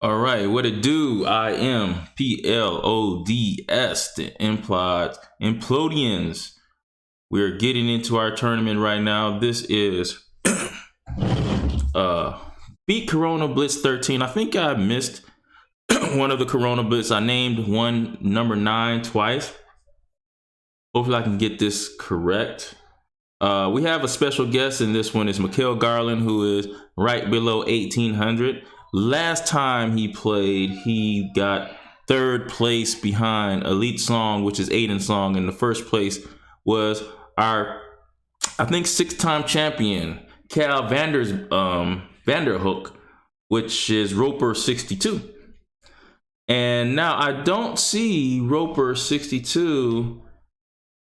All right, what it do? I am PLODS, the Implodians. We're getting into our tournament right now. This is uh beat Corona Blitz 13. I think I missed one of the Corona Blitz. I named one number 9 twice. Hopefully I can get this correct. We have a special guest, and this one is Mikael Garland, who is right below 1800. Last time he played, he got third place behind Elite Song, which is Aiden Song, and the first place was our, I think, 6-time champion, Cal Vanderhook, which is Roper 62. And now I don't see Roper 62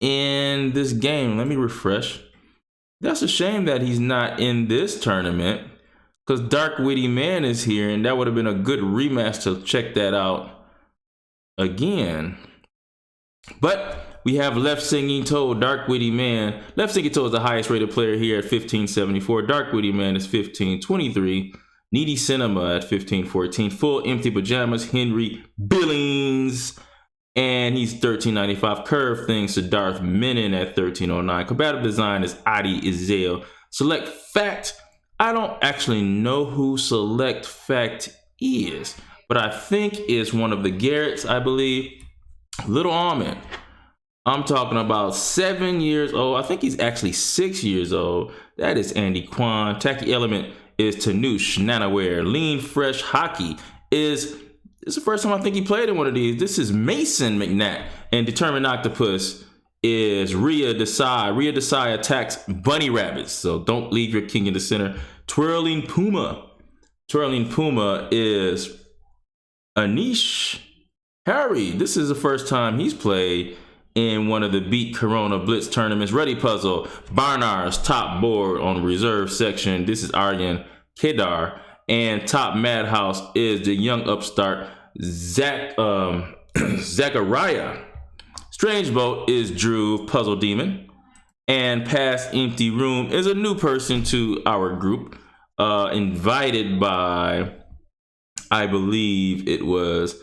in this game. Let me refresh. That's a shame that he's not in this tournament, because Dark Witty Man is here, and that would have been a good rematch to check that out again. But we have Left Singing Toe, Dark Witty Man. Left Singing Toe is the highest rated player here at 1574. Dark Witty Man is 1523. Needy Cinema at 1514. Full Empty Pajamas, Henry Billings. And he's 1395. Curve Things to Darth Menon at 1309. Combative Design is Adi Izel. Select Fact. I don't actually know who Select Fact is, but I think it's one of the Garretts, I believe. Little Almond. I'm talking about 7 years old. I think he's actually 6 years old. That is Andy Kwan. Tacky Element is Tanush Nanaware. Lean Fresh Hockey is... This is the first time I think he played in one of these. This is Mason McNatt. And Determined Octopus is Rhea Desai. Rhea Desai attacks bunny rabbits, so don't leave your king in the center. Twirling Puma. Twirling Puma is Anish Harry. This is the first time he's played in one of the Beat Corona Blitz tournaments. Ready Puzzle. Barnard's top board on the reserve section. This is Aryan Kedar. And top Madhouse is the young upstart Zachariah. Strange Boat is Drew Puzzle Demon. And Past Empty Room is a new person to our group, invited by, I believe it was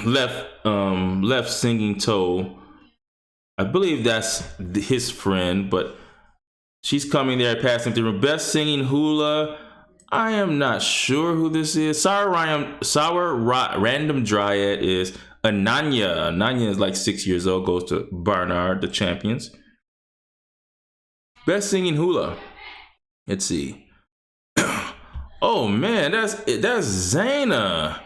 Left Singing Toe. I believe that's his friend, but she's coming there. Past Empty Room. Best Singing Hula. I am not sure who this is. Sour Random Dryad is Ananya. Ananya is like 6 years old. Goes to Barnard, the champions. Best Singing Hula. Let's see. Oh man, that's Zayna.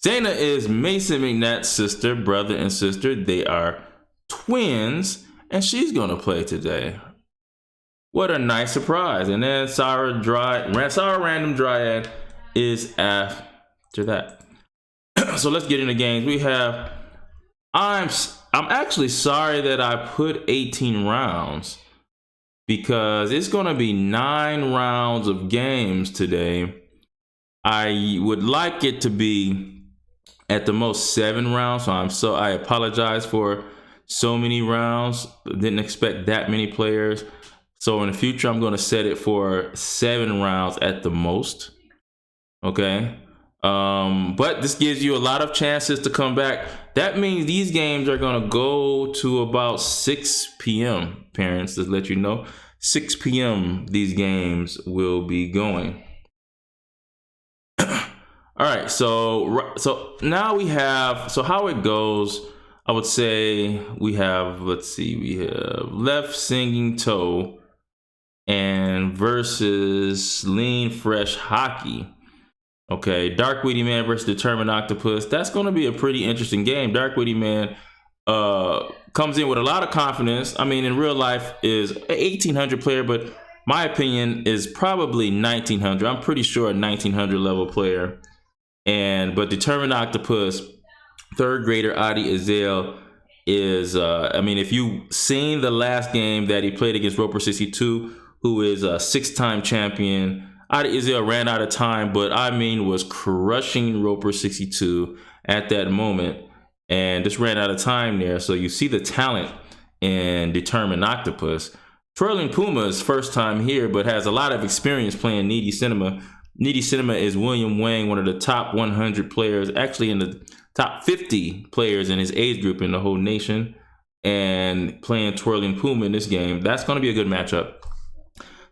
Zayna is Mason McNatt's sister, brother and sister. They are twins, and she's gonna play today. What a nice surprise. And then Sour Random Dryad is after that. So let's get into games. We have, I'm actually sorry that I put 18 rounds, because it's going to be 9 rounds of games today. I would like it to be at the most 7 rounds. So I apologize for so many rounds. Didn't expect that many players. So in the future, I'm going to set it for 7 rounds at the most. Okay. But this gives you a lot of chances to come back. That means these games are going to go to about 6 p.m. Parents, to let you know. 6 p.m. these games will be going. All right. So now we have, so how it goes, I would say we have, let's see, we have Left Singing Toe and versus Lean Fresh Hockey. Okay, Dark Witty Man versus Determined Octopus. That's going to be a pretty interesting game. Dark Witty Man comes in with a lot of confidence. I mean, in real life is an 1800 player, but my opinion is probably 1900. I'm pretty sure a 1900 level player. But Determined Octopus, third grader Adi Azel is, I mean, if you seen the last game that he played against Roper 62, who is a 6-time champion, Adi Azel ran out of time, but I mean was crushing Roper 62 at that moment and just ran out of time there. So you see the talent in Determined Octopus. Twirling Puma's first time here, but has a lot of experience playing Needy Cinema. Needy Cinema is William Wang, one of the top 100 players, actually in the top 50 players in his age group in the whole nation, and playing Twirling Puma in this game. That's going to be a good matchup.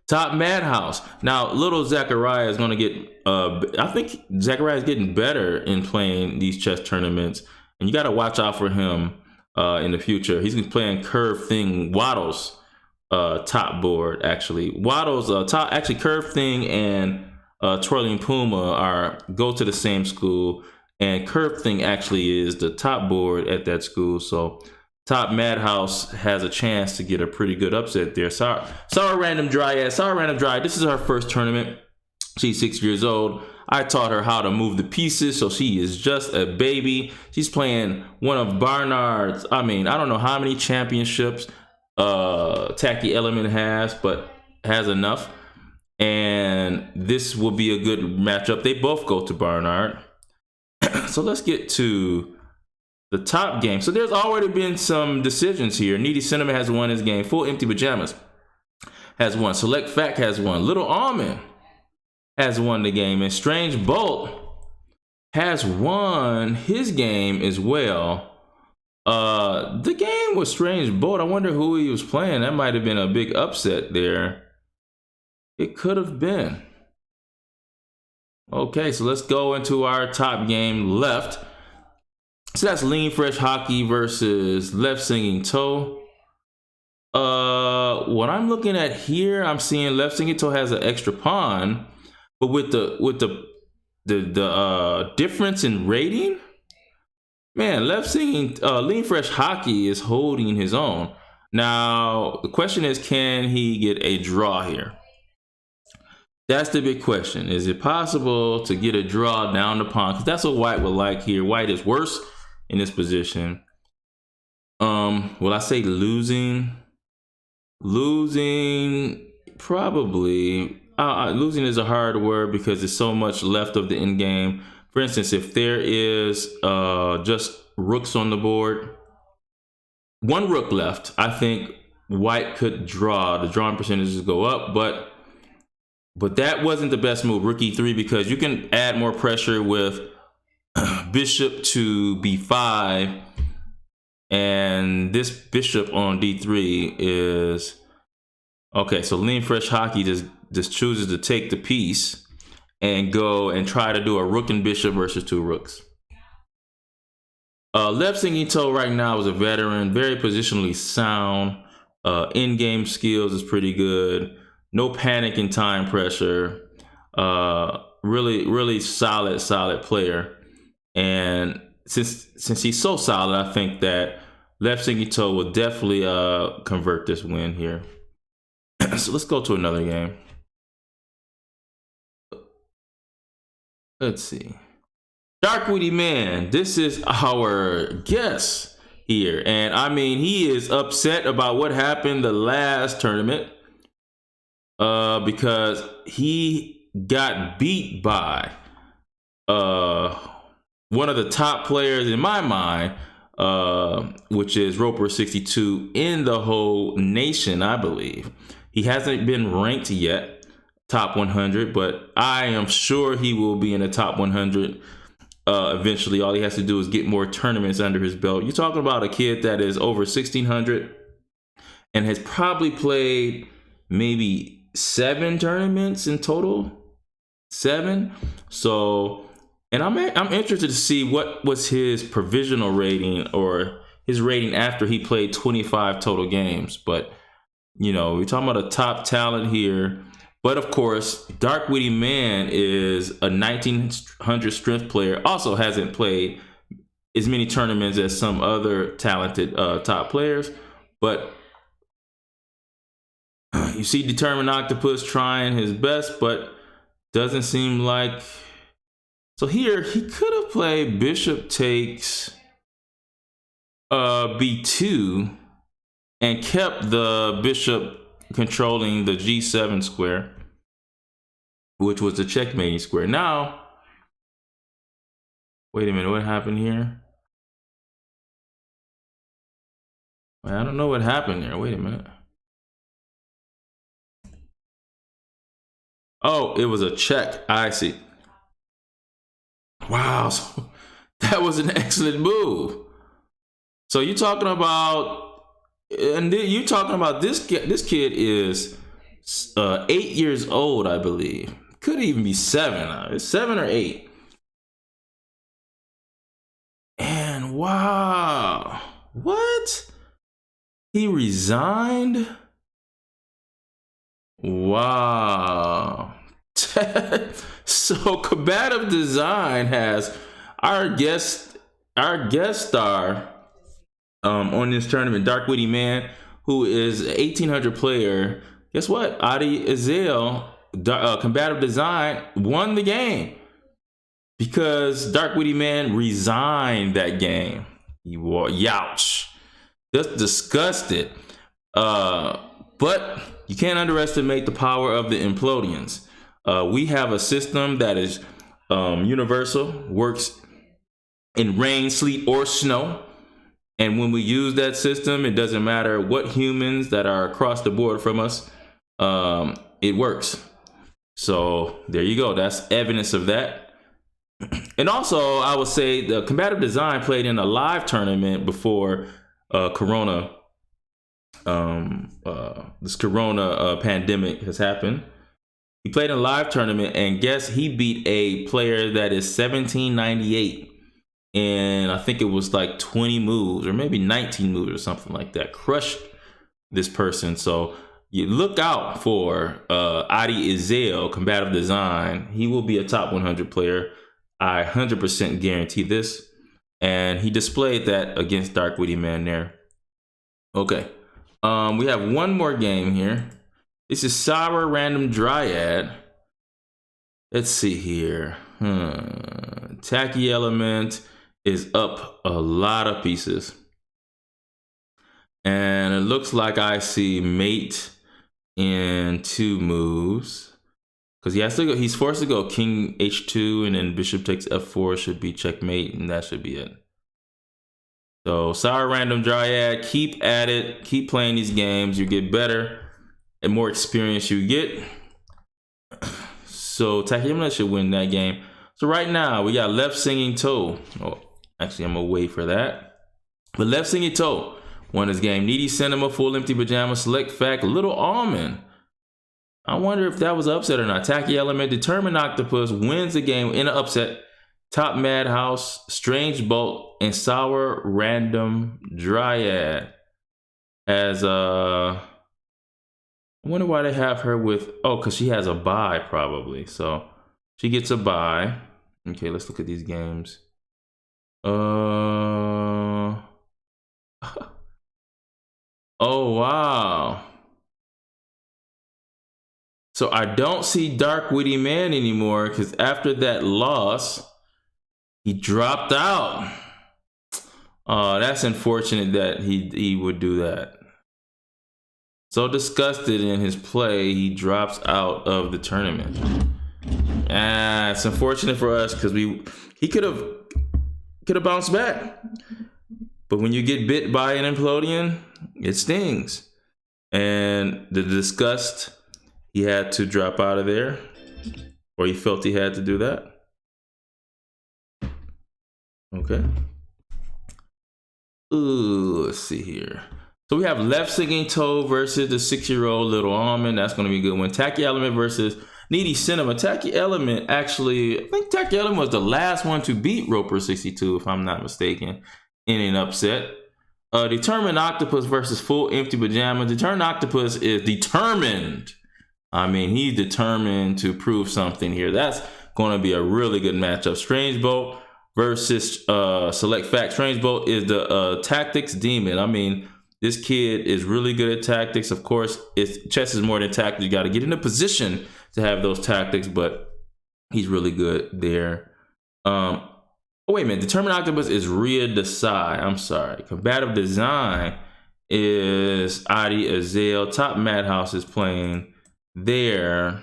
Top Madhouse. Now, little Zachariah is going to get, I think Zachariah is getting better in playing these chess tournaments, and you got to watch out for him in the future. He's playing Curve Thing Waddles top board, actually. Waddles, top, actually Curve Thing and Twirling Puma go to the same school, and Curve Thing actually is the top board at that school. So Top Madhouse has a chance to get a pretty good upset there. Sorry, Random Dryad. Sorry, Random Dryad. This is her first tournament. She's 6 years old. I taught her how to move the pieces, so she is just a baby. She's playing one of Barnard's, I mean, I don't know how many championships Tacky Element has, but has enough. And this will be a good matchup. They both go to Barnard. So let's get to the top game. So there's already been some decisions here. Needy Cinnamon has won his game. Full Empty Pajamas has won. Select Fact has won. Little Almond has won the game. And Strange Bolt has won his game as well. The game was Strange Bolt. I wonder who he was playing. That might have been a big upset there. It could have been. Okay, so let's go into our top game left. So that's Lean Fresh Hockey versus Left Singing Toe. What I'm looking at here, I'm seeing Left Singing Toe has an extra pawn, but with the difference in rating, man, Lean Fresh Hockey is holding his own. Now the question is, can he get a draw here? That's the big question. Is it possible to get a draw down the pawn? Because that's what White would like here. White is worse in this position. Will I say losing? Losing, probably. Losing is a hard word because there's so much left of the end game. For instance, if there is just rooks on the board, one rook left, I think White could draw. The drawing percentages go up, but that wasn't the best move, Rook E3, because you can add more pressure with bishop to B5, and this bishop on D3 is okay. So Lean Fresh Hockey just chooses to take the piece and go and try to do a rook and bishop versus two rooks. Left Singing Toe right now is a veteran, very positionally sound. In-game skills is pretty good. No panic and time pressure. Really solid player. And since he's so solid, I think that Left Singing Toe will definitely convert this win here. So let's go to another game. Let's see. Dark Witty Man. This is our guest here. And I mean, he is upset about what happened the last tournament. Because he got beat by one of the top players in my mind, which is Roper 62 in the whole nation, I believe. He hasn't been ranked yet, top 100, but I am sure he will be in the top 100 eventually. All he has to do is get more tournaments under his belt. You're talking about a kid that is over 1,600 and has probably played maybe 7 tournaments in total. 7. So, and I'm interested to see what was his provisional rating or his rating after he played 25 total games. But you know, we're talking about a top talent here. But of course, Dark Witty Man is a 1900 strength player. Also hasn't played as many tournaments as some other talented top players, but you see Determined Octopus trying his best, but doesn't seem like So here he could have played bishop takes b2 and kept the bishop controlling the g7 square, which was the checkmating square. Now, wait a minute, what happened here? I don't know what happened there. Wait a minute. Oh, it was a check. I see. Wow, so that was an excellent move. So you're talking about, and you're talking about this kid is 8 years old, I believe. Could even be 7. It's 7 or 8. And wow, what? He resigned? Wow. So Combative Design has our guest star on this tournament, Dark Witty Man, who is an 1800 player. Guess what? Adi Azel, Combative Design, won the game because Dark Witty Man resigned that game. Youch. Just disgusted. But you can't underestimate the power of the Implodians. We have a system that is universal, works in rain, sleet, or snow. And when we use that system, it doesn't matter what humans that are across the board from us, it works. So there you go. That's evidence of that. And also, I would say the Combative Design played in a live tournament before Corona. This Corona pandemic has happened. He played in a live tournament, and guess he beat a player that is 1798. And I think it was like 20 moves or maybe 19 moves or something like that. Crushed this person. So you look out for Adi Azel, Combative Design. He will be a top 100 player. I 100% guarantee this. And he displayed that against Dark Witty Man there. Okay. We have one more game here. This is Sour Random Dryad. Let's see here. Tacky Element is up a lot of pieces. And it looks like I see mate in 2 moves. Because he has to go, he's forced to go king h2 and then bishop takes f4 should be checkmate, and that should be it. So Sour Random Dryad, keep at it, keep playing these games. You get better and more experience you get. So Tacky Element should win that game. So right now we got Left Singing Toe. Oh, actually I'm gonna wait for that. But Left Singing Toe won this game. Needy Cinema, Full Empty Pajama, Select Fact, Little Almond. I wonder if that was an upset or not. Tacky Element, Determined Octopus wins the game in an upset. Top Madhouse, Strange Bolt, and Sour Random Dryad as I wonder why they have her with, oh, because she has a bye probably. So she gets a bye. Okay, let's look at these games. Oh wow. So I don't see Dark Witty Man anymore because after that loss, he dropped out. That's unfortunate that he would do that. So disgusted in his play, he drops out of the tournament. It's unfortunate for us because he could have bounced back. But when you get bit by an Implodian, it stings. And the disgust, he had to drop out of there, or he felt he had to do that. Okay. Ooh, let's see here. So we have Left Singing Toe versus the 6-year-old Little Almond. That's going to be a good one. Tacky Element versus Needy Cinema. Tacky Element actually, I think Tacky Element was the last one to beat Roper 62, if I'm not mistaken, in an upset. Determined Octopus versus Full Empty Pajama. Determined Octopus is determined. I mean, he's determined to prove something here. That's going to be a really good matchup. Strange Bolt versus Select Fact. Strange Bolt is the tactics demon. I mean, this kid is really good at tactics. Of course, chess is more than tactics. You got to get in a position to have those tactics, but he's really good there. Oh, wait a minute. Determined Octopus is Rhea Desai. I'm sorry. Combative Design is Adi Azel. Top Madhouse is playing there.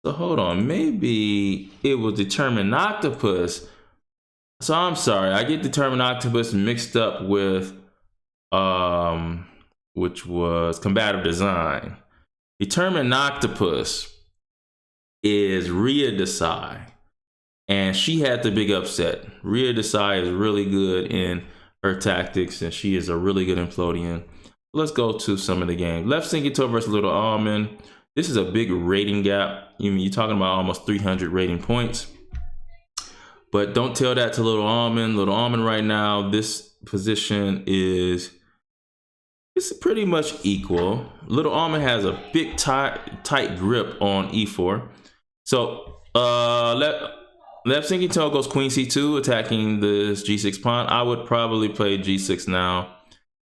So hold on. Maybe it was Determined Octopus. So I'm sorry. I get Determined Octopus mixed up with which was Combative Design. Determined Octopus is Rhea Desai. And she had the big upset. Rhea Desai is really good in her tactics, and she is a really good Implodian. Let's go to some of the games. Left Sinking Toe versus Little Almond. This is a big rating gap. You're talking about almost 300 rating points. But don't tell that to Little Almond. Little Almond right now, this position is it's pretty much equal. Little Almond has a big tight grip on e4. So left sinking toe goes queen c2, attacking this g6 pawn. I would probably play g6 now,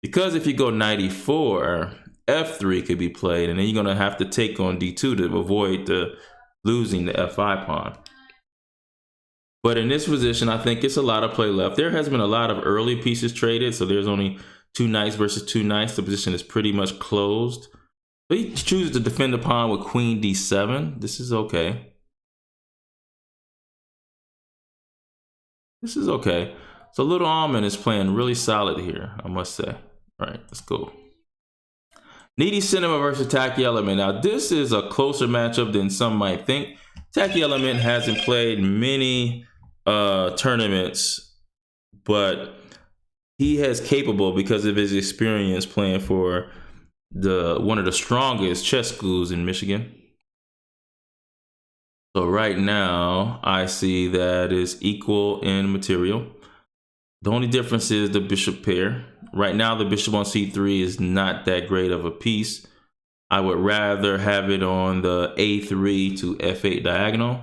because if you go knight e4, f3 could be played, and then you're gonna have to take on d2 to avoid losing the f5 pawn. But in this position, I think it's a lot of play left. There has been a lot of early pieces traded, so there's only 2 knights versus 2 knights. The position is pretty much closed. But he chooses to defend the pawn with queen d7. This is okay. This is okay. So Little Almond is playing really solid here, I must say. All right, let's go. Needy Cinema versus Tacky Element. Now, this is a closer matchup than some might think. Tacky Element hasn't played many tournaments, but he has capable because of his experience playing for one of the strongest chess schools in Michigan. So right now I see that is equal in material. The only difference is the bishop pair. Right now the bishop on c3 is not that great of a piece. I would rather have it on the a3 to f8 diagonal.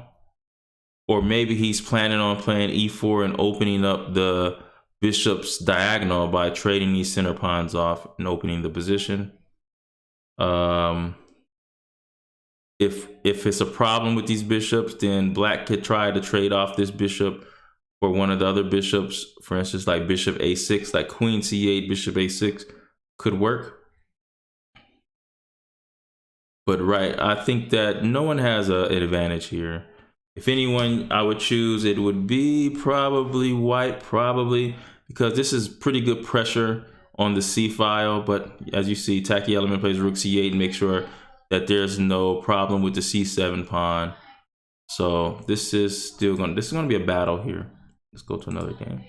Or maybe he's planning on playing e4 and opening up the bishop's diagonal by trading these center pawns off and opening the position. If it's a problem with these bishops, then black could try to trade off this bishop for one of the other bishops. For instance, like bishop a6, like queen c8, bishop a6 could work. But right, I think that no one has an advantage here. If anyone I would choose, it would be probably white, because this is pretty good pressure on the c file. But as you see, Tacky Element plays rook c8 and make sure that there's no problem with the c7 pawn. So this is gonna be a battle here. Let's go to another game.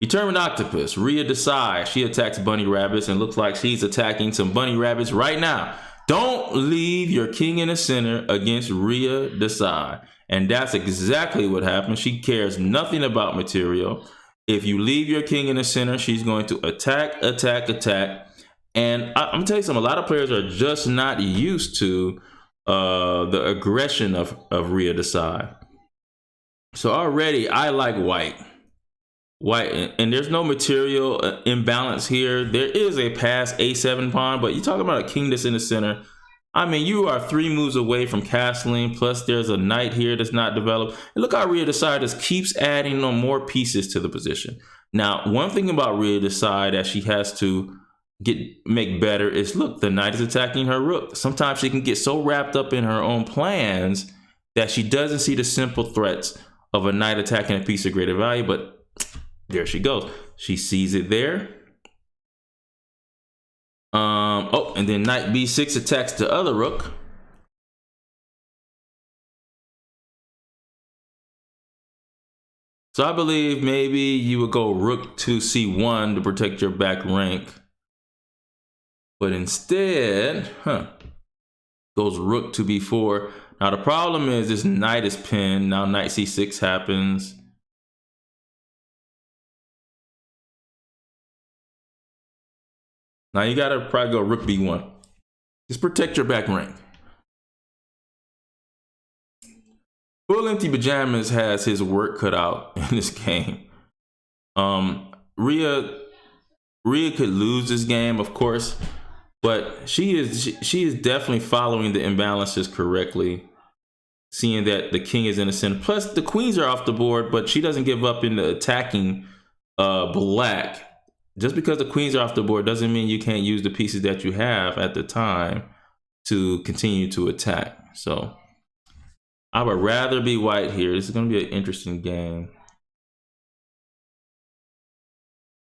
Determined Octopus, Rhea Desai. She attacks bunny rabbits and looks like she's attacking some bunny rabbits right now. Don't leave your king in the center against Rhea Desai. And that's exactly what happened. She cares nothing about material. If you leave your king in the center, she's going to attack. And I'm gonna tell you something, a lot of players are just not used to the aggression of Rhea Desai. So already I like white, and there's no material imbalance here. There is a pass a7 pawn, but you're talking about a king that's in the center. I mean, you are 3 moves away from castling, plus there's a knight here that's not developed. And look how Rhea Desai just keeps adding on more pieces to the position. Now, one thing about Rhea Desai that she has to make better is, look, the knight is attacking her rook. Sometimes she can get so wrapped up in her own plans that she doesn't see the simple threats of a knight attacking a piece of greater value, but there she goes. She sees it there. Oh, and then knight b6 attacks the other rook. So I believe maybe you would go rook to c1 to protect your back rank. But instead, goes rook to b4. Now the problem is this knight is pinned. Now knight c6 happens. Now you gotta probably go rook b1. Just protect your back rank. Full Empty Pajamas has his work cut out in this game. Rhea could lose this game, of course, but she is definitely following the imbalances correctly. seeing that the king is in the center. Plus, the queens are off the board, but she doesn't give up in the attacking black. Just because the queens are off the board doesn't mean you can't use the pieces that you have at the time to continue to attack. So I would rather be white here. This is going to be an interesting game.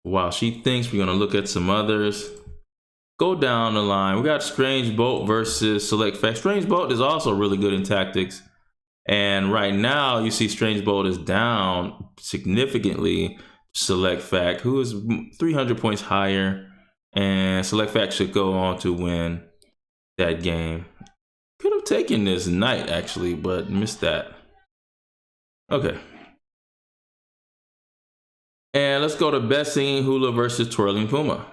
While she thinks, we're going to look at some others. Go down the line. We got Strange Bolt versus Select Fact. Strange Bolt is also really good in tactics. And right now, you see Strange Bolt is down significantly. Select Fact, who is 300 points higher. And Select Fact should go on to win that game. Could have taken this knight, actually, but missed that. Okay. And let's go to Best Singing Hula versus Twirling Puma.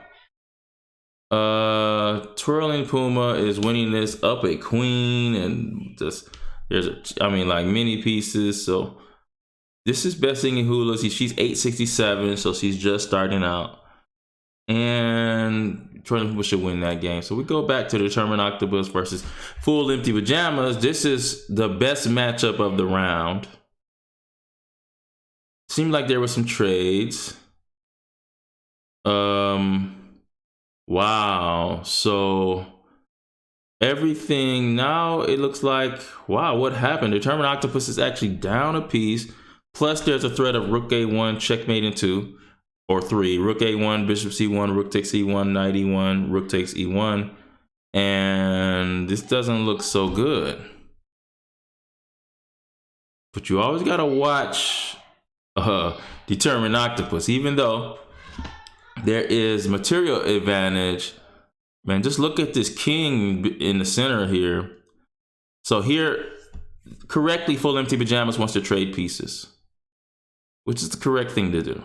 Twirling Puma is winning this up a queen, and just like many pieces. So this is Best Singing Hula. She's 867, so she's just starting out. And Twirling Puma should win that game. So we go back to Determined Octopus versus Full Empty Pajamas. This is the best matchup of the round. Seemed like there were some trades. Wow. So everything now, it looks like, wow, what happened? Determined Octopus is actually down a piece. Plus there's a threat of Rook A1, checkmate in 2 or 3. Rook A1, Bishop C1, Rook takes E1, Knight E1, Rook takes E1. And this doesn't look so good. But you always gotta watch Determined Octopus, even though there is material advantage. Man, just look at this king in the center here. So here, correctly, Full Empty Pajamas wants to trade pieces, which is the correct thing to do.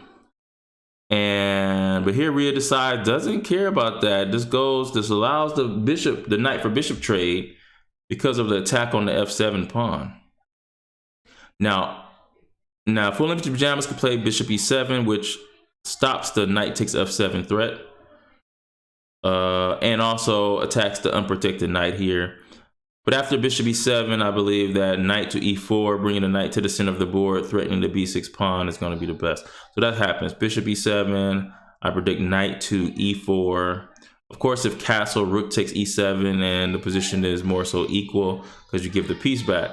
But here Rhea decides doesn't care about that. This allows the knight for bishop trade because of the attack on the f7 pawn. Now Full Empty Pajamas can play bishop e7, which stops the knight takes f7 threat. And also attacks the unprotected knight here. But after bishop e7, I believe that knight to e4, bringing the knight to the center of the board, threatening the b6 pawn, is going to be the best. So that happens. Bishop e7, I predict knight to e4. Of course, if castle, rook takes e7, and the position is more so equal because you give the piece back.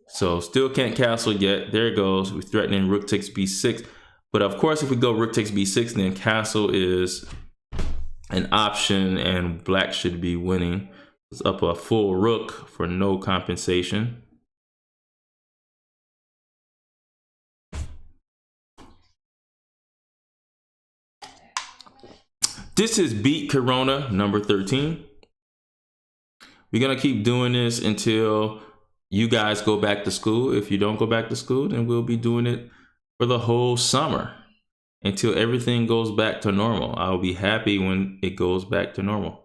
So still can't castle yet. There it goes. We're threatening rook takes b6. But of course, if we go rook takes b6, then castle is an option and black should be winning. It's up a full rook for no compensation. This is Beat Corona number 13. We're gonna keep doing this until you guys go back to school. If you don't go back to school, then we'll be doing it for the whole summer until everything goes back to normal. I'll be happy when it goes back to normal.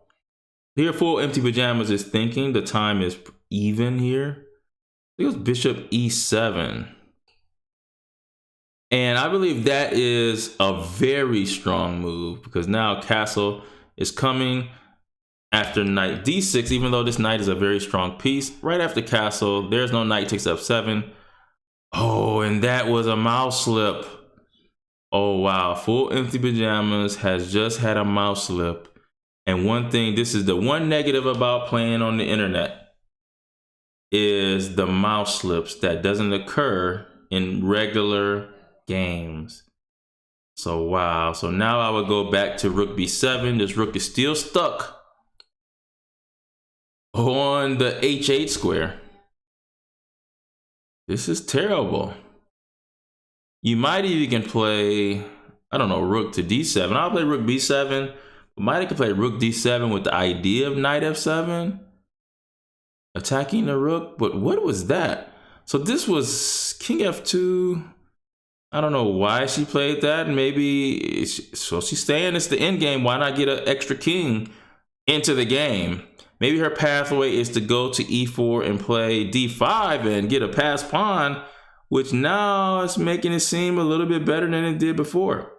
Here, Full Empty Pajamas is thinking the time is even here. It goes bishop e7. And I believe that is a very strong move because now castle is coming after knight d6, even though this knight is a very strong piece. Right after castle, there's no knight takes f7. Oh, and that was a mouse slip. Oh, wow. Full Empty Pajamas has just had a mouse slip. And one thing, this is the one negative about playing on the internet, is the mouse slips that doesn't occur in regular games. So, wow. So now I would go back to rook b7. This rook is still stuck on the h8 square. This is terrible. You might even can play, I don't know, rook to d7. I'll play rook b7. Might can play rook d7 with the idea of knight f7, attacking the rook. But what was that? So this was king f2. I don't know why she played that. Maybe so she's saying it's the end game. Why not get an extra king into the game? Maybe her pathway is to go to e4 and play d5 and get a passed pawn, which now is making it seem a little bit better than it did before.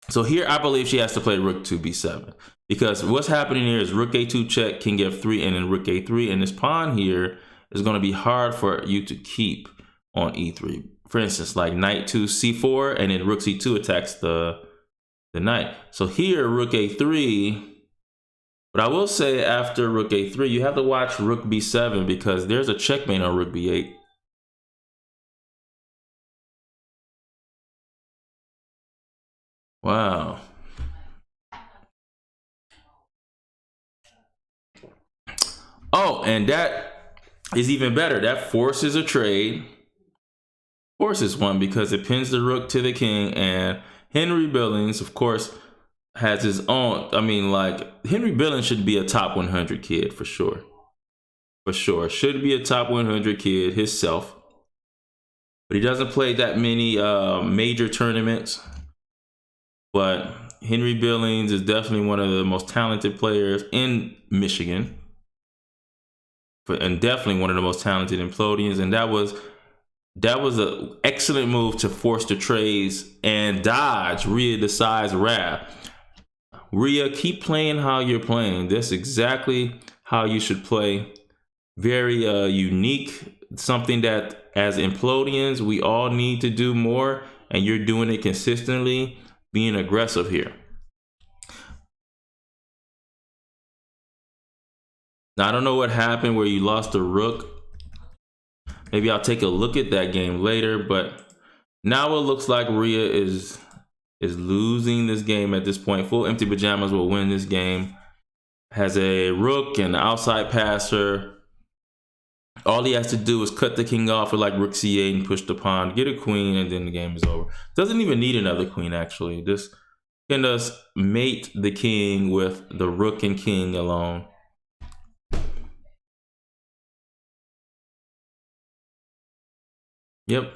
So here I believe she has to play rook to b7 because what's happening here is rook a2 check, king f3, and then rook a3, and this pawn here is going to be hard for you to keep on e3. For instance, like knight to c4, and then rook c2 attacks the knight. So here, rook a3. But I will say after rook a3, you have to watch rook b7 because there's a checkmate on rook b8. Wow. Oh, and that is even better. That forces a trade. Forces one because it pins the rook to the king, and Henry Billings, of course, has his own. I mean, like, Henry Billings should be a top 100 kid for sure. For sure. Should be a top 100 kid himself. But he doesn't play that many major tournaments. But Henry Billings is definitely one of the most talented players in Michigan. And definitely one of the most talented implodians. And that was an excellent move to force the trades and dodge Rhea Desai's wrath. Rhea, keep playing how you're playing. That's exactly how you should play. Very unique. Something that as implodians, we all need to do more. And you're doing it consistently, being aggressive here. Now, I don't know what happened where you lost the rook. Maybe I'll take a look at that game later, but now it looks like Rhea is losing this game at this point. Full Empty Pajamas will win this game. Has a rook and an outside passer. All he has to do is cut the king off with like rook c8 and push the pawn, get a queen, and then the game is over. Doesn't even need another queen, actually. Just can just mate the king with the rook and king alone. Yep.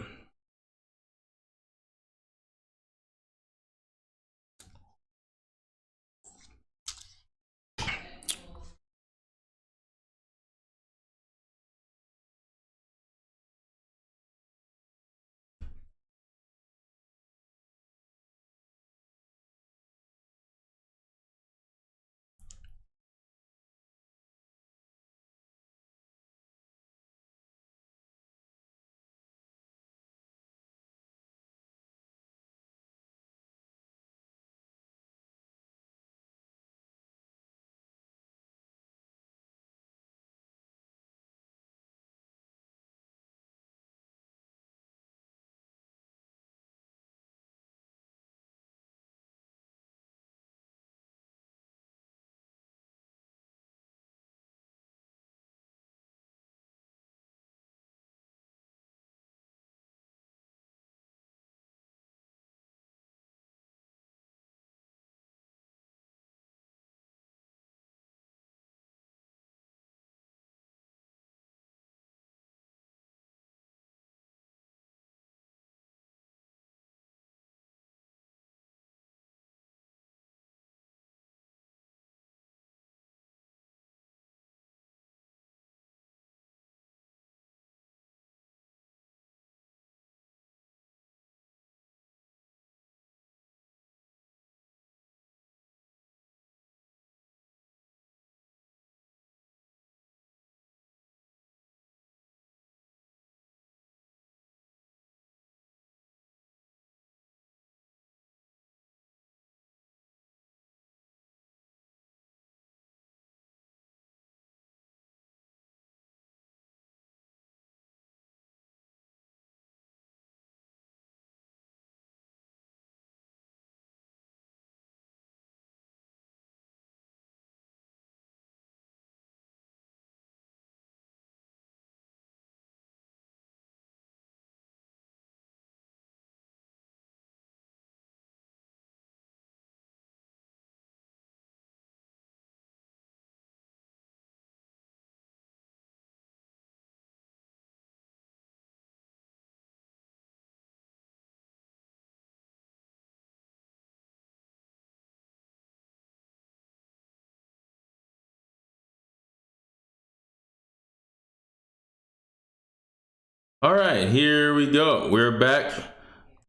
All right, here we go. We're back.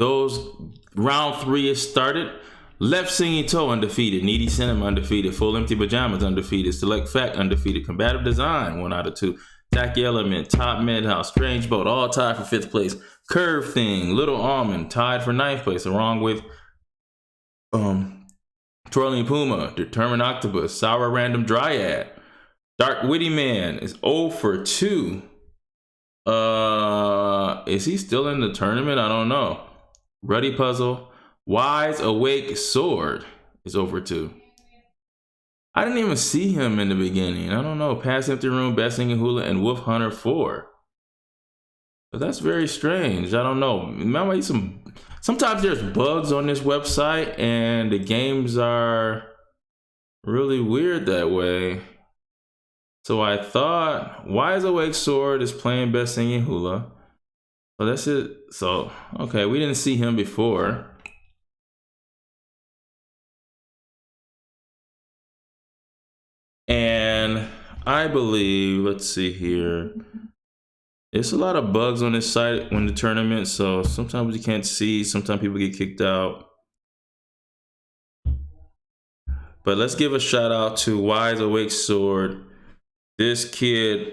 Round 3 is started. Left Singing Toe undefeated. Needy Cinema undefeated. Full Empty Pajamas undefeated. Select Fact undefeated. Combative Design 1 out of 2. Tacky Element, Top Madhouse, Strange Boat, all tied for 5th place. Curve Thing, Little Almond, tied for 9th place, along with Twirling Puma, Determined Octopus, Sour Random Dryad. Dark Witty Man is 0 for 2. Is he still in the tournament? I don't know. Ruddy Puzzle, Wise Awake Sword is 0 for 2. I didn't even see him in the beginning. I don't know. Pass Empty Room, Best Singing Hula, and Wolf Hunter 4. But that's very strange. I don't know. Sometimes there's bugs on this website, and the games are really weird that way. So I thought Wise Awake Sword is playing Best Singing Hula. So that's it. So, okay, we didn't see him before. And I believe, let's see here. There's a lot of bugs on this site when the tournament, so sometimes you can't see, sometimes people get kicked out. But let's give a shout out to Wise Awake Sword. This kid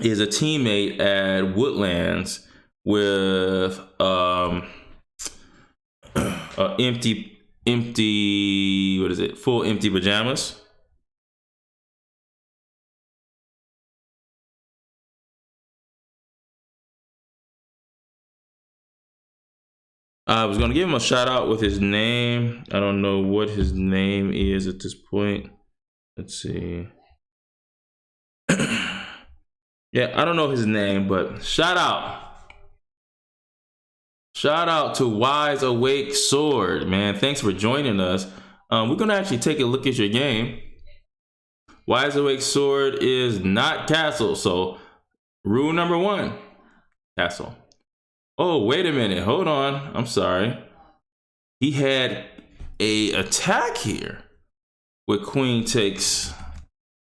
is a teammate at Woodlands with full empty pajamas. I was gonna give him a shout out with his name. I don't know what his name is at this point. Let's see. Yeah, I don't know his name, but shout out. Shout out to Wise Awake Sword, man. Thanks for joining us. We're gonna actually take a look at your game. Wise Awake Sword is not castle, so rule number 1, castle. Oh, wait a minute, hold on, I'm sorry. He had a attack here with queen takes.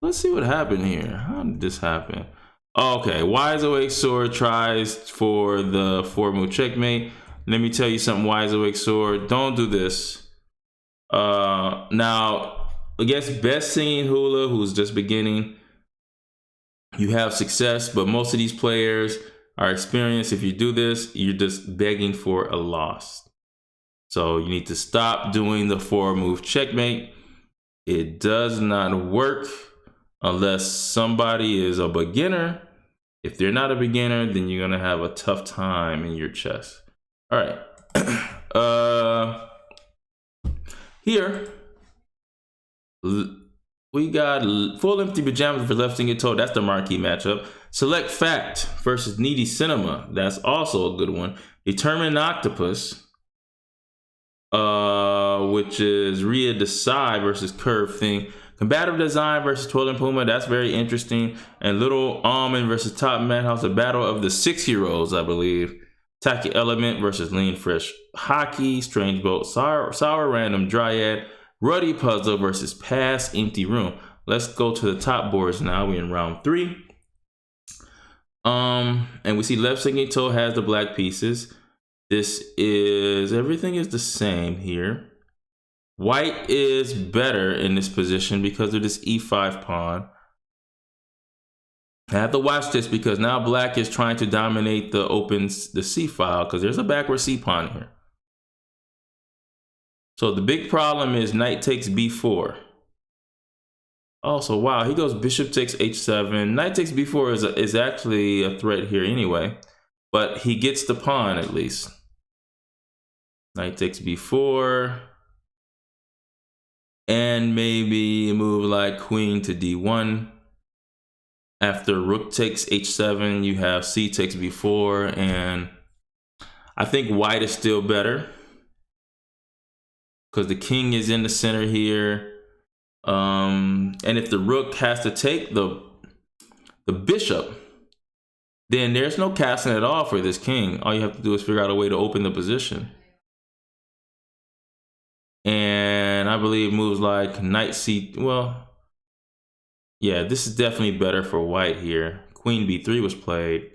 Let's see what happened here. How did this happen? Okay, Wise Awake Sword tries for the 4-move checkmate. Let me tell you something, Wise Awake Sword, don't do this. Now, against Best Singing Hula, who's just beginning, you have success, but most of these players are experienced. If you do this, you're just begging for a loss. So you need to stop doing the 4-move checkmate. It does not work unless somebody is a beginner. If they're not a beginner, then you're gonna have a tough time in your chess. All right. Here we got Full Empty Pajamas for Left Singing Toe. That's the marquee matchup. Select Fact versus Needy Cinema. That's also a good one. Determined Octopus, which is Ria Desai versus Curve Thing. Combative Design versus Twirling Puma. That's very interesting. And Little Almond versus Top Madhouse. A battle of the 6-year-olds, I believe. Tacky Element versus Lean Fresh Hockey. Strange Boat. Sour Random Dryad. Ruddy Puzzle versus Pass Empty Room. Let's go to the top boards now. We're in round 3. And we see Left Singing Toe has the black pieces. Everything is the same here. White is better in this position because of this E5 pawn. I have to watch this because now black is trying to dominate the C file because there's a backward C pawn here. So the big problem is knight takes B4. Also, wow, he goes bishop takes H7. Knight takes B4 is actually a threat here anyway, but he gets the pawn at least. Knight takes B4. And maybe a move like queen to D1. After rook takes H7, you have C takes B4, and I think white is still better because the king is in the center here. And if the rook has to take the bishop, then there's no castling at all for this king. All you have to do is figure out a way to open the position. And I believe moves like knight C, well, yeah, this is definitely better for white here. Queen B3 was played.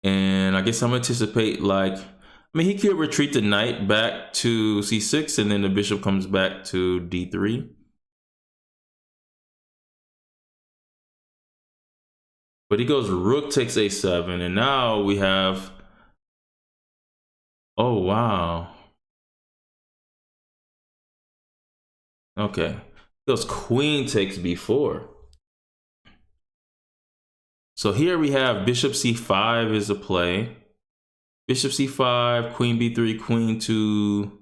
And I guess I'm anticipate like, I mean, he could retreat the knight back to C6 and then the bishop comes back to D3. But he goes rook takes a7, and now we have, oh wow. Okay, he goes queen takes b4. So here we have bishop c5 is a play. Bishop c5, queen b3, queen 2.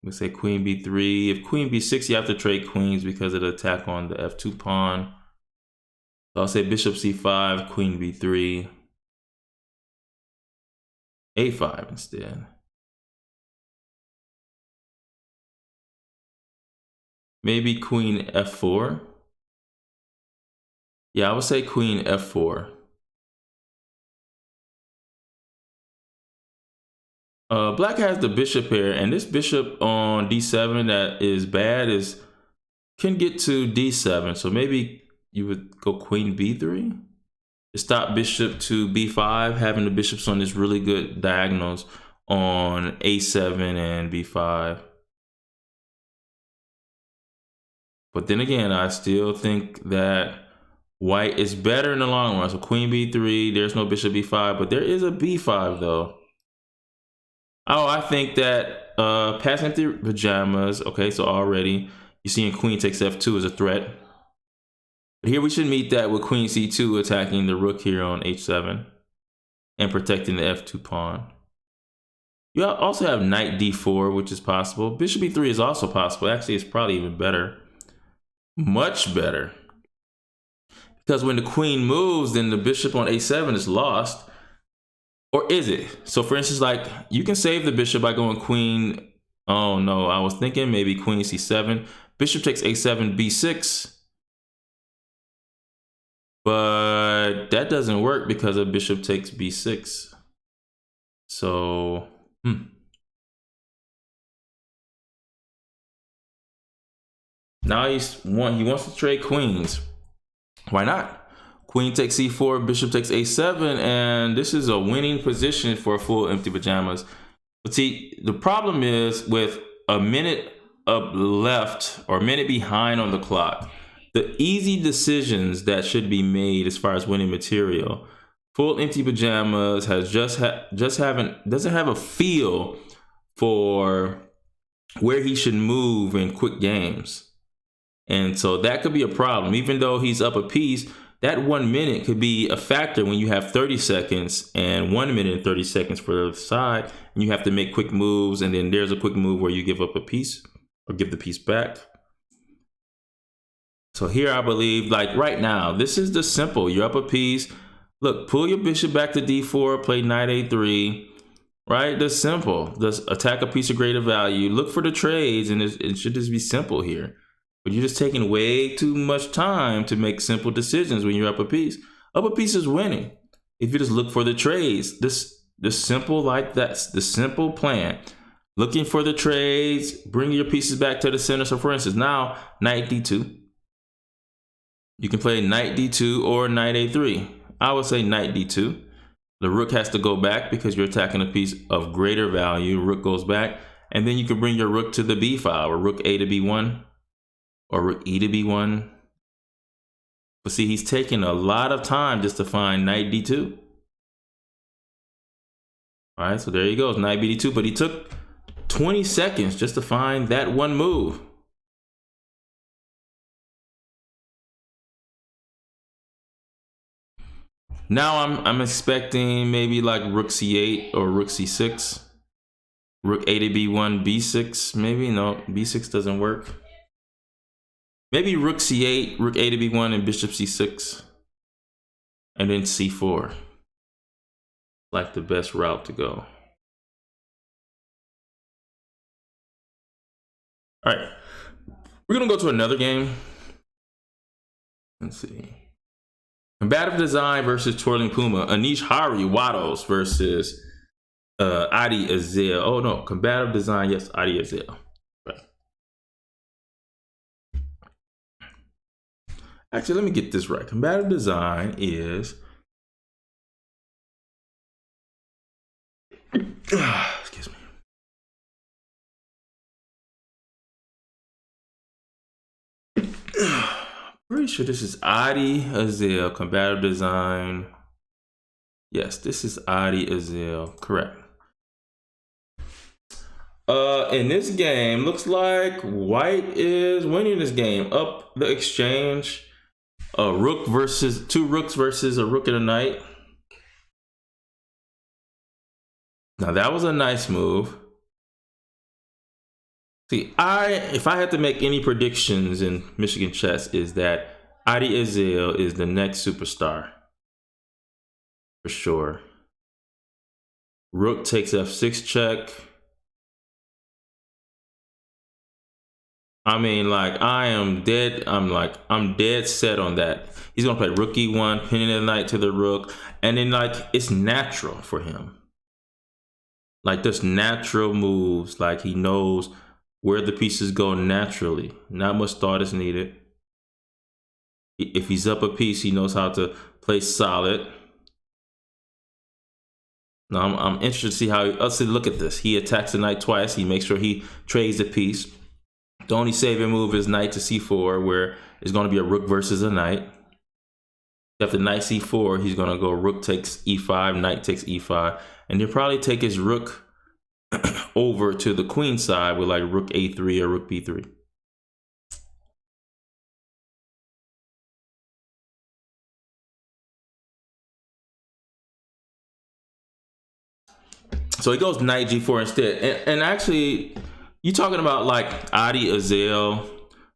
Let's say queen b3. If queen b6, you have to trade queens because of the attack on the f2 pawn. So I'll say bishop c5, queen b3, a5 instead. Maybe queen f4. Yeah, I would say queen f4. Black has the bishop here, and this bishop on d7 that is bad can get to d7. So maybe you would go queen b3 to stop bishop to b5, having the bishops on this really good diagonals on a7 and b5. But then again, I still think that white is better in the long run. So queen b3, there's no bishop b5, but there is a b5 though. Oh, I think that past empty pajamas. Okay, so already you're seeing queen takes f2 as a threat. But here we should meet that with queen c2 attacking the rook here on h7 and protecting the f2 pawn. You also have knight d4, which is possible. Bishop e3 is also possible. Actually, it's probably even better. Much better. Because when the queen moves, then the bishop on a7 is lost. Or is it? So for instance, like you can save the bishop by going queen. Oh no, I was thinking maybe queen c7. Bishop takes a7, b6. But that doesn't work because a bishop takes b6. So, now he wants to trade queens. Why not? Queen takes c4, bishop takes a7, and this is a winning position for full empty pajamas. But see, the problem is with a minute up left or a minute behind on the clock, the easy decisions that should be made as far as winning material, full empty pajamas has doesn't have a feel for where he should move in quick games. And so that could be a problem. Even though he's up a piece, that 1 minute could be a factor when you have 30 seconds and 1 minute and 30 seconds for the side, and you have to make quick moves, and then there's a quick move where you give up a piece or give the piece back. So here I believe, like right now, this is the simple. You're up a piece. Look, pull your bishop back to d4, play knight a3, right? That's simple. Just attack a piece of greater value. Look for the trades, and it should just be simple here. But you're just taking way too much time to make simple decisions when you're up a piece. Up a piece is winning. If you just look for the trades, this simple like that, the simple plan. Looking for the trades, bring your pieces back to the center. So for instance, now knight d2. You can play knight d2 or knight a3. I would say knight d2. The rook has to go back because you're attacking a piece of greater value. Rook goes back, and then you can bring your rook to the b file, or rook a to b1. Or rook e to b1. But see, he's taking a lot of time just to find knight d2. All right, so there he goes, knight b2. But he took 20 seconds just to find that one move. Now I'm expecting maybe like rook c8 or rook c6. Rook a to b1, b6. Maybe no, b6 doesn't work. Maybe rook c8, rook a to b1, and bishop c6. And then c4. Like the best route to go. All right. We're going to go to another game. Let's see. Combative Design versus Twirling Puma. Anish Hari Wados versus Adi Azel. Oh, no. Combative Design, yes, Adi Azel. Actually, let me get this right. Combative Design is... excuse me. Pretty sure this is Adi Azel, combative design. Yes, this is Adi Azel, correct. In this game, looks like white is winning this game. Up the exchange, two rooks versus a rook and a knight. Now that was a nice move. See, if I had to make any predictions in Michigan chess, is that Adi Azel is the next superstar. For sure. Rook takes f6 check. I mean, like, I'm dead set on that. He's gonna play rook e1, pinning the knight to the rook, and then like it's natural for him. Like there's natural moves, like he knows where the pieces go naturally. Not much thought is needed. If he's up a piece, he knows how to play solid. Now I'm interested to see how. Let's see. Look at this. He attacks the knight twice. He makes sure he trades the piece. The only saving move is knight to c4, where it's going to be a rook versus a knight. After knight c4, he's going to go rook takes e5, knight takes e5, and he'll probably take his rook over to the queen side with like rook a3 or rook b3. So he goes knight g4 instead. And actually, you're talking about like Adi Azel,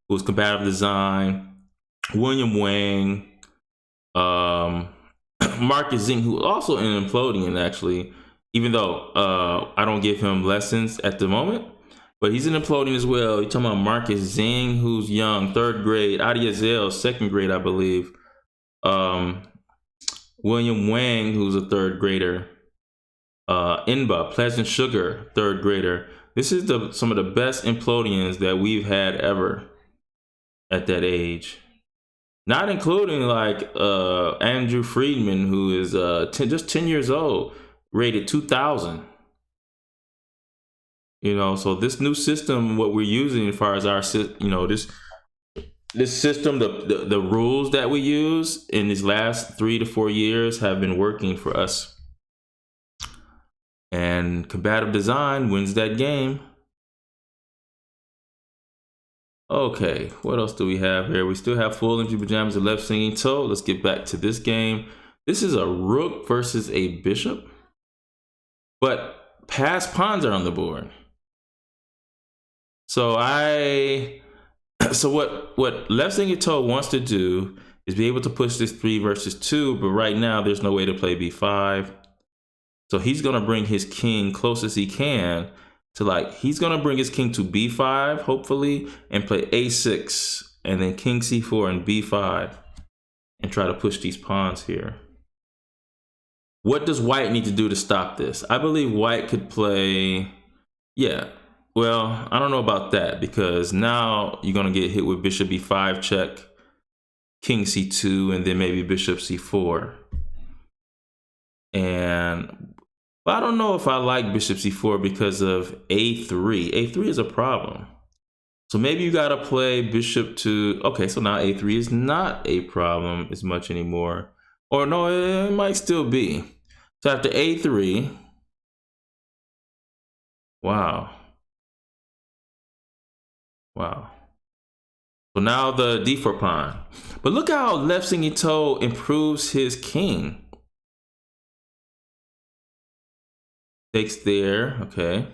who's combative design, William Wang, Marcus Zing, who also in Implodian actually, even though I don't give him lessons at the moment, but he's in Implodian as well. You're talking about Marcus Zing, who's young, 3rd grade, Adi Azel, 2nd grade, I believe. William Wang, who's a 3rd grader. Inba, Pleasant Sugar, 3rd grader. This is some of the best Implodians that we've had ever at that age. Not including like Andrew Friedman, who is just 10 years old, rated 2000. You know, so this new system, what we're using as far as our, you know, this system, the rules that we use in these last 3 to 4 years have been working for us. And combative design wins that game. Okay, what else do we have here? We still have full empty pajamas and left singing toe. Let's get back to this game. This is a rook versus a bishop, but passed pawns are on the board. So what left singing toe wants to do is be able to push this 3 versus 2, but right now there's no way to play b5. So he's gonna bring his king close as he can to he's gonna bring his king to b5, hopefully, and play a6, and then king c4 and b5, and try to push these pawns here. What does white need to do to stop this? I believe white could play, yeah, well, I don't know about that, because now you're gonna get hit with bishop b5 check, king c2, and then maybe bishop c4. And I don't know if I like bishop c4 because of a3. a3 is a problem. So maybe you gotta play bishop to, okay, so now a3 is not a problem as much anymore. Or no, it might still be. So after a3, wow. Wow. So now the d4 pawn. But look how left singing toe improves his king. Takes there, okay.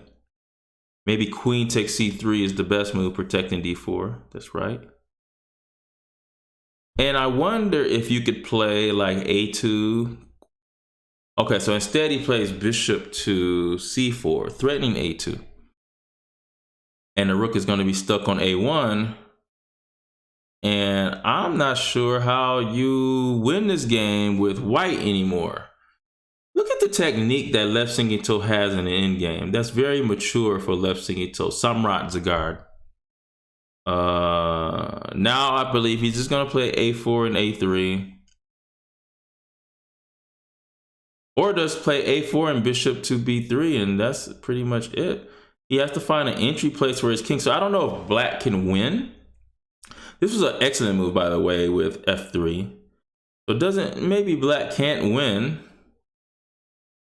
Maybe queen takes c3 is the best move, protecting d4. That's right. And I wonder if you could play like a2. Okay, so instead he plays bishop to c4, threatening a2. And the rook is going to be stuck on a1. And I'm not sure how you win this game with white anymore. Look at the technique that left singing toe has in the endgame. That's very mature for left singing toe. Samrat Zagard. Now I believe he's just gonna play a4 and a3, or just play a4 and bishop to b3, and that's pretty much it. He has to find an entry place for his king. So I don't know if black can win. This was an excellent move, by the way, with f3. So it doesn't, maybe black can't win.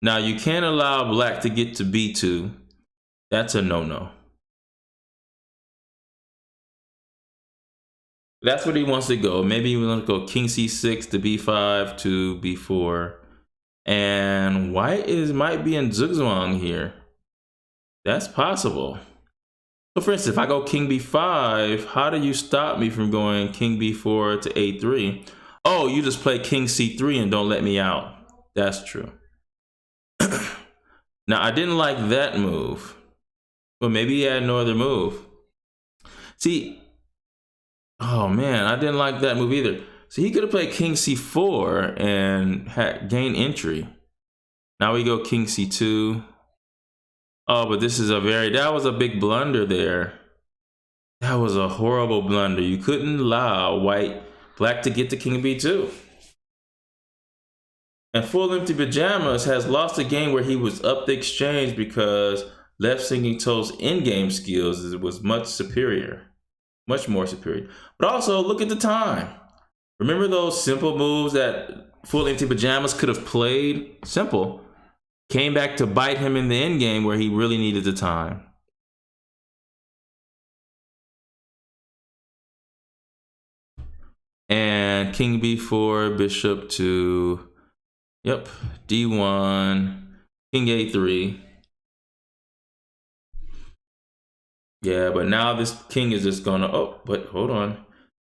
Now you can't allow black to get to b2. That's a no-no. That's what he wants to go. Maybe he wants to go king c6 to b5 to b4. And white might be in zugzwang here. That's possible. So for instance, if I go king b5, how do you stop me from going king b4 to a3? Oh, you just play king c3 and don't let me out. That's true. Now, I didn't like that move. But maybe he had no other move. See, oh man, I didn't like that move either. So he could have played king c4 and gained entry. Now we go king c2. Oh, but this is that was a big blunder there. That was a horrible blunder. You couldn't allow black to get to king b2. And Full Empty Pajamas has lost a game where he was up the exchange because left singing toe's in-game skills was much more superior. But also, look at the time. Remember those simple moves that Full Empty Pajamas could have played? Simple. Came back to bite him in the end game where he really needed the time. And king b4, bishop to, yep, d1, king a3. Yeah, but now this king is just gonna, oh, but hold on.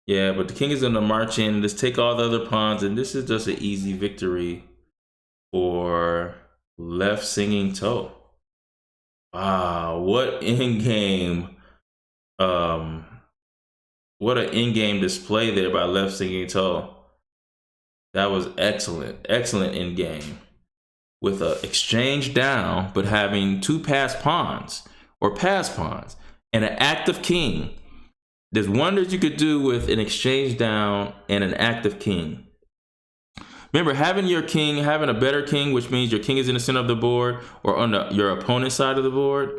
Yeah, but the king is gonna march in, just take all the other pawns, and this is just an easy victory for left singing toe. Wow, what in-game, what an in-game display there by left singing toe. That was excellent, excellent in-game. With an exchange down, but having two passed pawns, or passed pawns, and an active king. There's wonders you could do with an exchange down and an active king. Remember, having a better king, which means your king is in the center of the board or on your opponent's side of the board,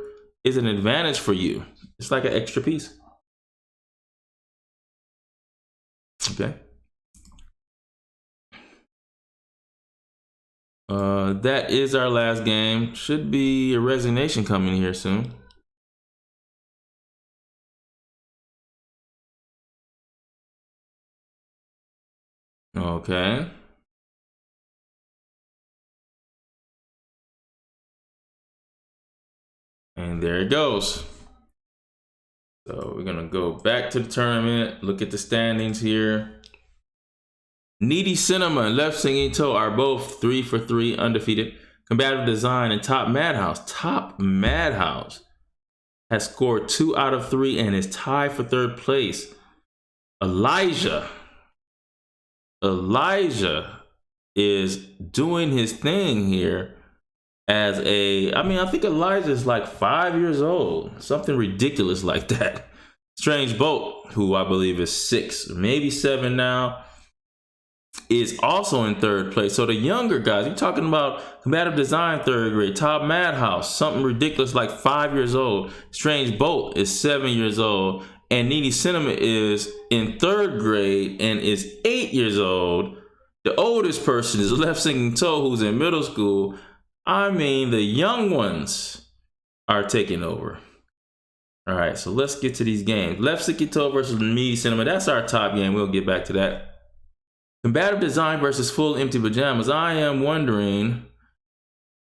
is an advantage for you. It's like an extra piece. Okay. That is our last game. Should be a resignation coming here soon. Okay. And there it goes. So we're gonna go back to the tournament, look at the standings here. Needy Cinema and Left Singing Toe are both 3 for 3 undefeated. Combative Design and Top Madhouse has scored 2 out of 3 and is tied for 3rd place. Elijah is doing his thing here as I think Elijah is like 5 years old, something ridiculous like that. Strange Boat, who I believe is 6, maybe 7 now, is also in 3rd place. So the younger guys, you're talking about Combative Design 3rd grade, Top Madhouse, something ridiculous like 5 years old. Strange Boat is 7 years old, and Needy Cinema is in 3rd grade and is 8 years old. The oldest person is Left Singing Toe, who's in middle school. I mean, the young ones are taking over. All right, so let's get to these games. Left Singing Toe versus Needy Cinema. That's our top game. We'll get back to that. Combative Design versus Full Empty Pajamas. I am wondering,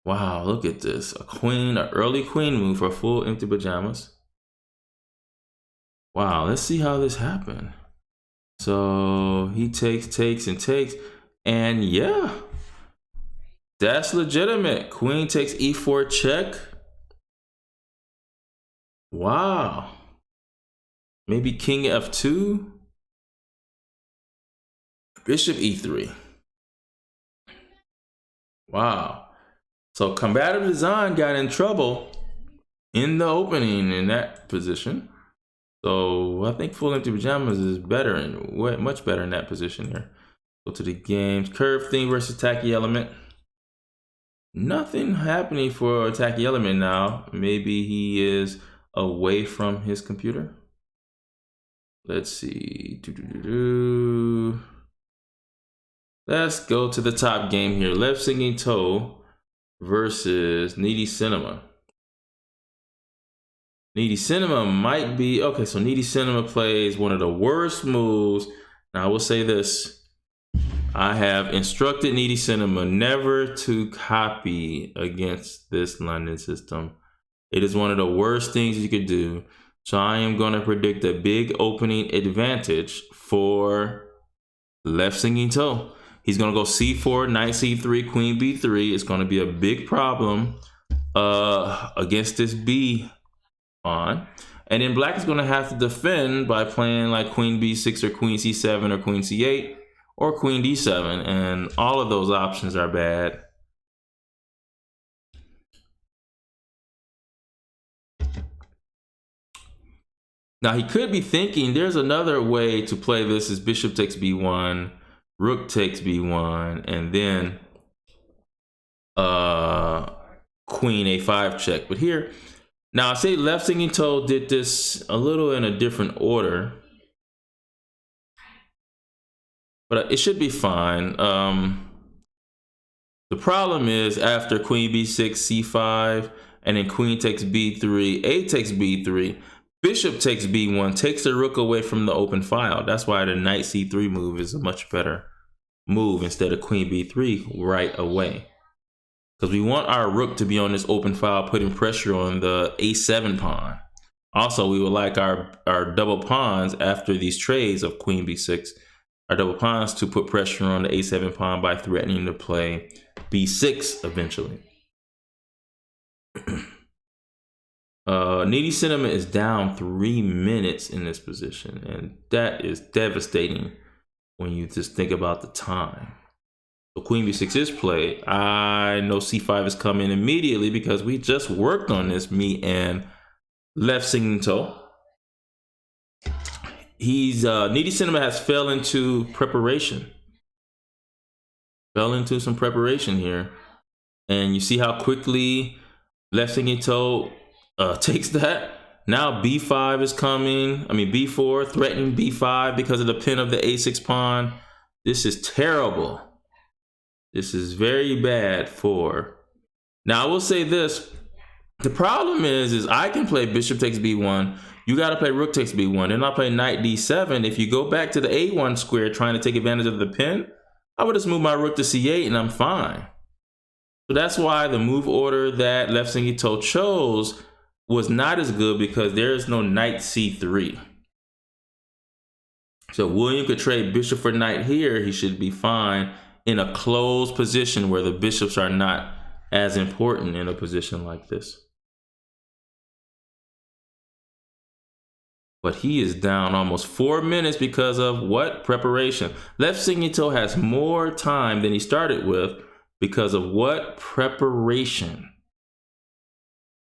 wow, look at this. An early queen move for Full Empty Pajamas. Wow, let's see how this happened. So he takes, and yeah, that's legitimate. Queen takes e4 check. Wow. Maybe king f2. Bishop e3. Wow. So Combative Design got in trouble in the opening in that position. So I think Full Empty Pajamas is better and much better in that position here. Go to the games. Curve Theme versus Tacky Element. Nothing happening for Tacky Element now. Maybe he is away from his computer. Let's see. Let's go to the top game here. Left Singing Toe versus Needy Cinema. Needy Cinema might be okay. So Needy Cinema plays one of the worst moves. Now I will say this: I have instructed Needy Cinema never to copy against this London system. It is one of the worst things you could do. So I am going to predict a big opening advantage for Left Singing Toe. He's going to go c4, knight c3, queen b3. It's going to be a big problem against this b pawn. And then black is going to have to defend by playing like queen b6 or queen c7 or queen c8 or queen d7. And all of those options are bad. Now he could be thinking there's another way to play this is bishop takes b1, rook takes b1, and then queen a5 check. But here, now I say Left Singing Toe did this a little in a different order, but it should be fine. The problem is after queen b6, c5, and then queen takes b3, a takes b3, bishop takes b1, takes the rook away from the open file. That's why the knight c3 move is a much better move instead of queen b3 right away. Because we want our rook to be on this open file, putting pressure on the a7 pawn. Also, we would like our double pawns after these trades of queen b6, our double pawns to put pressure on the a7 pawn by threatening to play b6 eventually. Needy Cinema is down 3 minutes in this position, and that is devastating when you just think about the time. So queen b6 is played. I know c5 is coming immediately because we just worked on this, me and Left Singing Toe. He's Needy Cinema has fell into preparation. Fell into some preparation here. And you see how quickly Left Singing Toe takes that. Now b5 is coming. I mean b4, threatening b5 because of the pin of the a6 pawn. This is terrible. This is very bad for. Now I will say this. The problem is I can play bishop takes b1. You got to play rook takes b1. Then I'll play knight d7. If you go back to the a1 square trying to take advantage of the pin, I would just move my rook to c8 and I'm fine. So that's why the move order that Left Singing Toe chose was not as good, because there is no knight c3. So William could trade bishop for knight here. He should be fine in a closed position where the bishops are not as important in a position like this. But he is down almost 4 minutes because of what? Preparation. Left Singing Toe has more time than he started with because of what? Preparation.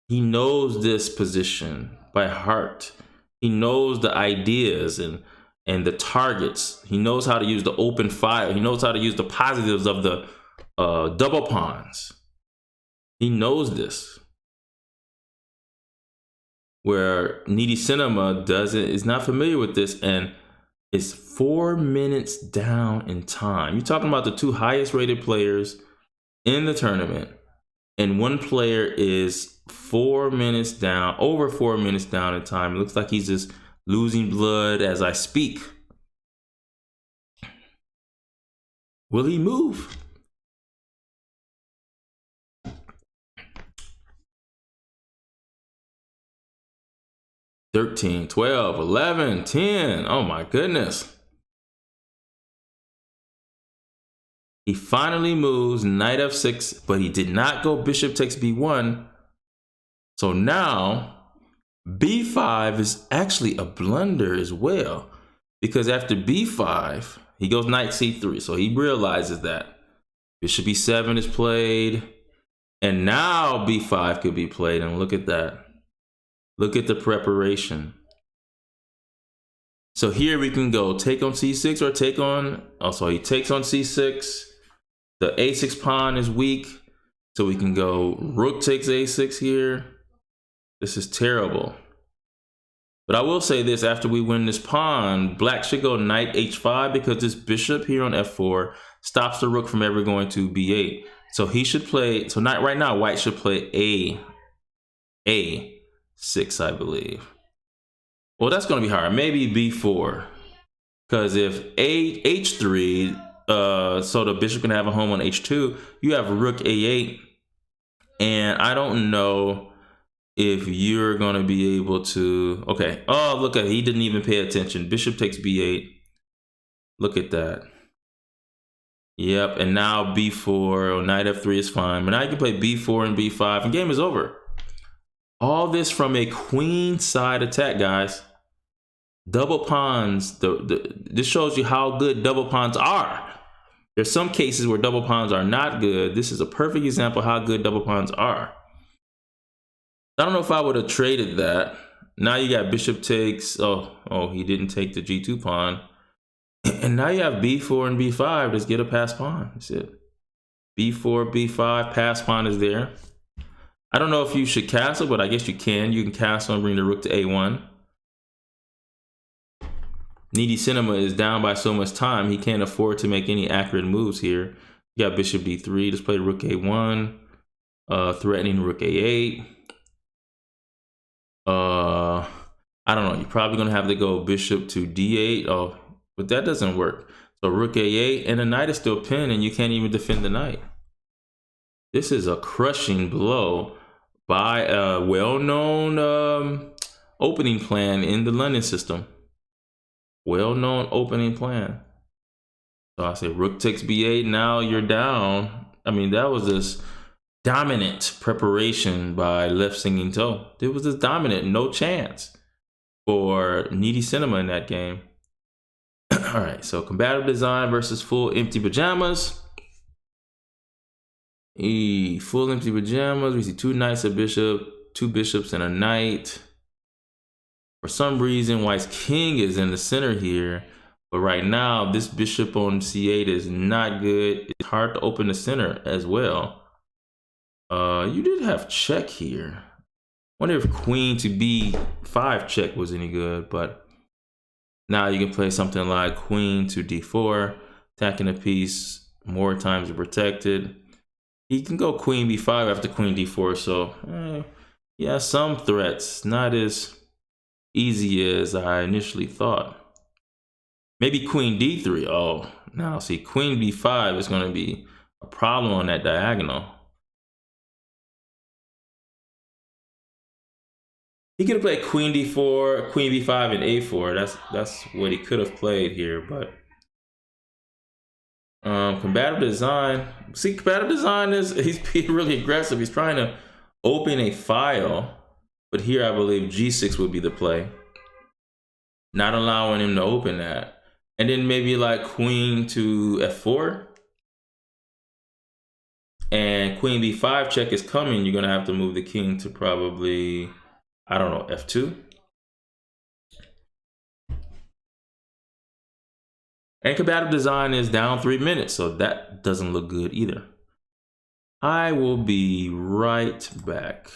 He knows this position by heart. He knows the ideas and the targets. He knows how to use the open file. He knows how to use the positives of the double pawns. He knows this. Where Needy Cinema is not familiar with this, and is 4 minutes down in time. You're talking about the two highest rated players in the tournament, and one player is 4 minutes down, over 4 minutes down in time. It looks like he's just losing blood as I speak. Will he move? $13, $12, $11, $10. Oh my goodness. He finally moves knight f6, but he did not go bishop takes b1. So now b5 is actually a blunder as well, because after b5, he goes knight c3. So he realizes that bishop e7 is played, and now b5 could be played. And look at that. Look at the preparation. So here we can go take on c6 or take on, also he takes on c6. The a6 pawn is weak, so we can go rook takes a6 here. This is terrible. But I will say this, after we win this pawn, black should go knight h5 because this bishop here on f4 stops the rook from ever going to b8. So he should play, so not right now, white should play a6, I believe. Well, that's going to be hard. Maybe b4. Because if h3, so the bishop can have a home on h2, you have rook a8. And I don't know if you're going to be able to, okay. Oh, look at, he didn't even pay attention. Bishop takes b8. Look at that. Yep, and now b4 or knight f3 is fine. But now you can play b4 and b5 and game is over. All this from a queen side attack, guys. Double pawns, this shows you how good double pawns are. There's some cases where double pawns are not good. This is a perfect example of how good double pawns are. I don't know if I would have traded that. Now you got bishop takes. Oh, he didn't take the g2 pawn. And now you have b4 and b5. Just get a pass pawn. That's it. b4, b5, pass pawn is there. I don't know if you should castle, but I guess you can. You can castle and bring the rook to a1. Needy Cinema is down by so much time, he can't afford to make any accurate moves here. You got bishop d3, just play rook a1, threatening rook a8. I don't know, you're probably gonna have to go bishop to d8. Oh, but that doesn't work. So rook a8, and the knight is still pinned, and you can't even defend the knight. This is a crushing blow by a well-known opening plan in the London system. Well-known opening plan. So I say rook takes b8. Now you're down. I mean, that was this dominant preparation by Left Singing Toe. It was this dominant, no chance for Needy Cinema in that game. All right, so combative design versus full empty pajamas. Full empty pajamas. We see two knights, a bishop, two bishops, and a knight. For some reason, white's king is in the center here. But right now, this bishop on c8 is not good. It's hard to open the center as well. You did have check here. Wonder if queen to b5 check was any good, but now you can play something like queen to d4, attacking a piece more times protected. He can go queen b5 after queen d4, so yeah, some threats, not as easy as I initially thought. Maybe queen d3. Oh, now see, queen b5 is going to be a problem on that diagonal. He could have played queen d4, queen b5, and a4. That's what he could have played here, but combative design. See, combative design is, he's being really aggressive. He's trying to open a file, but here I believe g6 would be the play. Not allowing him to open that. And then maybe like queen to f4. And queen b5 check is coming. You're going to have to move the king to probably, I don't know, f2. And combative design is down 3 minutes, so that doesn't look good either. I will be right back.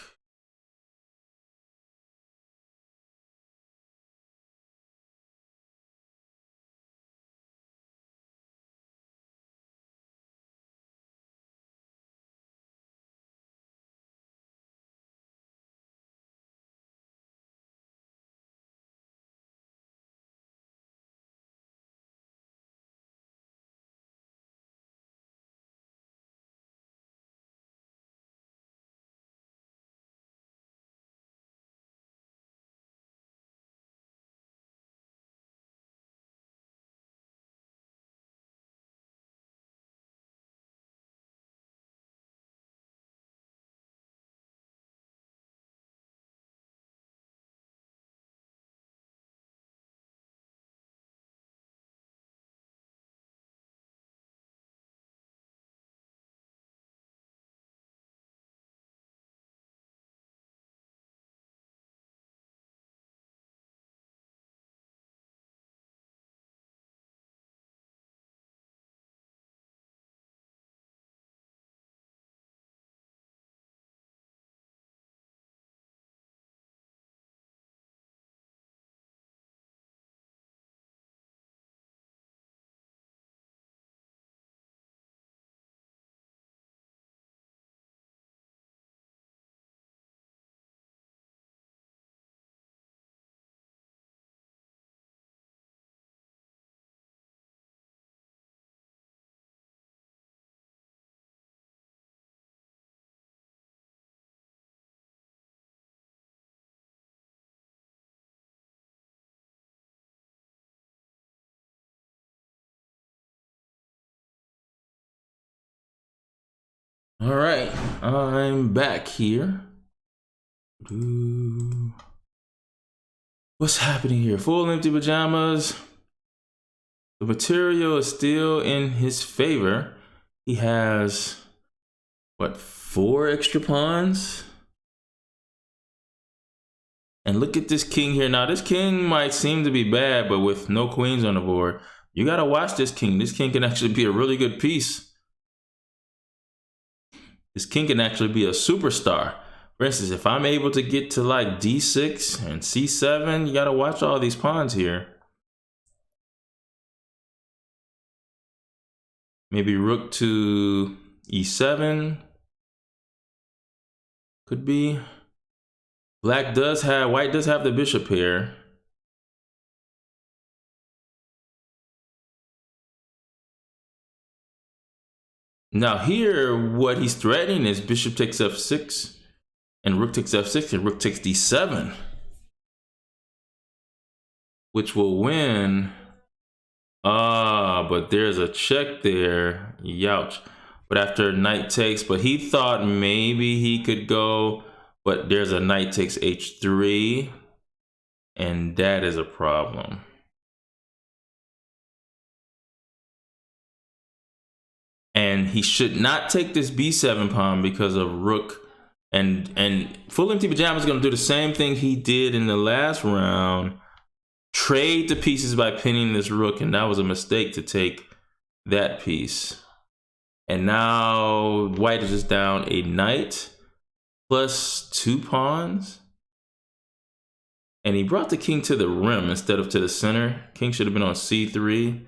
All right, I'm back here. What's happening here? Full empty pajamas. The material is still in his favor. He has, what, 4 extra pawns? And look at this king here. Now, this king might seem to be bad, but with no queens on the board, you got to watch this king. This king can actually be a really good piece. This king can actually be a superstar. For instance, if I'm able to get to like d6 and c7, you got to watch all these pawns here. Maybe rook to e7. Could be. White does have the bishop here. Now here, what he's threatening is bishop takes f6 and rook takes f6 and rook takes d7, which will win. But there's a check there. Youch. But after knight takes, but he thought maybe he could go, but there's a knight takes h3, and that is a problem. And he should not take this b7 pawn because of rook. And full empty pajamas is going to do the same thing he did in the last round. Trade the pieces by pinning this rook, and that was a mistake to take that piece. And now white is just down a knight plus 2 pawns. And he brought the king to the rim instead of to the center. King should have been on c3.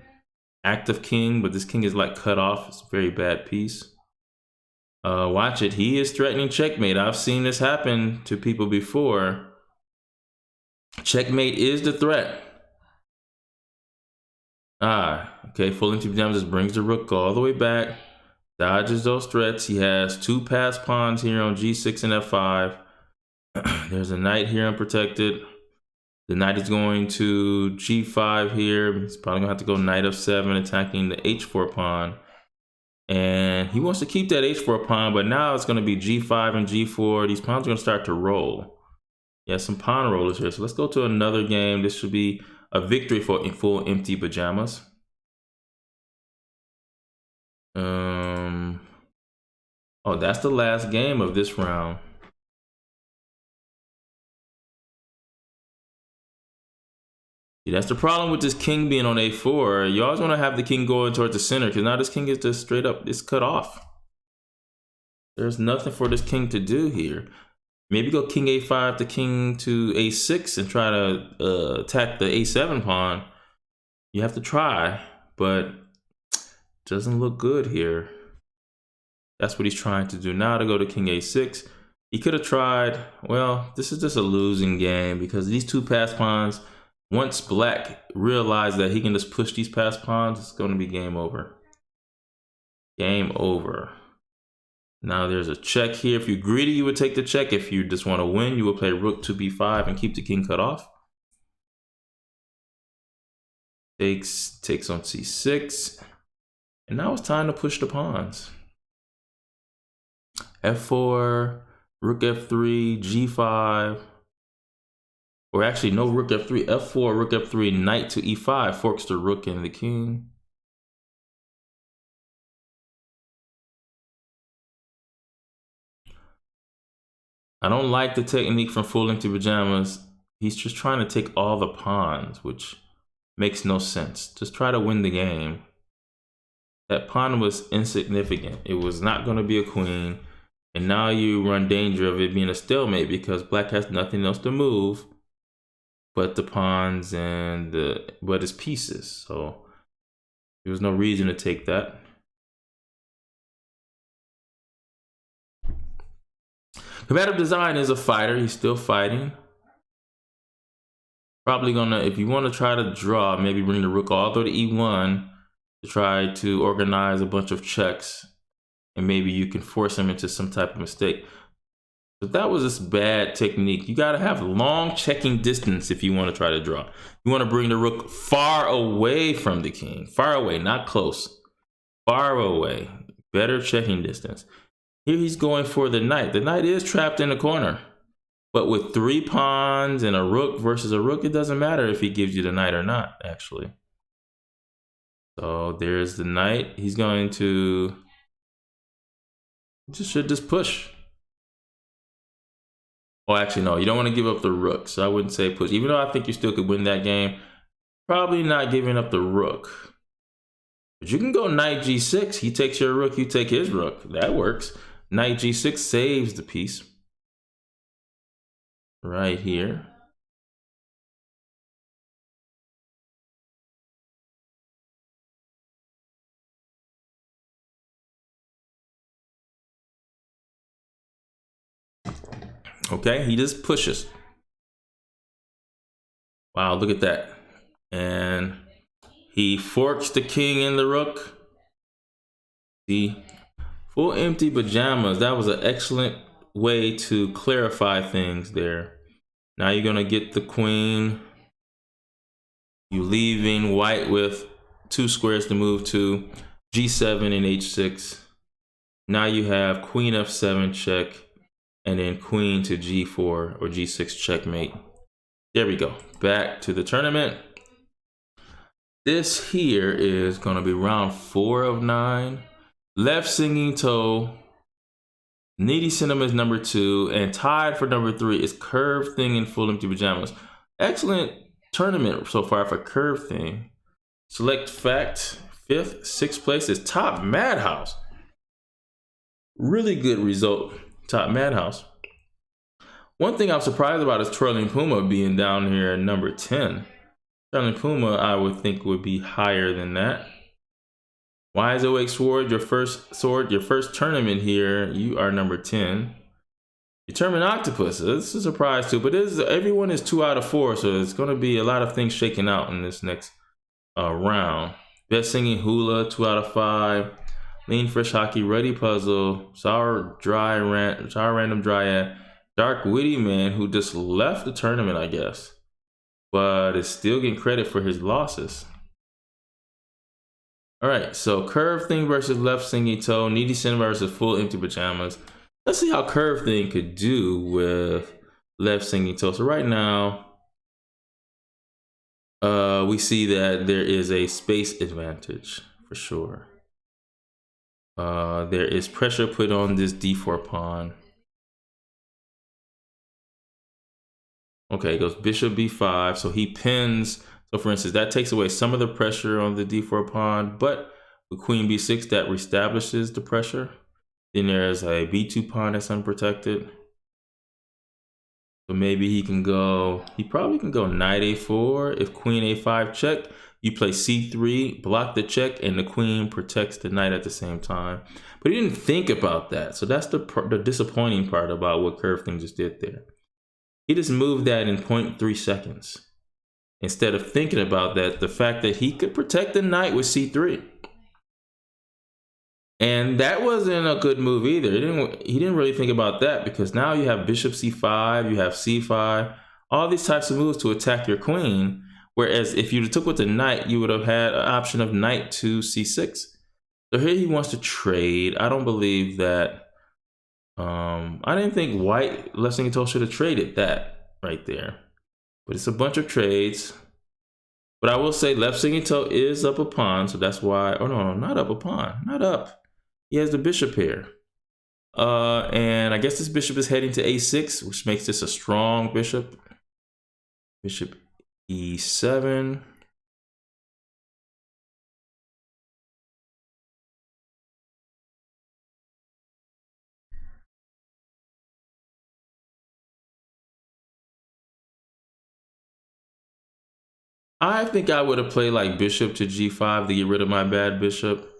Active king, but this king is like cut off. It's a very bad piece. Watch it. He is threatening checkmate. I've seen this happen to people before. Checkmate is the threat. Okay. Full empty pajamas just brings the rook all the way back. Dodges those threats. He has 2 passed pawns here on g6 and f5. There's a knight here unprotected. The knight is going to g5 here. He's probably gonna have to go knight f7, attacking the h4 pawn. And he wants to keep that h4 pawn, but now it's gonna be g5 and g4. These pawns are gonna start to roll. Yeah, some pawn rollers here. So let's go to another game. This should be a victory for full empty pajamas. Oh, that's the last game of this round. See, that's the problem with this king being on a4. You always want to have the king going towards the center, because now this king is just straight up, it's cut off. There's nothing for this king to do here. Maybe go king a5 to king to a6 and try to attack the a7 pawn. You have to try, but it doesn't look good here. That's what he's trying to do now, to go to king a6. He could have tried, well, this is just a losing game because these 2 passed pawns, once black realized that he can just push these passed pawns, it's going to be game over. Game over. Now there's a check here. If you're greedy, you would take the check. If you just want to win, you would play rook to b5 and keep the king cut off. Takes on c6. And now it's time to push the pawns. f4, rook f3, g5. Or actually, no rook f3, f4, rook f3, knight to e5, forks the rook and the king. I don't like the technique from full empty pajamas. He's just trying to take all the pawns, which makes no sense. Just try to win the game. That pawn was insignificant. It was not going to be a queen. And now you run danger of it being a stalemate because black has nothing else to move but the pawns and but his pieces. So there was no reason to take that. Combative design is a fighter. He's still fighting. Probably gonna, if you want to try to draw, maybe bring the rook all the way to e1 to try to organize a bunch of checks, and maybe you can force him into some type of mistake. But that was just bad technique. You gotta have long checking distance if you want to try to draw. You want to bring the rook far away from the king. Far away, not close. Far away. Better checking distance. Here he's going for the knight. The knight is trapped in the corner. But with 3 pawns and a rook versus a rook, it doesn't matter if he gives you the knight or not, actually. So there's the knight. He's going to should just push. Oh, actually, no, you don't want to give up the rook. So I wouldn't say push. Even though I think you still could win that game, probably not giving up the rook. But you can go knight g6. He takes your rook, you take his rook. That works. Knight g6 saves the piece. Right here. Okay, he just pushes. Wow, look at that. And he forks the king and the rook. See, full empty pajamas. That was an excellent way to clarify things there. Now you're gonna get the queen. You leaving white with 2 squares to move to. G7 and H6. Now you have queen F7 check, and then queen to G4 or G6 checkmate. There we go. Back to the tournament. This here is gonna be round 4 of 9. Left singing toe. Needy Cinnamon is number 2, and tied for number 3 is Curve Thing in Full Empty Pajamas. Excellent tournament so far for Curve Thing. Select fact, 5th, 6th place is Top Madhouse. Really good result, Top Madhouse. One thing I'm surprised about is Twirling Puma being down here at number 10. Twirling Puma, I would think, would be higher than that. Wise Awake Sword, your first tournament here, you are number 10. Determined Octopus, this is a surprise too, but everyone is 2 out of 4, so it's going to be a lot of things shaking out in this next round. Best Singing Hula, 2 out of 5. Lean Fresh Hockey, Ready Puzzle, Sour Random Dryad, Dark Witty Man, who just left the tournament, I guess, but is still getting credit for his losses. All right, so Curve Thing versus Left Singing Toe, Needy Cinema versus Full Empty Pajamas. Let's see how Curve Thing could do with Left Singing Toe. So right now, we see that there is a space advantage for sure. There is pressure put on this d4 pawn. Okay, it goes bishop b5, so he pins. So for instance, that takes away some of the pressure on the d4 pawn, but with queen b6, that reestablishes the pressure. Then there's a b2 pawn that's unprotected. So maybe he probably can go knight a4. If queen a5 check, you play c3, block the check, and the queen protects the knight at the same time. But he didn't think about that. So that's the disappointing part about what Curve Thing just did there. He just moved that in 0.3 seconds. Instead of thinking about that, the fact that he could protect the knight with c3. And that wasn't a good move either. He didn't really think about that, because now you have bishop c5, you have c5, all these types of moves to attack your queen. Whereas if you took with the knight, you would have had an option of knight to c6. So here he wants to trade. I don't believe that. I didn't think white Left Singing Toe should have traded that right there. But it's a bunch of trades. But I will say Left Singing Toe is up a pawn, so that's why. Oh no, not up a pawn, not up. He has the bishop here. And I guess this bishop is heading to a6, which makes this a strong bishop. Bishop e7. I think I would have played like bishop to g5 to get rid of my bad bishop.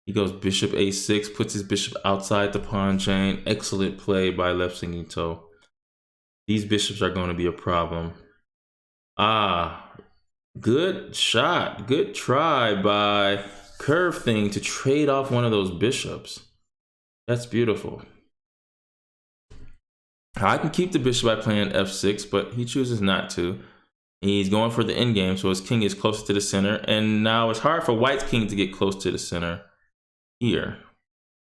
He goes bishop a6, puts his bishop outside the pawn chain. Excellent play by Left Singing Toe. These bishops are going to be a problem. Ah, good shot. Good try by Curve Thing to trade off one of those bishops. That's beautiful. I can keep the bishop by playing f6, but he chooses not to. He's going for the endgame, so his king is closer to the center. And now it's hard for white's king to get close to the center here.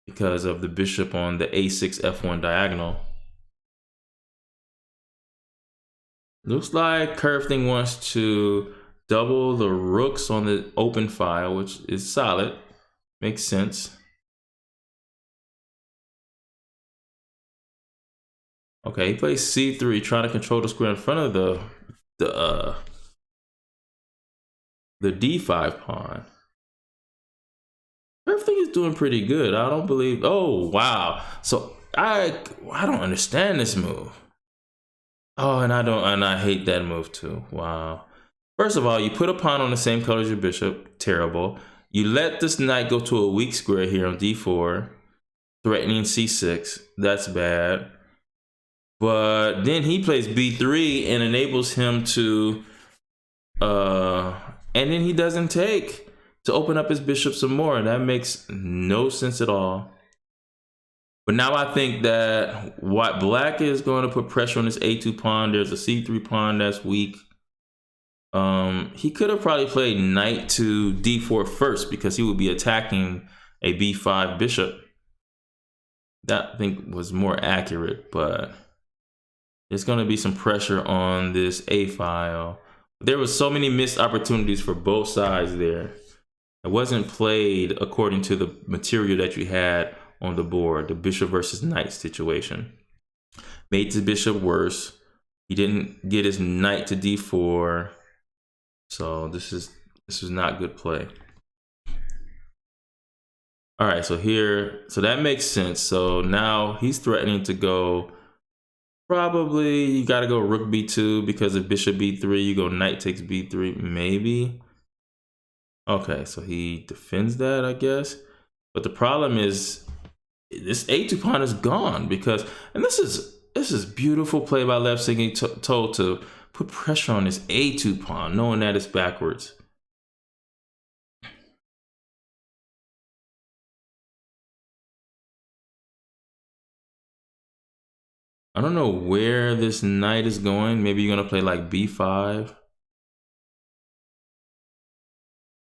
because of the bishop on the a6 f1 diagonal. Looks like Curve Thing wants to double the rooks on the open file, which is solid. Makes sense. Okay, he plays c3, trying to control the square in front of the d5 pawn. Everything is doing pretty good. I don't believe. Oh wow! So I don't understand this move. Oh, and I hate that move too. Wow. First of all, you put a pawn on the same color as your bishop. Terrible. You let this knight go to a weak square here on d4, threatening c6. That's bad. But then he plays b3 and enables him to, and then he doesn't take to open up his bishop some more. That makes no sense at all. But now I think that what black is going to put pressure on this a2 pawn. There's a c3 pawn that's weak. He could have probably played knight to d4 first because he would be attacking a b5 bishop. That I think was more accurate, but there's going to be some pressure on this a file. There was so many missed opportunities for both sides there. It wasn't played according to the material that you had on the board, the bishop versus knight situation. Made the bishop worse. He didn't get his knight to d4. So this is not good play. All right, so that makes sense. So now he's threatening to go, probably you got to go rook b2 because of bishop b3, you go knight takes b3, maybe. Okay, so he defends that, I guess. But the problem is this a2 pawn is gone because, and this is beautiful play by left singing told to put pressure on this a2 pawn, knowing that it's backwards. I don't know where this knight is going. Maybe you're gonna play like b5.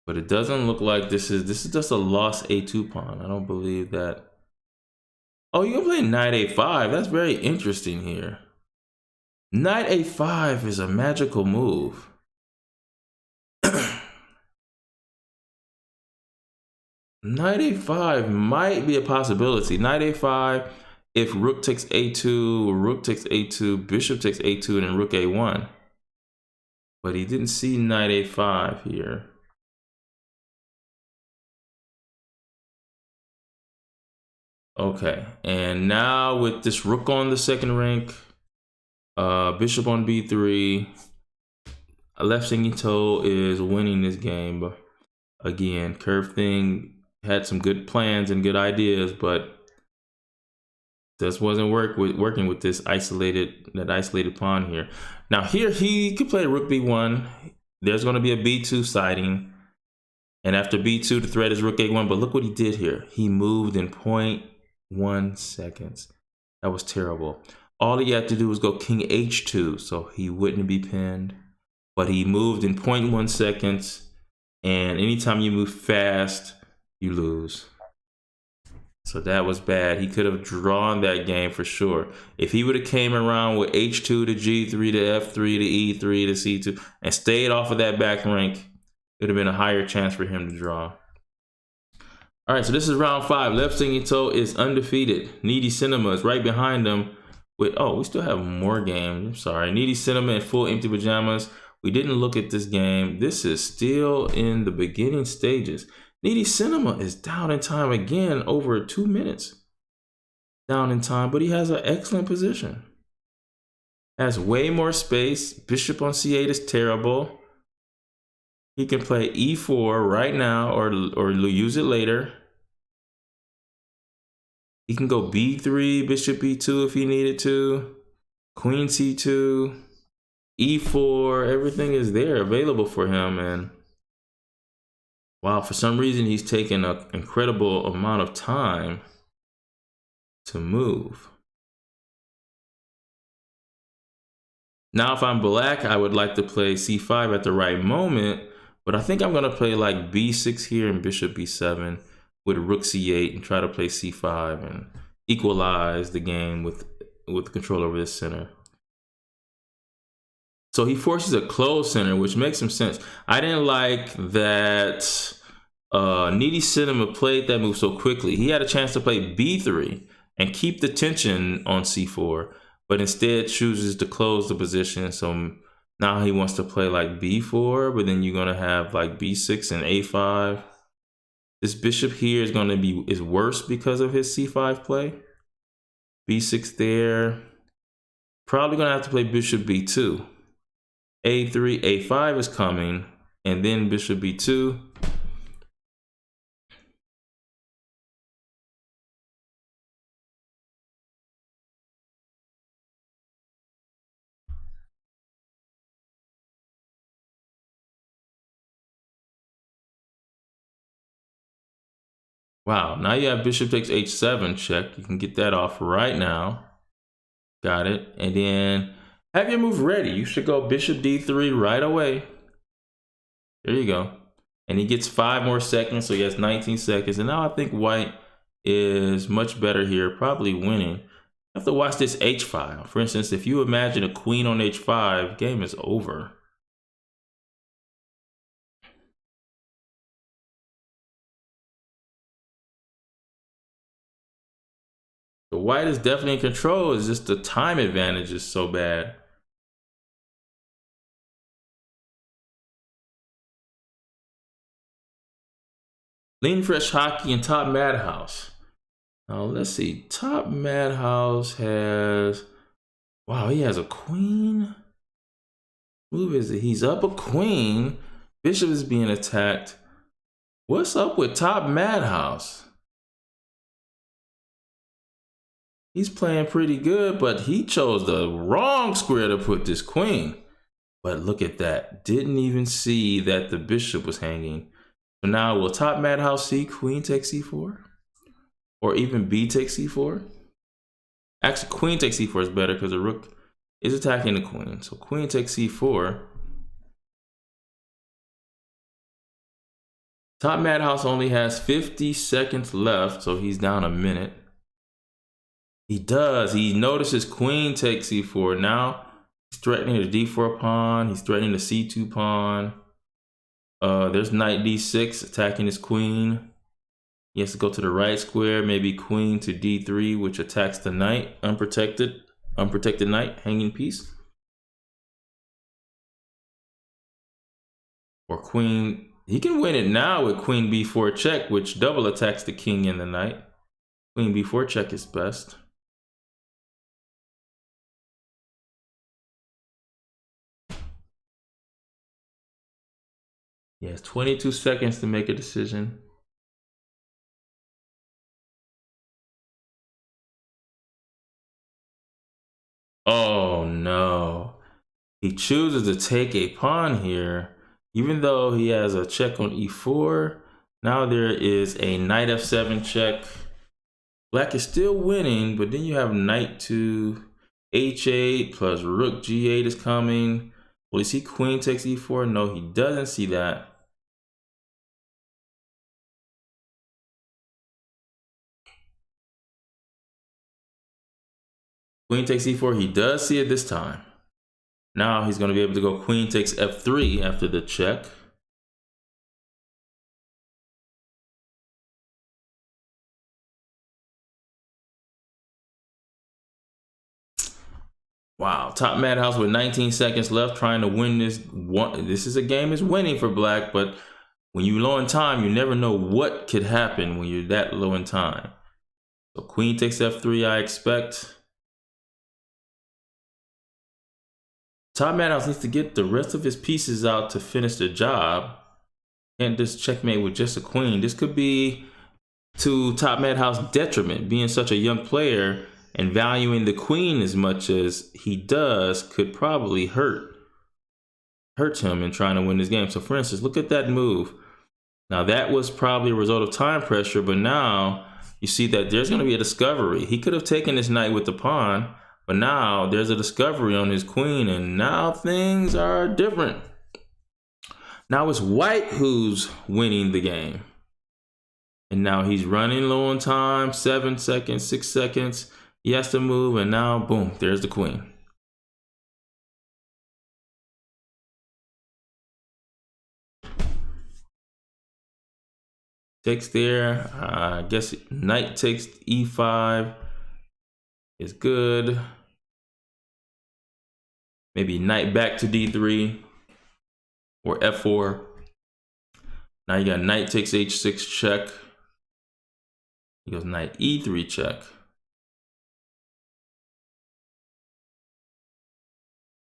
But it doesn't look like this is just a lost a2 pawn. I don't believe that. Oh, you're gonna play knight a5. That's very interesting here. Knight a5 is a magical move. Knight a5 might be a possibility. Knight a5, if rook takes a2, rook takes a2, bishop takes a2, and then rook a1. But he didn't see knight a5 here. Okay, and now with this rook on the second rank, bishop on b3, left singing toe is winning this game. But again, Curve Thing had some good plans and good ideas, but this wasn't working with this isolated pawn here. Now here he could play rook b1. There's going to be a b2 siding, and after b2 the threat is rook a1. But look what he did here. He moved in 0.1 seconds. That was terrible. All he had to do was go king h2, so he wouldn't be pinned. But he moved in 0.1 seconds, and anytime you move fast, you lose. So that was bad. He could have drawn that game for sure. If he would have came around with h2 to g3 to f3 to e3 to c2 and stayed off of that back rank, it would have been a higher chance for him to draw. All right, so this is round 5. Left singing toe is undefeated. Needy Cinema is right behind him with, oh, we still have more games. I'm sorry. Needy Cinema in full empty pajamas. We didn't look at this game. This is still in the beginning stages. Needy Cinema is down in time again, over 2 minutes down in time, but he has an excellent position. Has way more space. Bishop on c8 is terrible. He can play e4 right now or use it later. He can go b3, bishop b2 if he needed to. Queen c2, e4, everything is there available for him. And wow, for some reason, he's taken an incredible amount of time to move. Now, if I'm black, I would like to play c5 at the right moment, but I think I'm gonna play like b6 here and bishop b7. with rook c8 and try to play c5 and equalize the game with control over this center. So he forces a closed center, which makes some sense. I didn't like that Needy Cinema played that move so quickly. He had a chance to play b3 and keep the tension on c4, but instead chooses to close the position. So now he wants to play like b4, but then you're gonna have like b6 and a5. This bishop here is gonna be worse because of his c5 play. b6 there. Probably gonna have to play bishop b2. a3, a5 is coming, and then bishop b2. Wow, now you have bishop takes h7 check. You can get that off right now. Got it. And then have your move ready. You should go bishop d3 right away. There you go. And he gets 5 more seconds, so he has 19 seconds. And now I think white is much better here, probably winning. You have to watch this h file. For instance, if you imagine a queen on h5, game is over. The white is definitely in control. It's just the time advantage is so bad. Lean Fresh Hockey and Top Madhouse. Now let's see. Top Madhouse has, wow, he has a queen. Move is it? He's up a queen. Bishop is being attacked. What's up with Top Madhouse? He's playing pretty good, but he chose the wrong square to put this queen. But look at that. Didn't even see that the bishop was hanging. So now will Top Madhouse see queen takes c4? Or even b takes c4? Actually, queen takes c4 is better because the rook is attacking the queen. So queen takes c4. Top Madhouse only has 50 seconds left, so he's down a minute. He does. He notices queen takes c4. Now he's threatening the d4 pawn. He's threatening the c2 pawn. There's knight d6 attacking his queen. He has to go to the right square, maybe queen to d3, which attacks the knight, unprotected knight, hanging piece. Or queen, he can win it now with queen b4 check, which double attacks the king and the knight. Queen b4 check is best. He has 22 seconds to make a decision. Oh no. He chooses to take a pawn here, even though he has a check on e4. Now there is a knight f7 check. Black is still winning, but then you have knight to h8 plus rook g8 is coming. Will he see queen takes e4? No, he doesn't see that. Queen takes e4, he does see it this time. Now he's going to be able to go queen takes f3 after the check. Wow, Top Madhouse with 19 seconds left trying to win this. This is a game is winning for black, but when you're low in time, you never know what could happen when you're that low in time. So queen takes f3, I expect. Top Madhouse needs to get the rest of his pieces out to finish the job. Can't just checkmate with just a queen. This could be to Top Madhouse detriment. Being such a young player and valuing the queen as much as he does could probably hurt him in trying to win this game. So for instance, look at that move. Now that was probably a result of time pressure, but now you see that there's going to be a discovery. He could have taken this knight with the pawn, but now there's a discovery on his queen, and now things are different. Now it's white who's winning the game. And now he's running low on time, 7 seconds, 6 seconds. He has to move, and now, boom, there's the queen. Takes there. I guess knight takes e5 is good. Maybe knight back to d3 or f4. Now you got knight takes h6 check. He goes knight e3 check.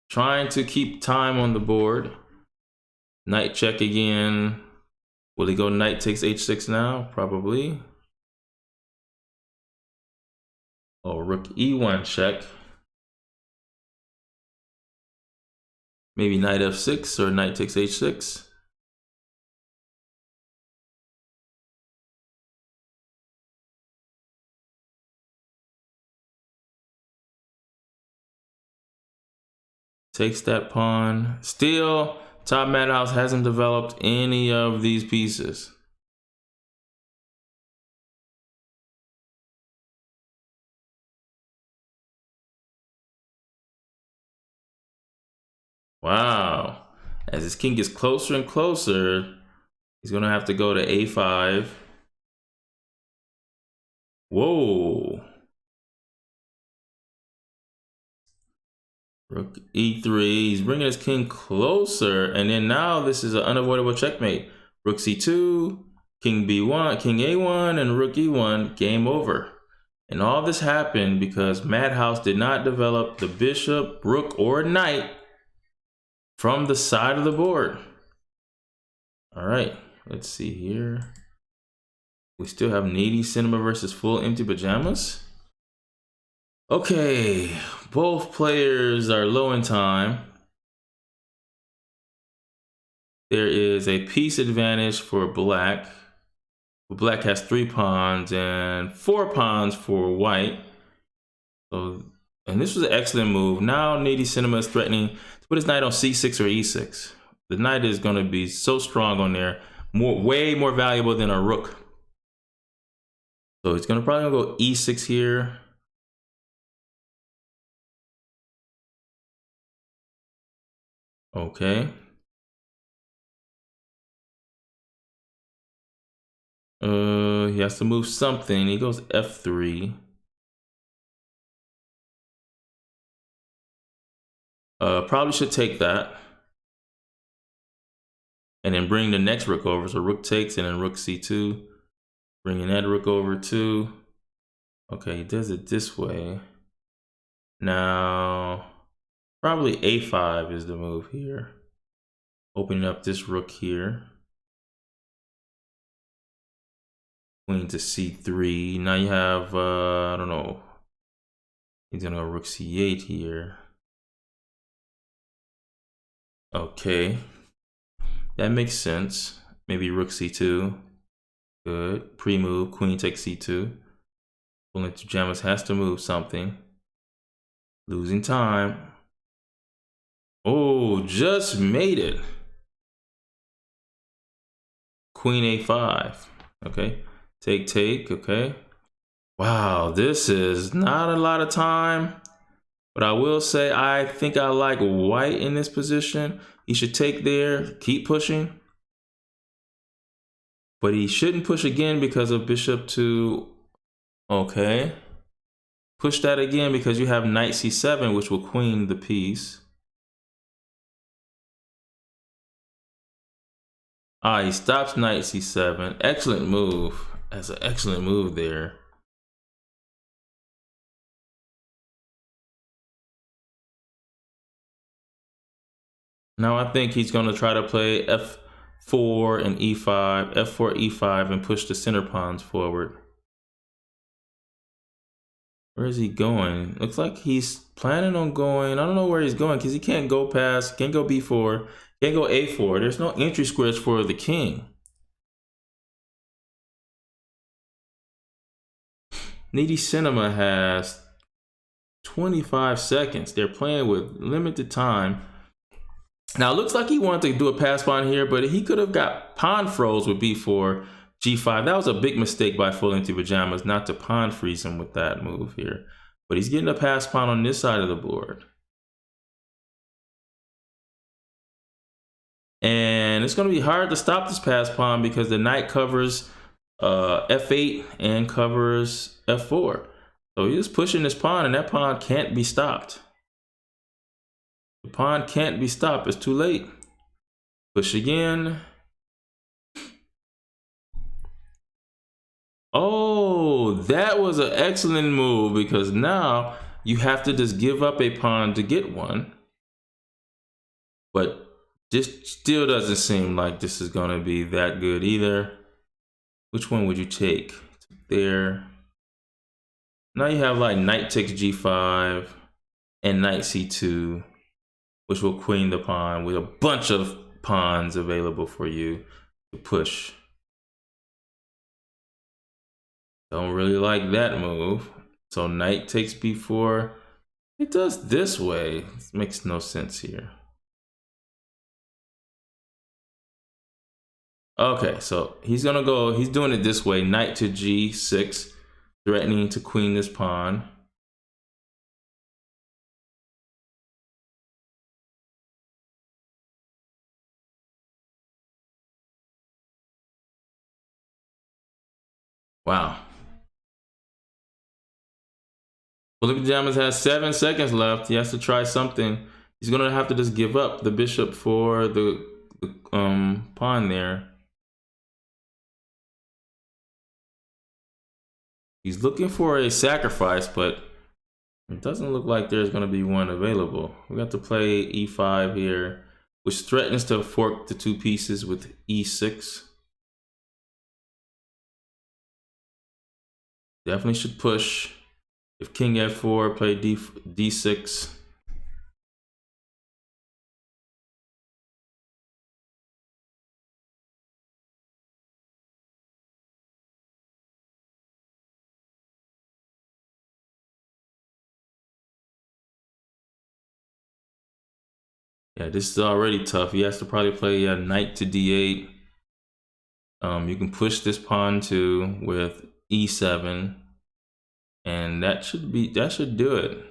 Trying to keep time on the board. Knight check again. Will he go knight takes h6 now? Probably. Oh, rook e1 check. Maybe knight f6 or knight takes h6. Takes that pawn. Still, Top Madhouse hasn't developed any of these pieces. Wow. As his king gets closer and closer, he's gonna have to go to a5. Whoa. Rook e3, he's bringing his king closer, and then now this is an unavoidable checkmate. Rook c2, king b1, king a1, and rook e1, game over. And all this happened because Madhouse did not develop the bishop, rook, or knight from the side of the board. All right, let's see here. We still have Needy Cinema versus Full Empty Pajamas. Okay, both players are low in time. There is a piece advantage for black. Black has 3 pawns and 4 pawns for white. So, and this was an excellent move. Now Needy Cinema is threatening to put his knight on c6 or e6. The knight is going to be so strong on there, way more valuable than a rook. So he's going to probably go e6 here. Okay. He has to move something. He goes f3. Probably should take that. And then bring the next rook over. So rook takes and then rook c2. Bringing that rook over too. Okay, he does it this way. Now, probably a5 is the move here. Opening up this rook here. Queen to c3. Now you have, I don't know. He's gonna go rook c8 here. Okay. That makes sense. Maybe rook c2. Good. Pre-move. Queen takes c2. Full Empty Pajamas has to move something. Losing time. Oh, just made it. Queen a5. Okay. Take. Okay. Wow, this is not a lot of time. But I will say, I think I like white in this position. He should take there, keep pushing. But he shouldn't push again because of bishop to, okay. Push that again because you have knight c7, which will queen the piece. Ah, he stops knight c7. Excellent move. That's an excellent move there. Now I think he's going to try to play f4 and e5, f4, e5, and push the center pawns forward. Where is he going? Looks like he's planning on going. I don't know where he's going because he can't go past, can't go b4, can't go a4. There's no entry squares for the king. Needy Cinema has 25 seconds. They're playing with limited time. Now, it looks like he wanted to do a pass pawn here, but he could have got pawn froze with b4. g5. That was a big mistake by full empty pajamas not to pawn freeze him with that move here. But he's getting a pass pawn on this side of the board. And it's going to be hard to stop this pass pawn because the knight covers f8 and covers f4. So he's pushing this pawn, and that pawn can't be stopped. The pawn can't be stopped. It's too late. Push again. Oh, that was an excellent move because now you have to just give up a pawn to get one. But this still doesn't seem like this is going to be that good either. Which one would you take? There. Now you have like knight takes g5 and knight c2, which will queen the pawn with a bunch of pawns available for you to push. Don't really like that move. So knight takes b4. It does this way. It makes no sense here. Okay, so he's doing it this way. Knight to g6, threatening to queen this pawn. Wow. Felipe Pajamas has 7 seconds left. He has to try something. He's gonna have to just give up the bishop for the pawn there. He's looking for a sacrifice, but it doesn't look like there's gonna be one available. We have to play e5 here, which threatens to fork the 2 pieces with e6. Definitely should push. If king f4, play d6. Yeah, this is already tough. He has to probably play a knight to d8. You can push this pawn too with e7, and that should do it.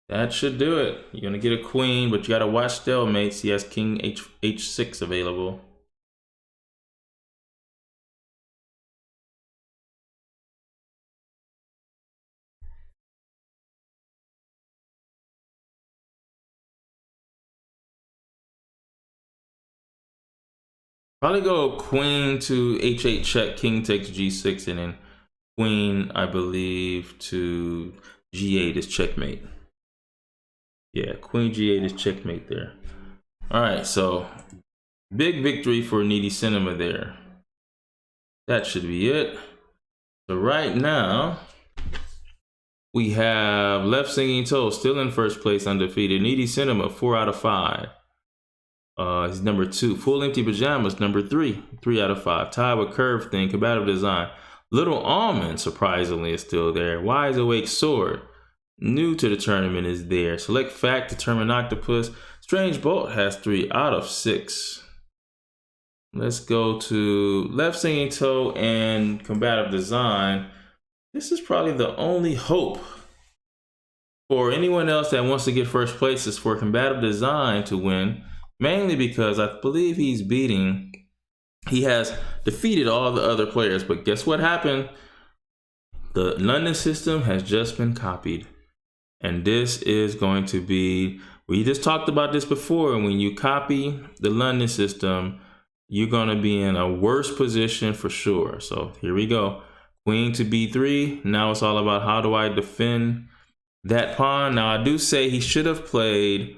That should do it. You're gonna get a queen, but you gotta watch stalemates. He has king h6 available. Probably go queen to h8 check, king takes g6, and then queen, I believe, to g8 is checkmate. Yeah, queen g8 is checkmate there. All right, so big victory for Needy Cinema there. That should be it. So right now, we have Left Singing Toe still in first place, undefeated. Needy Cinema, 4 out of 5. He's number 2. Full Empty Pajamas, number 3. 3 out of 5. Tied with Curve Thing, Combative Design. Little Almond, surprisingly, is still there. Wise Awake Sword, new to the tournament, is there. Select Fact, Determined Octopus. Strange Bolt has 3 out of 6. Let's go to Left Singing Toe and Combative Design. This is probably the only hope for anyone else that wants to get first place is for Combative Design to win, mainly because I believe he has defeated all the other players. But guess what happened? The London system has just been copied. And this is going to be, we just talked about this before, and when you copy the London system, you're going to be in a worse position for sure. So here we go. Queen to b3. Now it's all about how do I defend that pawn. Now I do say he should have played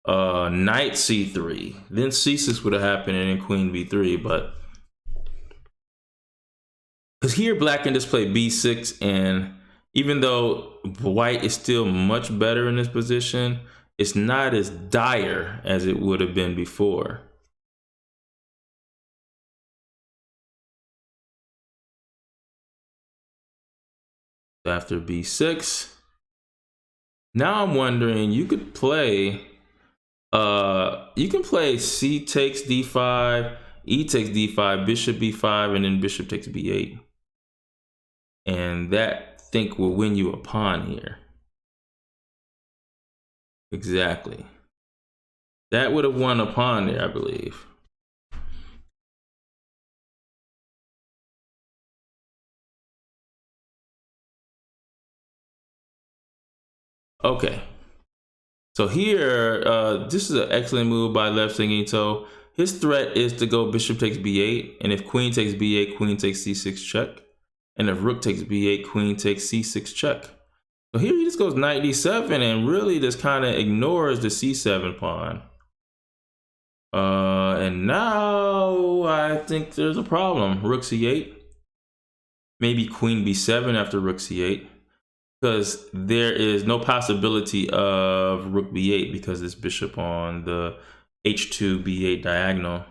knight c3. Then c6 would have happened and then queen b3. But because here black can just play b6, and even though white is still much better in this position, it's not as dire as it would have been before. After b6, Now I'm wondering, you could play, you can play c takes d5, e takes d5, bishop b5, and then bishop takes b8. And that, I think, will win you a pawn here. Exactly. That would have won a pawn there, I believe. Okay. So here, this is an excellent move by left singing toe. His threat is to go bishop takes b8, and if queen takes b8, queen takes c6 check. And if rook takes b8, queen takes c6 check. So here he just goes knight d7 and really just kind of ignores the c7 pawn. And now I think there's a problem. Rook c8. Maybe queen b7 after rook c8. Because there is no possibility of rook b8 because it's bishop on the h2 b8 diagonal.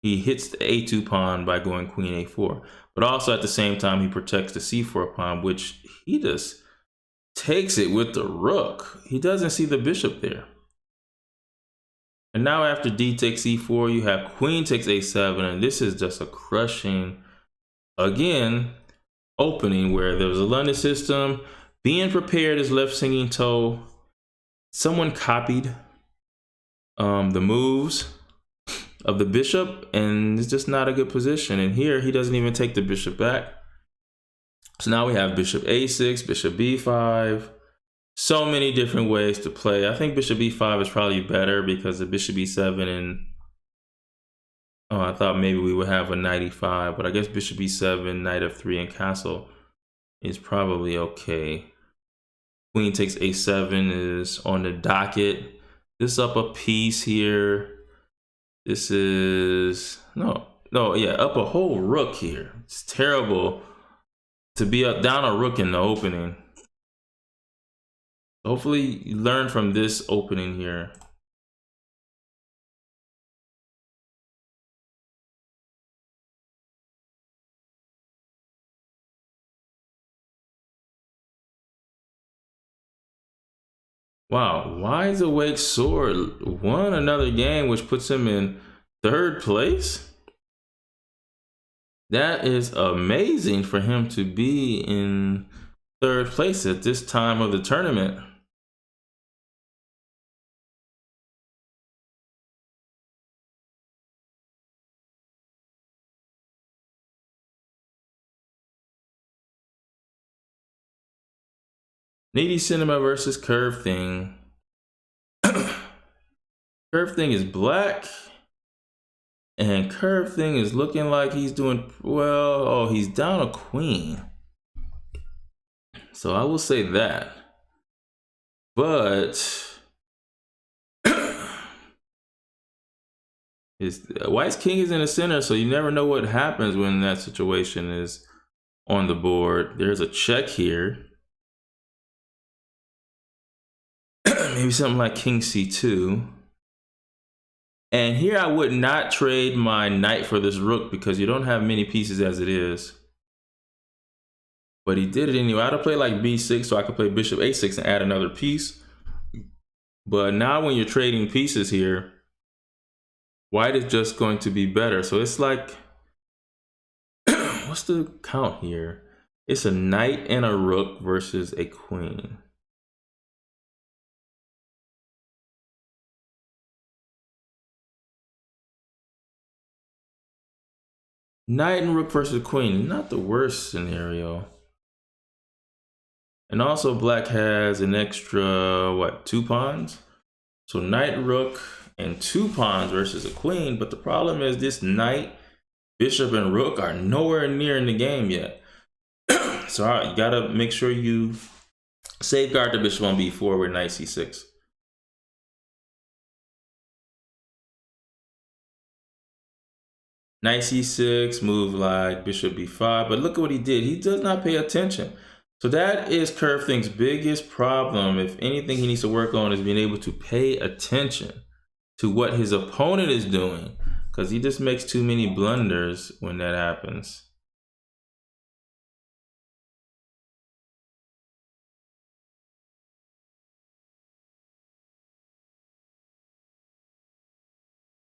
He hits the a2 pawn by going queen a4. But also at the same time, he protects the c4 pawn, which he just takes it with the rook. He doesn't see the bishop there. And now after d takes e4, you have queen takes a7, and this is just a crushing, again, opening where there was a London system. Being prepared is left singing toe. Someone copied the moves of the bishop, and it's just not a good position. And here he doesn't even take the bishop back. So now we have bishop a6, bishop b5. So many different ways to play. I think bishop b5 is probably better because the bishop b7 and I thought maybe we would have a knight e5, but I guess bishop b7, knight f3, and castle is probably okay. Queen takes a7 is on the docket. This up a piece here. This is up a whole rook here. It's terrible to be up down a rook in the opening. Hopefully you learn from this opening here. Wow, Wise Awake Sword won another game, which puts him in 3rd place. That is amazing for him to be in 3rd place at this time of the tournament. Needy Cinema versus Curve Thing. Curve Thing is black. And Curve Thing is looking like he's doing well. Oh, he's down a queen. So I will say that. But White's king is in the center, so you never know what happens when that situation is on the board. There's a check here. Maybe something like king c2. And here I would not trade my knight for this rook because you don't have many pieces as it is. But he did it anyway. I had to play like b6 so I could play bishop a6 and add another piece. But now when you're trading pieces here, white is just going to be better. So it's like, what's the count here? It's a knight and a rook versus a queen. Knight and rook versus queen, not the worst scenario. And also black has an extra, what, 2 pawns? So knight, rook, and 2 pawns versus a queen. But the problem is this knight, bishop, and rook are nowhere near in the game yet. So you gotta make sure you safeguard the bishop on b4 with knight c6. Knight c6, move like bishop b5, but look at what he did. He does not pay attention. So that is Curve Thing's biggest problem. If anything he needs to work on is being able to pay attention to what his opponent is doing, because he just makes too many blunders when that happens.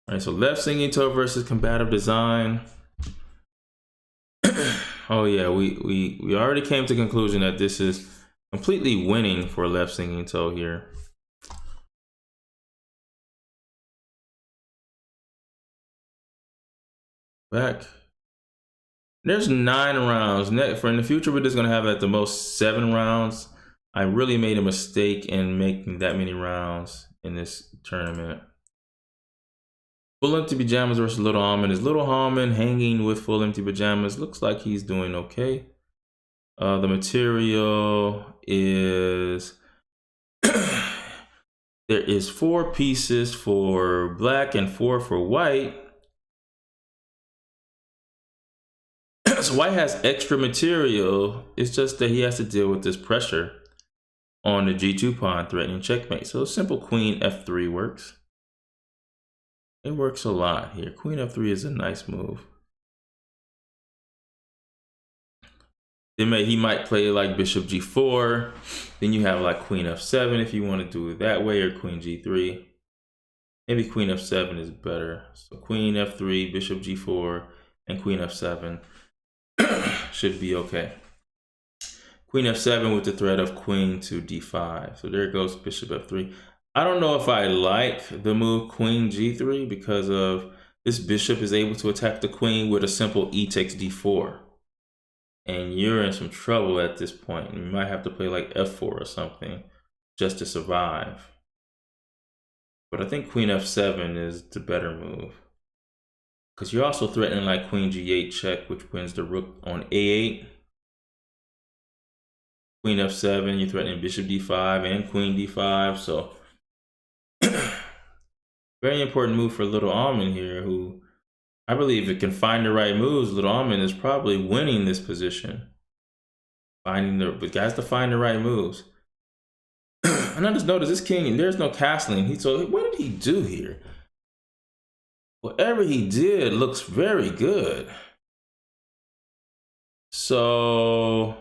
All right, so left singing toe versus combative design. Oh yeah, we already came to the conclusion that this is completely winning for left singing toe here. Back. There's 9 rounds. For in the future, we're just gonna have at the most 7 rounds. I really made a mistake in making that many rounds in this tournament. Full empty pajamas versus Little Almond. Is Little Almond hanging with full empty pajamas? Looks like he's doing okay. The material is there is 4 pieces for black and 4 for white. So white has extra material. It's just that he has to deal with this pressure on the G2 pawn threatening checkmate. So simple queen F3 works. It works a lot here. Queen F3 is a nice move. Then he might play like bishop G4. Then you have like queen F7 if you want to do it that way, or queen G3. Maybe queen F7 is better. So queen F3, bishop G4, and queen F7 should be okay. Queen F7 with the threat of queen to D5. So there goes bishop F3. I don't know if I like the move queen G3 because of this bishop is able to attack the queen with a simple E takes D4. And you're in some trouble at this point. You might have to play like F4 or something just to survive. But I think queen F7 is the better move. Because you're also threatening like queen G8 check, which wins the rook on A8. Queen F7, you're threatening bishop D5 and queen D5. So very important move for Little Almond here, who I believe it can find the right moves. Little Almond is probably winning this position. But guys to find the right moves. And I just noticed this king, there's no castling. So what did he do here? Whatever he did looks very good. So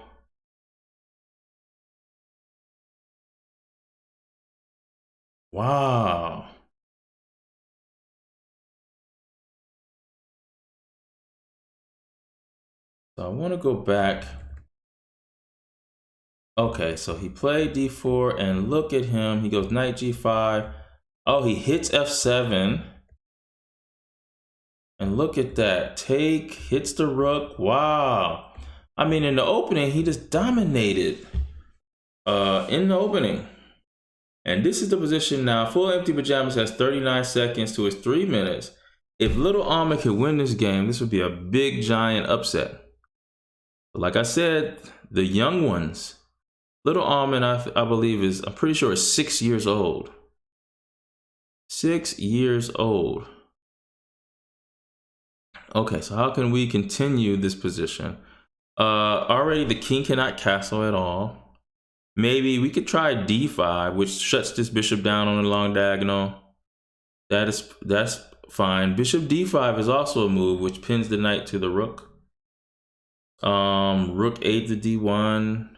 wow. So I want to go back. Okay, so he played D4 and look at him. He goes knight G5. Oh, he hits F7. And look at that. Take, hits the rook. Wow. I mean, in the opening, he just dominated in the opening. And this is the position now. Full empty pajamas has 39 seconds to his 3 minutes. If Little Almond could win this game, this would be a big, giant upset. But like I said, the young ones, Little Almond, I believe I'm pretty sure is 6 years old. 6 years old. Okay, so how can we continue this position? Already the king cannot castle at all. Maybe we could try D5, which shuts this bishop down on the long diagonal. That's fine. Bishop D5 is also a move which pins the knight to the rook. Rook 8 to D1.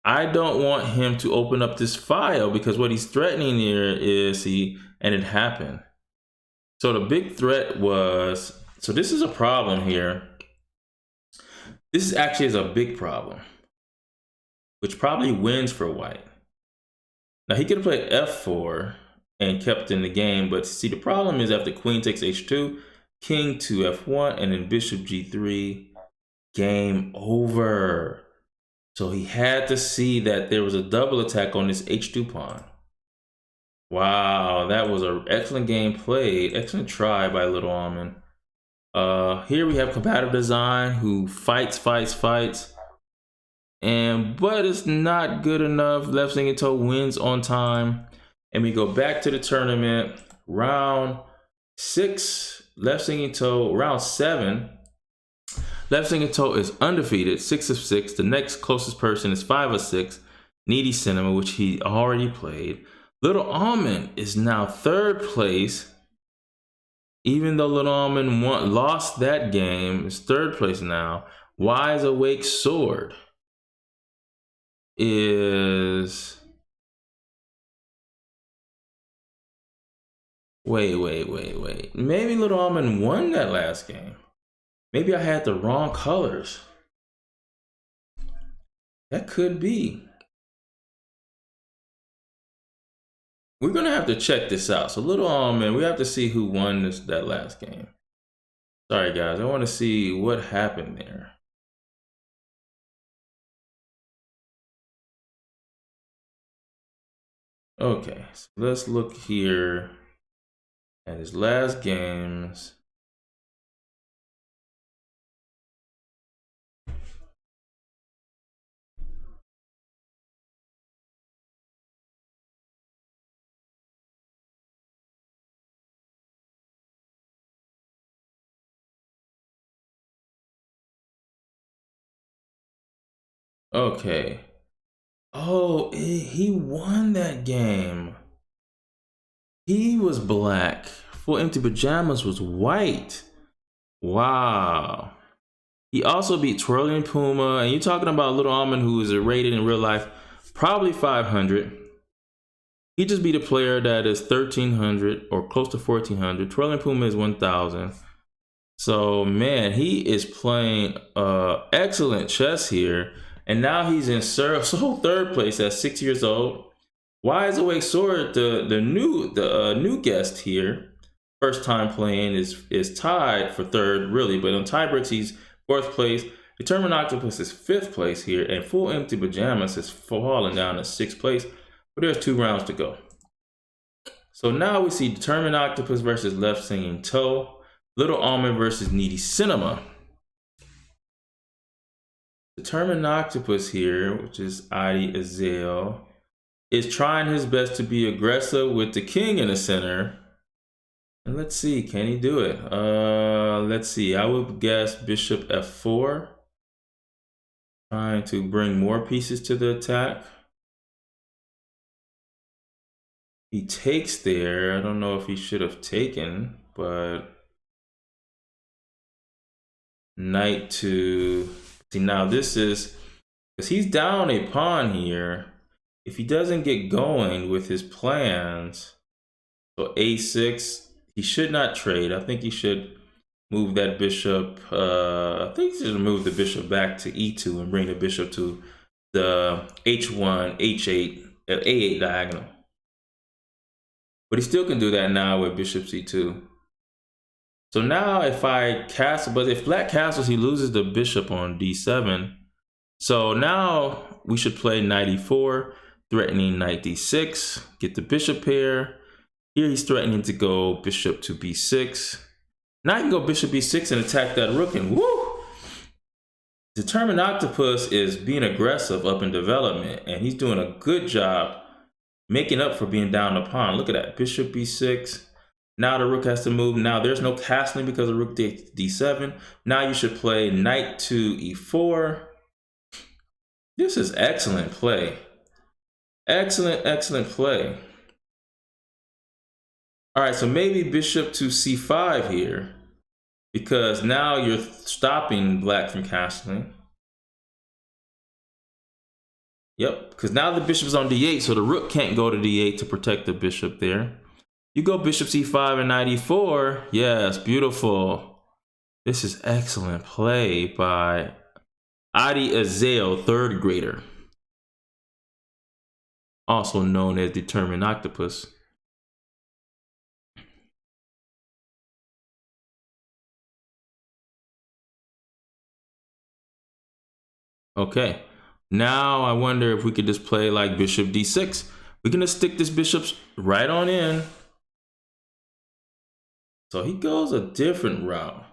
I don't want him to open up this file because what he's threatening here is and it happened. So the big threat was, so this is a problem here. This actually is a big problem, which probably wins for white. Now he could have played F4 and kept in the game, but see the problem is after queen takes H2, king to F1, and then bishop G3, game over. So he had to see that there was a double attack on this H2 pawn. Wow, that was an excellent game played. Excellent try by Little Almond. Here we have combative design who fights. But it's not good enough. Left singing toe wins on time. And we go back to the tournament. Round 6, left singing toe, round 7. Left singing toe is undefeated, 6 of 6. The next closest person is 5 of 6. Needy Cinema, which he already played. Little Almond is now 3rd place. Even though Little Almond lost that game, is 3rd place now. Wise Awake Sword is Wait. Maybe Little Almond won that last game. Maybe I had the wrong colors. That could be. We're gonna have to check this out. So Little Almond, we have to see who won that last game. Sorry guys, I want to see what happened there. Okay, so let's look here at his last games. Okay. Oh, he won that game. He was black. Full Empty Pajamas was white. Wow. He also beat Twirling Puma. And you're talking about Little Almond, who is rated in real life probably 500. He just beat a player that is 1,300 or close to 1,400. Twirling Puma is 1,000. So, man, he is playing excellent chess here. And now he's in third place at 6 years old. Wise Awake Sword, the new guest here, first time playing, is tied for third, really. But on tiebreaks, he's fourth place. Determined Octopus is fifth place here. And Full Empty Pajamas is falling down to sixth place. But there's 2 rounds to go. So now we see Determined Octopus versus Left Singing Toe. Little Almond versus Needy Cinema. Determined Octopus here, which is Adi Azel, is trying his best to be aggressive with the king in the center. And let's see, can he do it? Let's see, I would guess Bishop F4. Trying to bring more pieces to the attack. He takes there. I don't know if he should have taken, but knight to, see, now this is, because he's down a pawn here. If he doesn't get going with his plans, so a6, he should not trade. I think he should move that bishop. I think he should move the bishop back to e2 and bring the bishop to the h1, h8, a8 diagonal. But he still can do that now with bishop c2. So now if I castle, but if black castles, he loses the bishop on d7. So now we should play knight e4, threatening knight d6, get the bishop pair. Here he's threatening to go bishop to b6. Now I can go bishop b6 and attack that rook, and woo! Determined Octopus is being aggressive up in development, and he's doing a good job making up for being down a pawn. Look at that, bishop b6. Now the rook has to move. Now there's no castling because of rook d7. Now you should play knight to e4. This is excellent play. Excellent play. All right, so maybe bishop to c5 here, because now you're stopping black from castling. Yep, because now the bishop's on d8, so the rook can't go to d8 to protect the bishop there. You go bishop c5 and knight e4. Yes, beautiful. This is excellent play by Adi Azel, third grader, also known as Determined Octopus. Okay, now I wonder if we could just play like bishop d6. We're gonna stick this bishop right on in. So he goes a different route.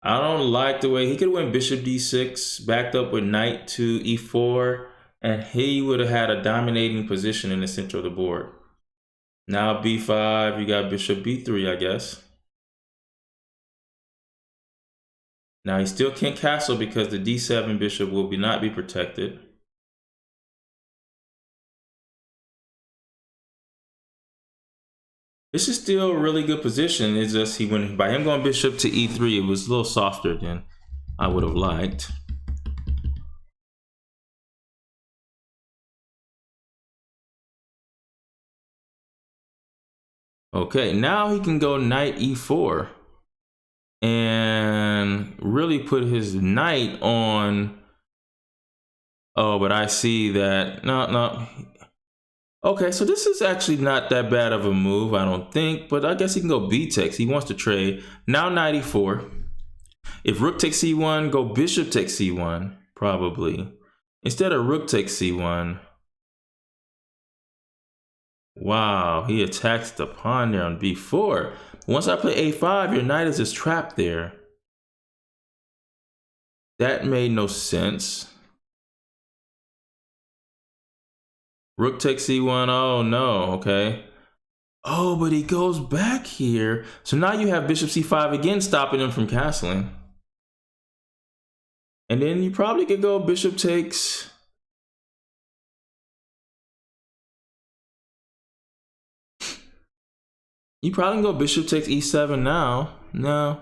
I don't like the way he could win bishop d6, backed up with knight to e4, and he would have had a dominating position in the center of the board. Now b5, you got bishop b3, I guess. Now he still can't castle because the d7 bishop will not be protected. This is still a really good position. It's just by him going bishop to e3, it was a little softer than I would have liked. Okay, now he can go knight e4 and really put his knight on. Oh, but I see that. No. Okay, so this is actually not that bad of a move, I don't think. But I guess he can go b takes. He wants to trade. Now knight e4. If rook takes c1, go bishop takes c1, probably. Instead of rook takes c1. Wow, he attacks the pawn there on b4. Once I play a5, your knight is just trapped there. That made no sense. Rook takes c1. Oh, no. Okay. Oh, but he goes back here. So now you have bishop c5 again, stopping him from castling. And then you probably could go bishop takes. You probably can go bishop takes e7 now. No.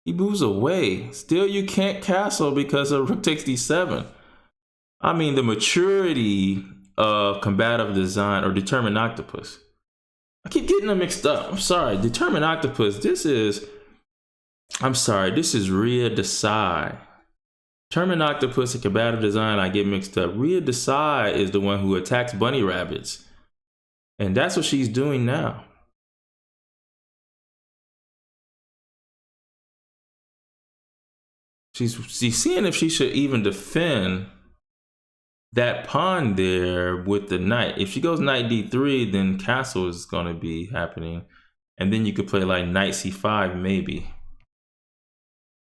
He moves away. Still, you can't castle because of rook takes d7. I mean, the maturity of combative design or determined octopus. I keep getting them mixed up. I'm sorry. Determined octopus. This is Ria Desai. Determined octopus and combative design, I get mixed up. Ria Desai is the one who attacks bunny rabbits. And that's what she's doing now. She's seeing if she should even defend that pawn there with the knight. If she goes knight d3, then castle is going to be happening. And then you could play like knight c5 maybe.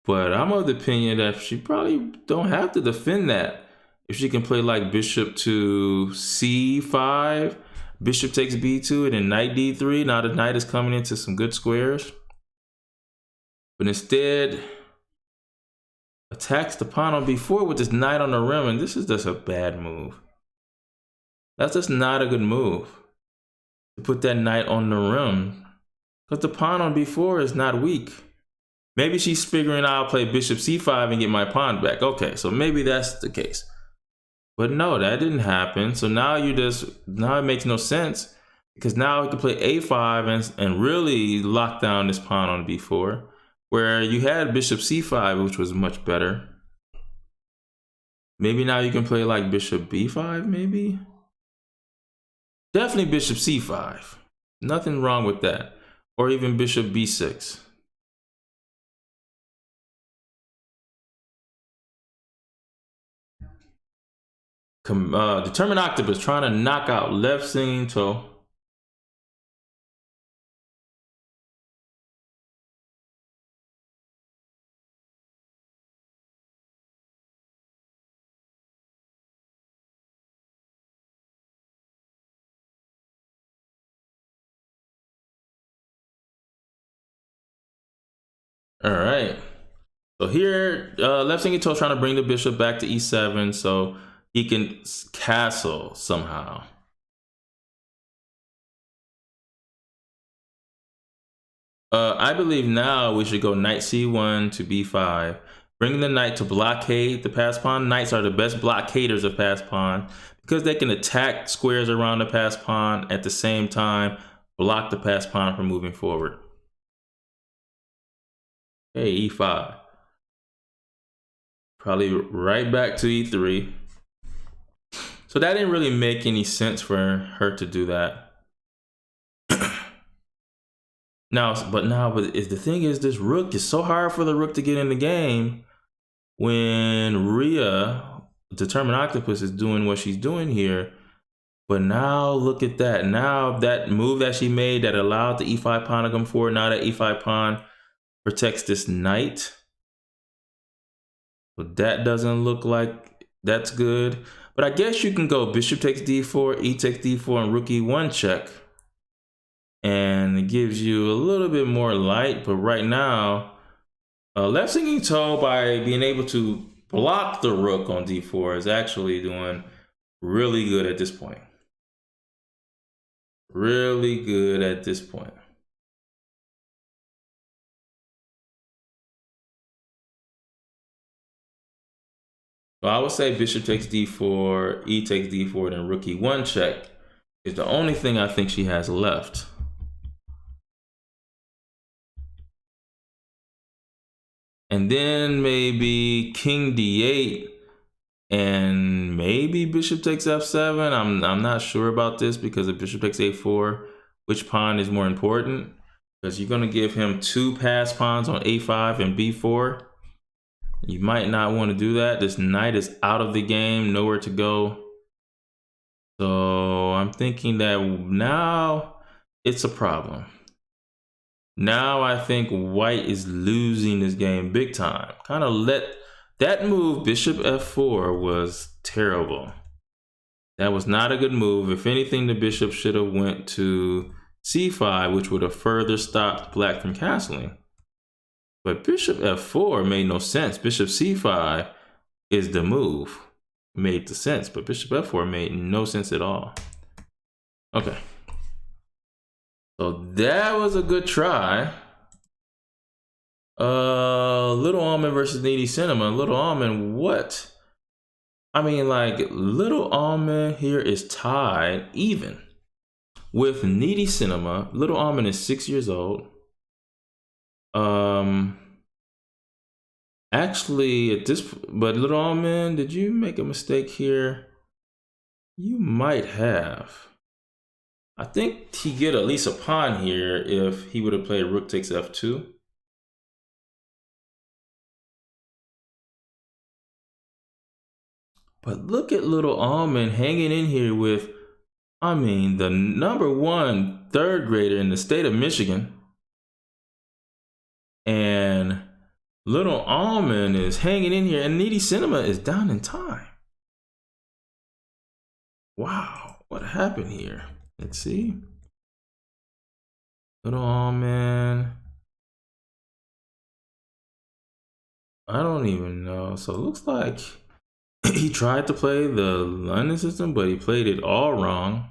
But I'm of the opinion that she probably don't have to defend that. If she can play like bishop to c5, bishop takes b2, and then knight d3. Now the knight is coming into some good squares. But instead, attacks the pawn on b4 with this knight on the rim, and this is just a bad move. That's just not a good move to put that knight on the rim, because the pawn on b4 is not weak. Maybe she's figuring out I'll play bishop c5 and get my pawn back. Okay, so maybe that's the case. But no, that didn't happen. So now now it makes no sense, because now you can play a5 and really lock down this pawn on b4. Where you had bishop c5, which was much better. Maybe now you can play like bishop b5, maybe? Definitely bishop c5. Nothing wrong with that. Or even bishop b6. Determined octopus trying to knock out left singing toe. All right. So here, left singing toe trying to bring the bishop back to e7 so he can castle somehow. I believe now we should go knight c1 to b5. Bring the knight to blockade the pass pawn. Knights are the best blockaders of pass pawn because they can attack squares around the pass pawn at the same time, block the pass pawn from moving forward. Okay, e5. Probably right back to e3. So that didn't really make any sense for her to do that. But the thing is, this rook is so hard for the rook to get in the game when Ria, Determined Octopus, is doing what she's doing here. But now look at that. Now that move that she made that allowed the e5 pawn to come forward, now that e5 pawn protects this knight. But that doesn't look like that's good. But I guess you can go bishop takes d4, e takes d4, and rook e1 check. And it gives you a little bit more light. But right now, left singing toe, by being able to block the rook on d4, is actually doing really good at this point. Really good at this point. So I would say bishop takes d4, e takes d4, then rook e1 check is the only thing I think she has left. And then maybe king d8 and maybe bishop takes f7. I'm not sure about this because if bishop takes a4, which pawn is more important? Because you're going to give him 2 pass pawns on a5 and b4. You might not want to do that. This knight is out of the game, nowhere to go. So I'm thinking that now it's a problem. Now I think white is losing this game big time. Kind of let that move, bishop f4, was terrible. That was not a good move. If anything, the bishop should have went to c5, which would have further stopped black from castling. But bishop f4 made no sense. Bishop c5 is the move. Made the sense, but bishop f4 made no sense at all. Okay. So that was a good try. Little Almond versus Needy Cinema. Little Almond, what? I mean, like, Little Almond here is tied even with Needy Cinema. Little Almond is 6 years old. Actually, at this, but Little Almond, did you make a mistake here? You might have. I think he get at least a pawn here if he would have played rook takes f2. But look at Little Almond hanging in here with, I mean, the #1 third grader in the state of Michigan. And Little Almond is hanging in here, and Needy Cinema is down in time. Wow, what happened here? Let's see. Little Almond. I don't even know. So it looks like he tried to play the London system, but he played it all wrong.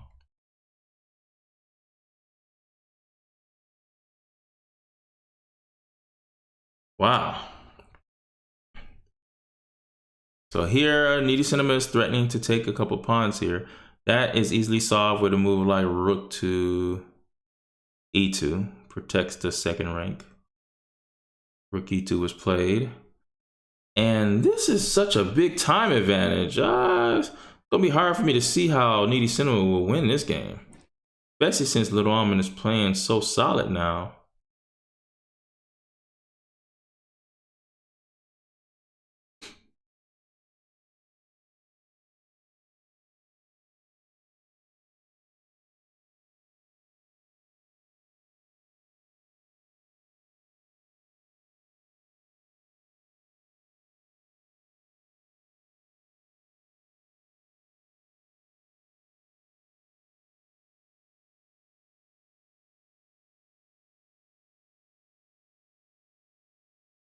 Wow. So here, Needy Cinema is threatening to take a couple pawns here. That is easily solved with a move like rook to e2. Protects the second rank. Rook e2 was played. And this is such a big time advantage. It's gonna be hard for me to see how Needy Cinema will win this game. Especially since Little Almond is playing so solid now.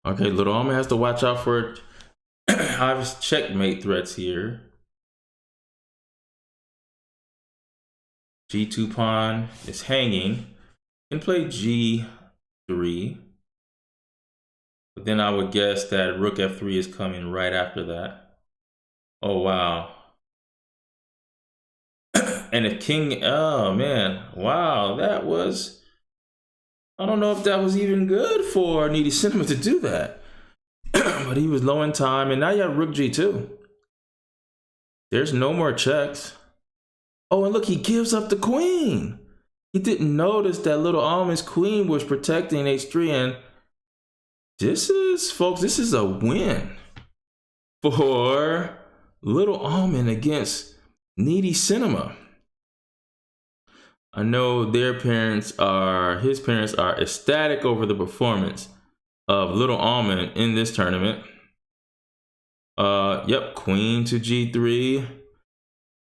Okay, Little Almond has to watch out for obvious checkmate threats here. G2 pawn is hanging. Can play G3. But then I would guess that Rook F3 is coming right after that. Oh, wow. And if King, oh man, wow, that was, I don't know if that was even good for Needy Cinema to do that. But he was low in time, and now you have Rook G2. There's no more checks. Oh, and look, he gives up the queen. He didn't notice that Little Almond's queen was protecting H3, and this is, folks, this is a win for Little Almond against Needy Cinema. I know his parents are ecstatic over the performance of Little Almond in this tournament. Yep, queen to G3,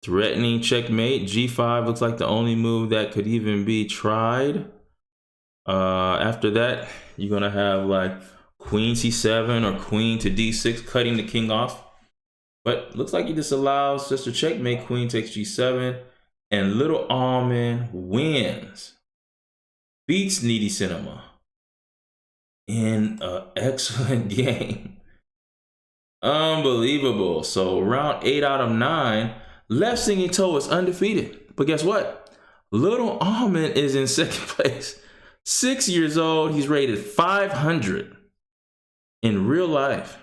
threatening checkmate. G5 looks like the only move that could even be tried. After that, you're gonna have like queen C7 or queen to D6, cutting the king off. But looks like he just allows just a checkmate. Queen takes G7, and Little Almond wins. Beats Needy Cinema in an excellent game. Unbelievable. So round 8 out of 9, Left Singing Toe is undefeated. But guess what? Little Almond is in second place. 6 years old. He's rated 500. in real life.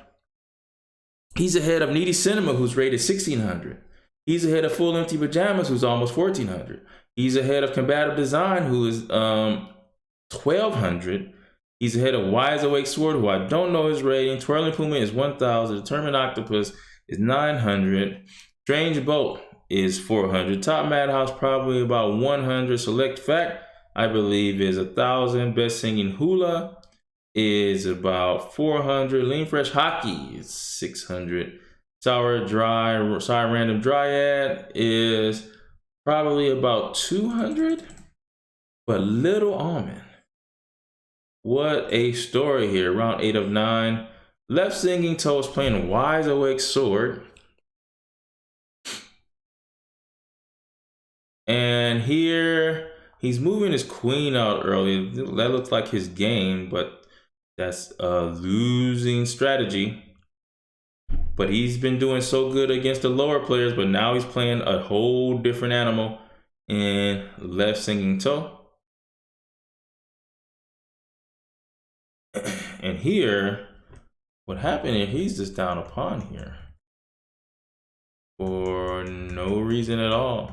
He's ahead of Needy Cinema, who's rated 1600. He's ahead of Full Empty Pajamas, who's almost 1400. He's ahead of Combative Design, who is 1200. He's ahead of Wise Awake Sword, who I don't know his rating. Twirling Puma is 1000. Determined Octopus is 900. Strange Bolt is 400. Top Madhouse probably about 100. Select Fact, I believe, is 1000. Best Singing Hula is about 400. Lean Fresh Hockey is 600. Sour Random Dryad is probably about 200. But Little Almond, what a story here. Round 8 of 9. Left Singing Toe is playing Wise Awake Sword. And here he's moving his queen out early. That looks like his game, but that's a losing strategy. But he's been doing so good against the lower players, but now he's playing a whole different animal in Left Singing Toe. And here, what happened here, he's just down a pawn here for no reason at all.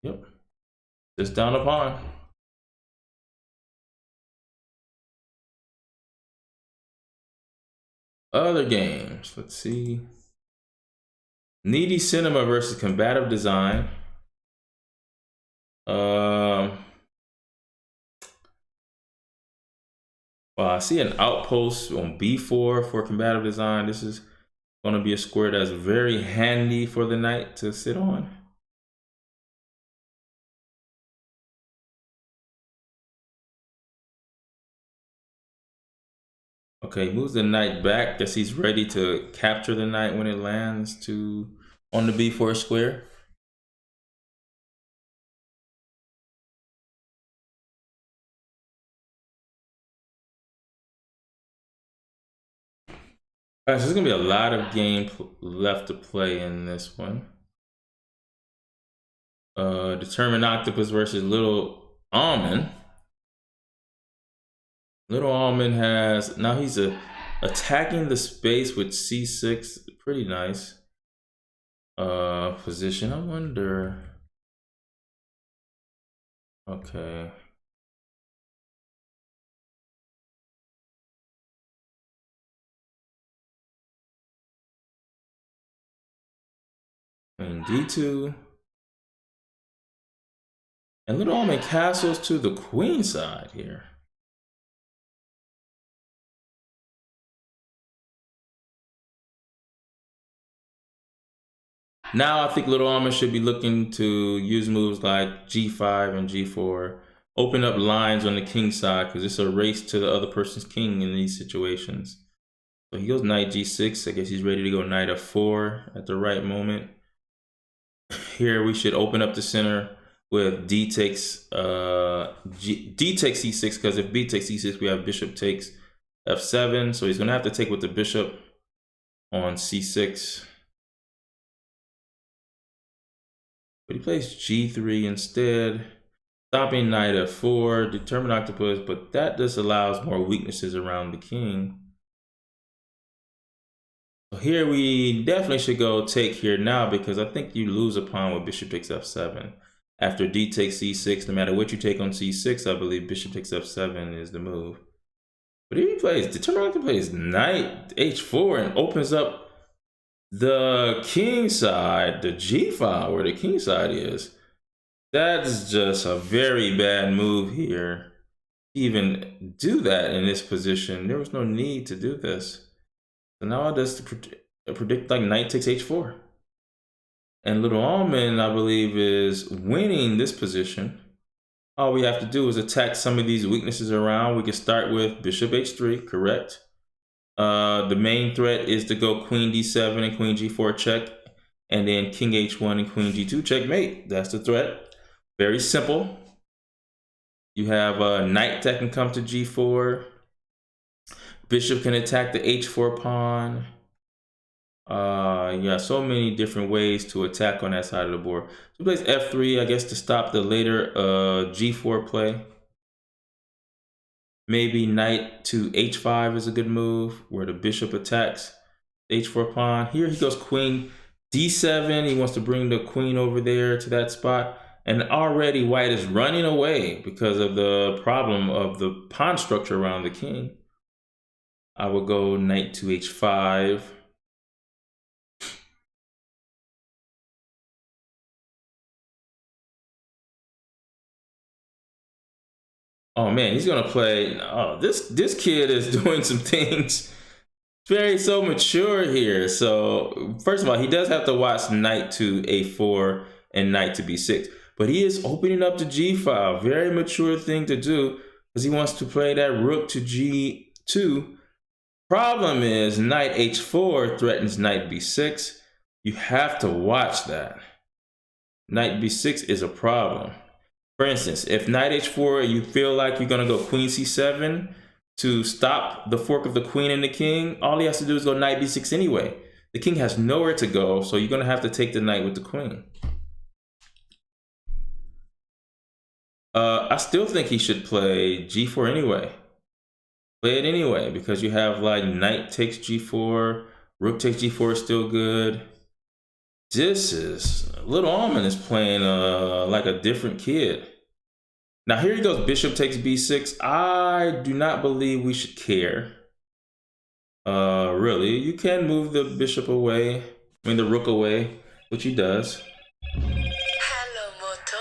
Yep, just down a pawn. Other games, let's see. Needy Cinema versus Combative Design. Well, I see an outpost on b4 for Combative Design. This is going to be a square that's very handy for the knight to sit on. Okay, moves the knight back. Guess he's ready to capture the knight when it lands on the b4 square. All right, so there's gonna be a lot of game left to play in this one. Determined Octopus versus Little Almond. Little Almond has, now he's attacking the space with c6. Pretty nice position. I wonder. Okay. Queen d2. And Little Almond castles to the queen side here. Now I think Little Almond should be looking to use moves like g5 and g4. Open up lines on the king side, because it's a race to the other person's king in these situations. So he goes knight g6. I guess he's ready to go knight f4 at the right moment. Here we should open up the center with d takes c6, because if b takes c6, we have bishop takes f7. So he's going to have to take with the bishop on c6. But he plays g3 instead, stopping knight f4, determined octopus, but that just allows more weaknesses around the king. So here we definitely should go take here now, because I think you lose a pawn with bishop takes f7. After d takes c6, no matter what you take on c6, I believe bishop takes f7 is the move. But if he plays, determined octopus plays knight h4 and opens up the king side, the g file where the king side is. That's just a very bad move here. Even do that in this position. There was no need to do this. So now I just predict like knight takes h4. And Little Almond, I believe, is winning this position. All we have to do is attack some of these weaknesses around. We can start with bishop h3, correct? The main threat is to go queen d7 and queen g4 check, and then king h1 and queen g2 checkmate. That's the threat. Very simple. You have a knight that can come to g4. Bishop can attack the h4 pawn. Yeah, so many different ways to attack on that side of the board. So he plays f3, I guess, to stop the later g4 play. Maybe knight to h5 is a good move, where the bishop attacks h4 pawn. Here he goes queen d7. He wants to bring the queen over there to that spot. And already white is running away because of the problem of the pawn structure around the king. I would go knight to h5. Oh man, he's gonna play. Oh, this kid is doing some things very so mature here. So first of all, he does have to watch knight to a4 and knight to b6, but he is opening up to g5. Very mature thing to do because he wants to play that rook to g2. Problem is knight h4 threatens knight b6. You have to watch that. Knight b6 is a problem. For instance, if knight h4, you feel like you're gonna go queen c7 to stop the fork of the queen and the king, all he has to do is go knight b6 anyway. The king has nowhere to go, so you're gonna have to take the knight with the queen. I still think he should play g4 anyway. Play it anyway, because you have like knight takes g4, rook takes g4 is still good. This is, Little Almond is playing like a different kid. Now here he goes, bishop takes b6. I do not believe we should care. Really, you can move the bishop away, the rook away, which he does. Hello, Moto.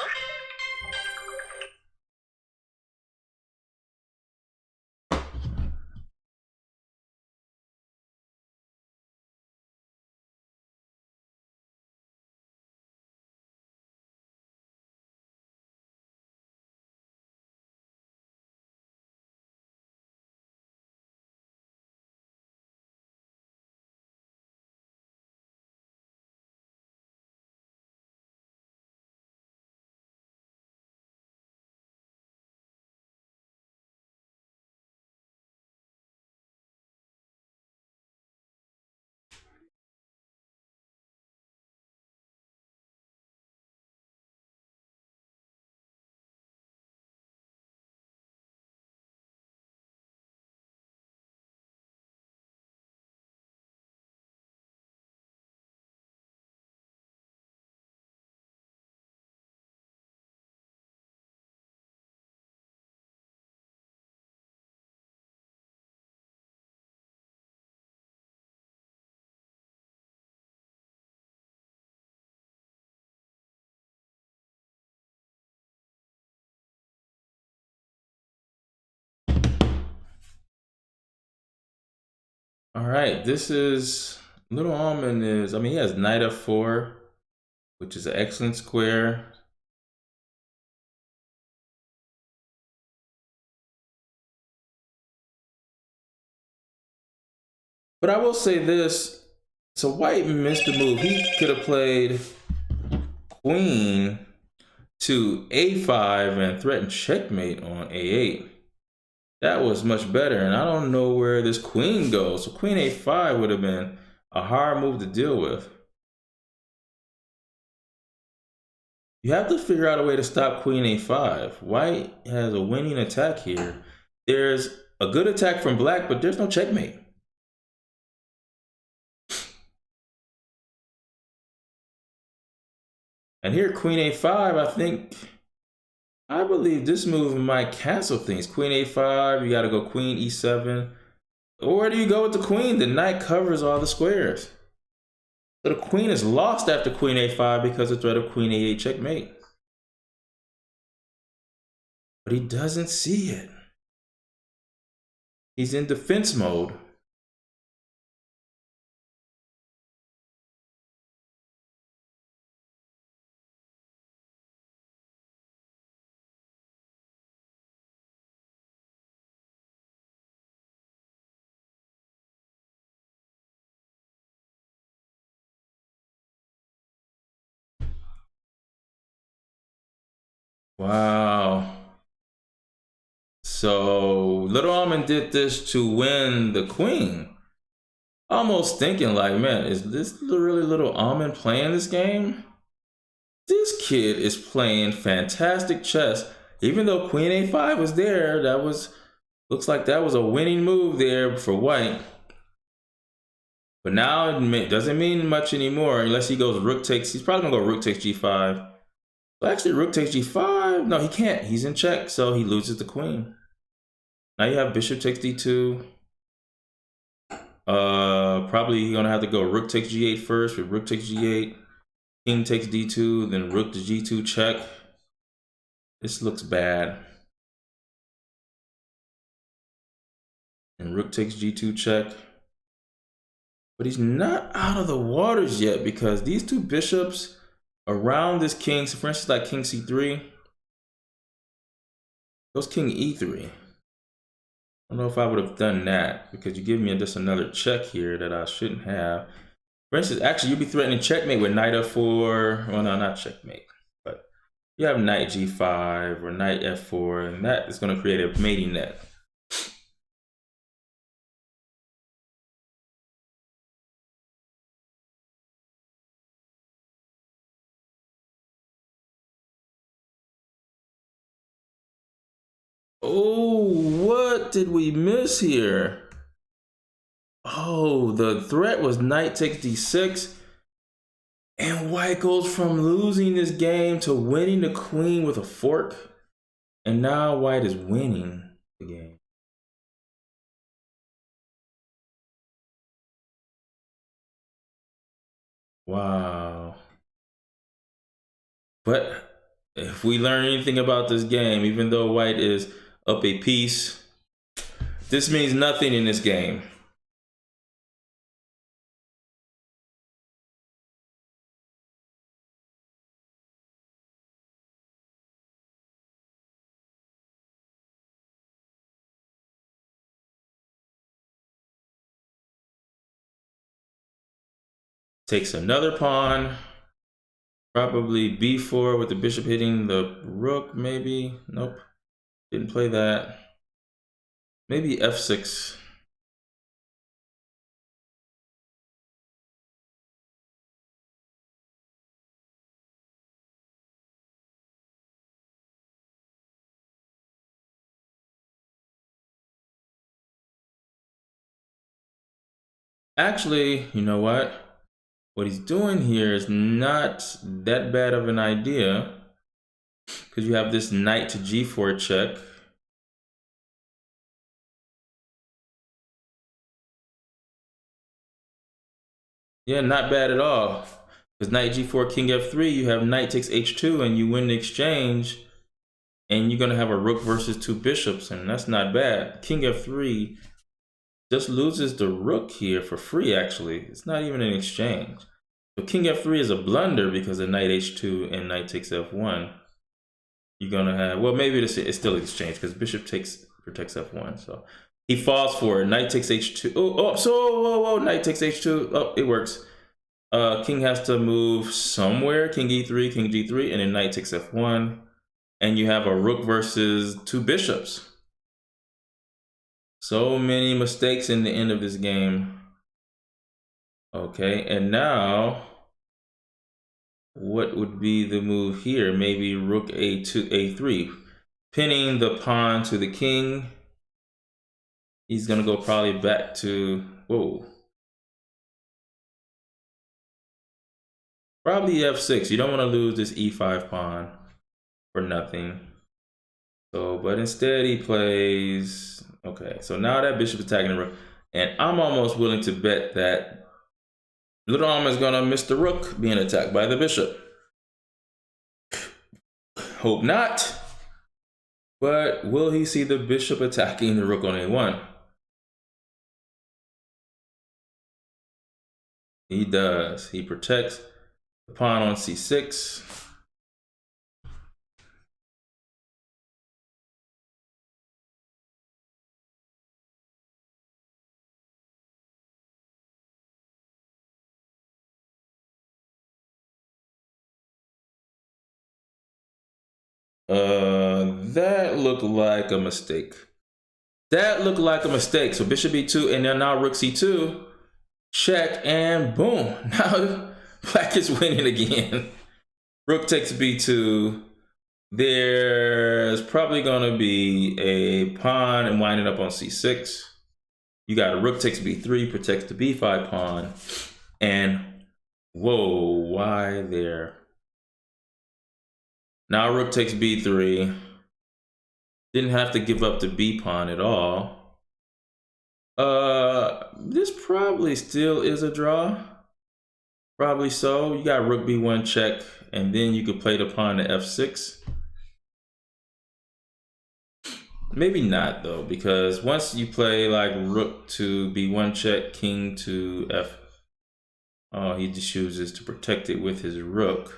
All right, this is Little Almond is, he has knight f4, which is an excellent square. But I will say this, so white missed a move. He could have played queen to a5 and threatened checkmate on a8. That was much better, and I don't know where this queen goes. So queen a5 would have been a hard move to deal with. You have to figure out a way to stop queen a5. White has a winning attack here. There's a good attack from black, but there's no checkmate. And here, queen a5, I believe this move might cancel things. Queen a5, you gotta go queen e7. Where do you go with the queen? The knight covers all the squares. So the queen is lost after queen a5 because of the threat of queen a8 checkmate. But he doesn't see it. He's in defense mode. Wow. So Little Almond did this to win the queen. Almost thinking like, man, is this really Little Almond playing this game? This kid is playing fantastic chess. Even though queen a5 was there, that was Looks like that was a winning move there for white. But now it doesn't mean much anymore unless he goes rook takes. He's probably gonna go rook takes g5. Well, actually, rook takes g5. No, he can't. He's in check, so he loses the queen. Now you have bishop takes d2. Probably you're gonna have to go rook takes g8 first with rook takes g8. King takes d2, then rook to g2 check. This looks bad. And rook takes g2 check. But he's not out of the waters yet because these two bishops around this king, so for instance, like king c3, goes king e3. I don't know if I would have done that because you give me just another check here that I shouldn't have. For instance, actually, you'd be threatening checkmate with knight f4. Well, no, not checkmate, but you have knight g5 or knight f4, and that is going to create a mating net. Oh, what did we miss here? Oh, the threat was knight takes d6. And white goes from losing this game to winning the queen with a fork. And now white is winning the game. Wow. But if we learn anything about this game, even though white is up a piece, this means nothing in this game. Takes another pawn. Probably b4 with the bishop hitting the rook, maybe. Nope, didn't play that. Maybe f6. Actually, you know what? What he's doing here is not that bad of an idea because you have this knight to g4 check. Yeah, not bad at all. Because knight g4, king f3, you have knight takes h2 and you win the exchange. And you're going to have a rook versus two bishops, and that's not bad. King f3 just loses the rook here for free, actually. It's not even an exchange. So king f3 is a blunder because of knight h2 and knight takes f1. You're going to have, well, maybe it's still an exchange because bishop protects f1. So he falls for it. Knight takes h2. Whoa, knight takes h2. Oh, it works. King has to move somewhere. King e3, king g3, and then knight takes f1. And you have a rook versus two bishops. So many mistakes in the end of this game. Okay, and now what would be the move here? Maybe rook a2, a3, pinning the pawn to the king. He's gonna go probably back to, whoa. Probably f6. You don't want to lose this e5 pawn for nothing. So, but instead he plays, okay, so now that bishop is attacking the rook, and I'm almost willing to bet that little arm is gonna miss the rook being attacked by the bishop. Hope not, but will he see the bishop attacking the rook on a1? He does. He protects the pawn on c6. That looked like a mistake. That looked like a mistake. So bishop e2, and then now rook c2. Check, and boom. Now black is winning again. Rook takes b2. There's probably going to be a pawn and winding up on c6. You got a rook takes b3, protects the b5 pawn. And whoa, why there? Now rook takes b3. Didn't have to give up the b pawn at all. This probably still is a draw. Probably so. You got rook b1 check, and then you could play the pawn to f6. Maybe not though, because once you play like rook to b1 check, king to f. Oh, he just chooses to protect it with his rook.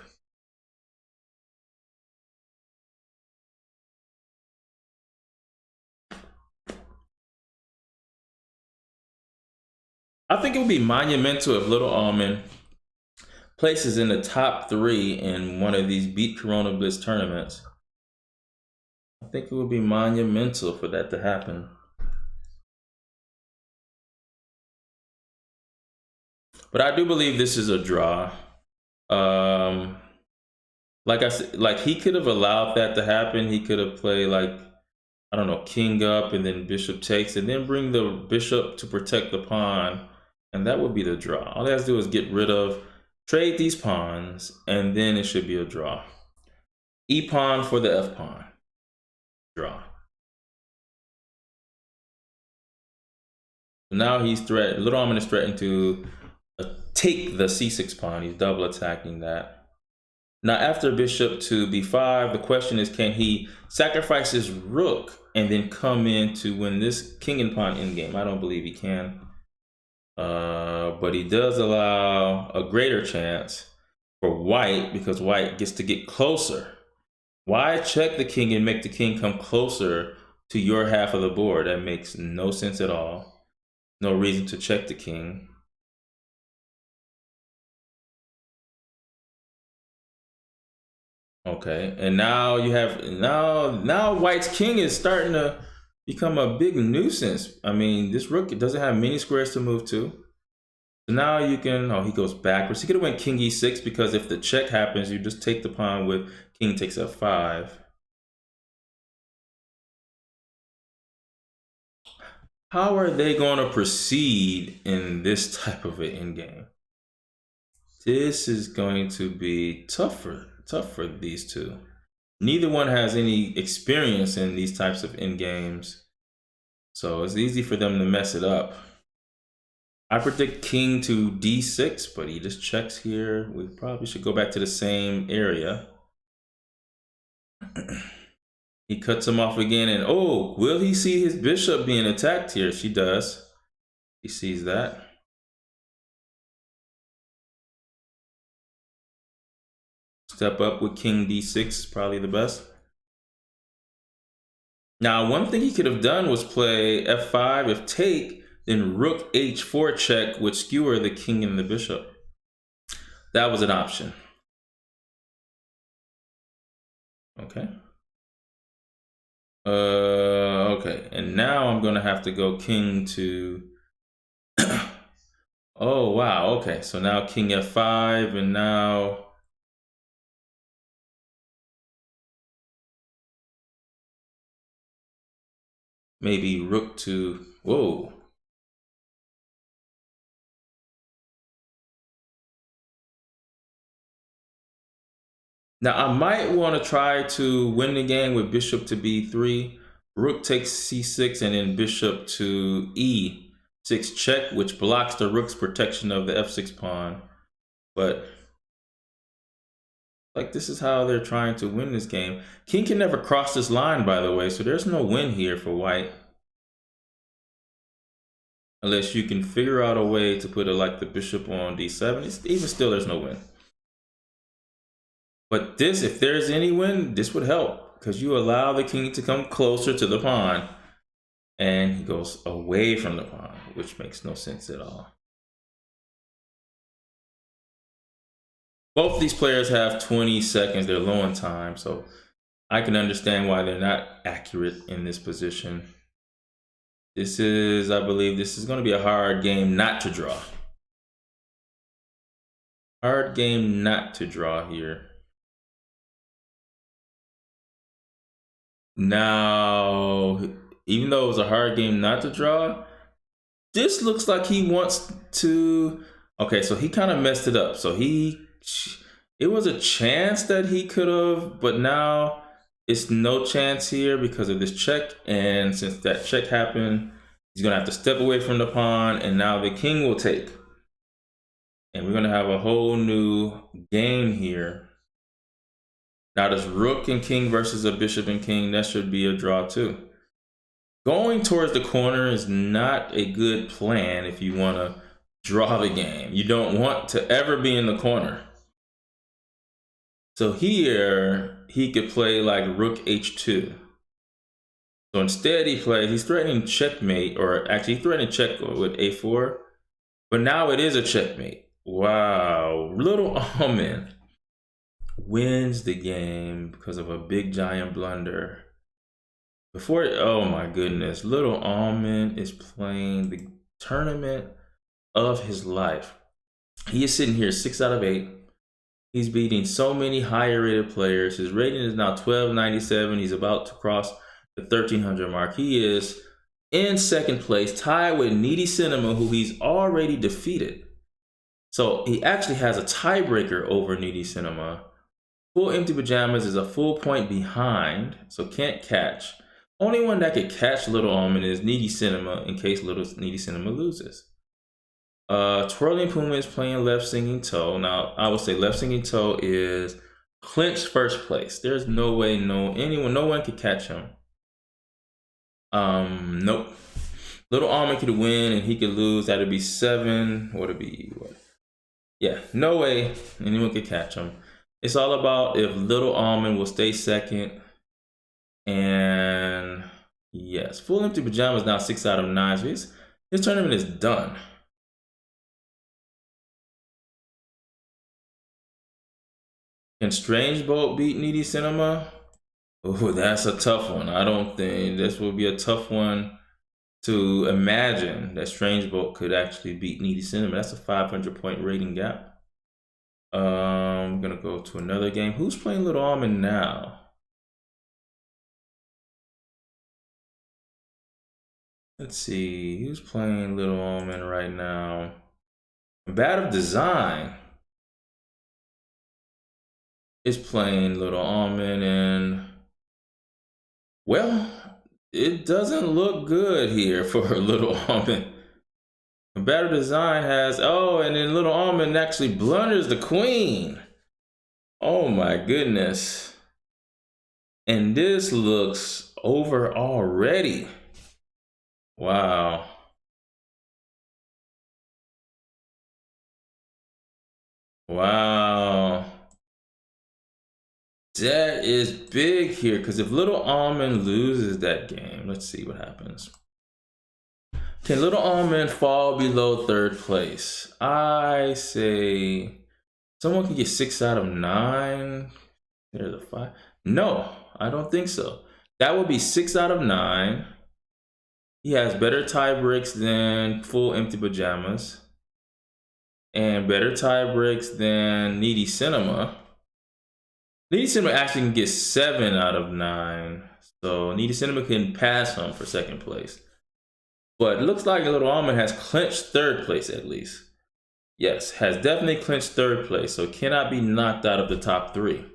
I think it would be monumental if Little Almond places in the top 3 in one of these Beat Corona Blitz tournaments. I think it would be monumental for that to happen. But I do believe this is a draw. Like I said, like he could have allowed that to happen. He could have played like, I don't know, king up and then bishop takes and then bring the bishop to protect the pawn. And that would be the draw. All he has to do is get rid of, trade these pawns, and then it should be a draw. E pawn for the F pawn. Draw. Now he's threatened, Little Almond is threatened to take the c6 pawn. He's double attacking that. Now after bishop to b5, the question is, can he sacrifice his rook and then come in to win this king and pawn endgame? I don't believe he can. But he does allow a greater chance for white, because white gets to get closer. Why check the king and make the king come closer to your half of the board? That makes no sense at all. No reason to check the king. Okay, and now you have, now white's king is starting to become a big nuisance. I mean, this rook doesn't have many squares to move to. So now you can, oh, he goes backwards. He could have went king e6, because if the check happens, you just take the pawn with king takes f5. How are they going to proceed in this type of an endgame? This is going to be tough for these two. Neither one has any experience in these types of endgames, so it's easy for them to mess it up. I predict king to d6, but he just checks here. We probably should go back to the same area. He cuts him off again, and oh, will he see his bishop being attacked here? She does. He sees that. Step up with king d6, probably the best. Now, one thing he could have done was play f5. If take, then rook h4 check would skewer the king and the bishop. That was an option. Okay. Okay, and now I'm gonna have to go king to oh wow, okay, so now king f5, and now maybe rook to, whoa. Now I might want to try to win the game with bishop to b3, rook takes c6, and then bishop to e6 check, which blocks the rook's protection of the f6 pawn. But like, this is how they're trying to win this game. King can never cross this line, by the way, so there's no win here for white. Unless you can figure out a way to put like the bishop on d7. Even still, there's no win. But this, if there's any win, this would help, because you allow the king to come closer to the pawn, and he goes away from the pawn, which makes no sense at all. Both these players have 20 seconds. They're low on time, so I can understand why they're not accurate in this position. This is, I believe, this is going to be a hard game not to draw. Hard game not to draw here. Now, even though it was a hard game not to draw, this looks like he wants to. Okay, so he kind of messed it up. So it was a chance that he could have, but now it's no chance here because of this check. And since that check happened, he's gonna have to step away from the pawn, and now the king will take. And we're gonna have a whole new game here. Now this rook and king versus a bishop and king, that should be a draw too. Going towards the corner is not a good plan if you want to draw the game. You don't want to ever be in the corner. So here, he could play like rook h2. So instead he's threatening checkmate, or actually threatening check with a4. But now it is a checkmate. Wow, little almond wins the game because of a big giant blunder. Oh my goodness, little almond is playing the tournament of his life. He is sitting here 6 out of 8. He's beating so many higher rated players. His rating is now 1297. He's about to cross the 1300 mark. He is in second place, tied with Needy Cinema, who he's already defeated. So he actually has a tiebreaker over Needy Cinema. Full Empty Pajamas is a full point behind, so can't catch. Only one that could catch Little Almond is Needy Cinema in case Little Needy Cinema loses. Twirling Puma is playing Left Singing Toe. Now, I would say Left Singing Toe is clinched first place. There's no way no one could catch him. Nope. Little Almond could win and he could lose. That'd be 7. What would it be? What? Yeah, no way anyone could catch him. It's all about if Little Almond will stay second. And yes, Full Empty Pajamas now 6 out of 9. So his tournament is done. Can Strange Bolt beat Needy Cinema? Oh, that's a tough one. I don't think this will be a tough one to imagine that Strange Bolt could actually beat Needy Cinema. That's a 500 point rating gap. I'm gonna go to another game. Who's playing Little Almond now? Let's see, who's playing Little Almond right now? Combative Design is playing Little Almond, and well, it doesn't look good here for Little Almond. Combative Design has, and then Little Almond actually blunders the queen. Oh my goodness. And this looks over already. Wow. Wow. That is big here, because if Little Almond loses that game, let's see what happens. Can Little Almond fall below 3rd place? I say someone can get 6 out of 9. There's a 5. No, I don't think so. That would be 6 out of 9. He has better tie breaks than Full Empty Pajamas, and better tie breaks than Needy Cinema. Needy Cinema actually can get 7 out of 9. So Needy Cinema can pass him for 2nd place. But it looks like Little Almond has clinched 3rd place at least. Yes, has definitely clinched 3rd place. So cannot be knocked out of the top 3.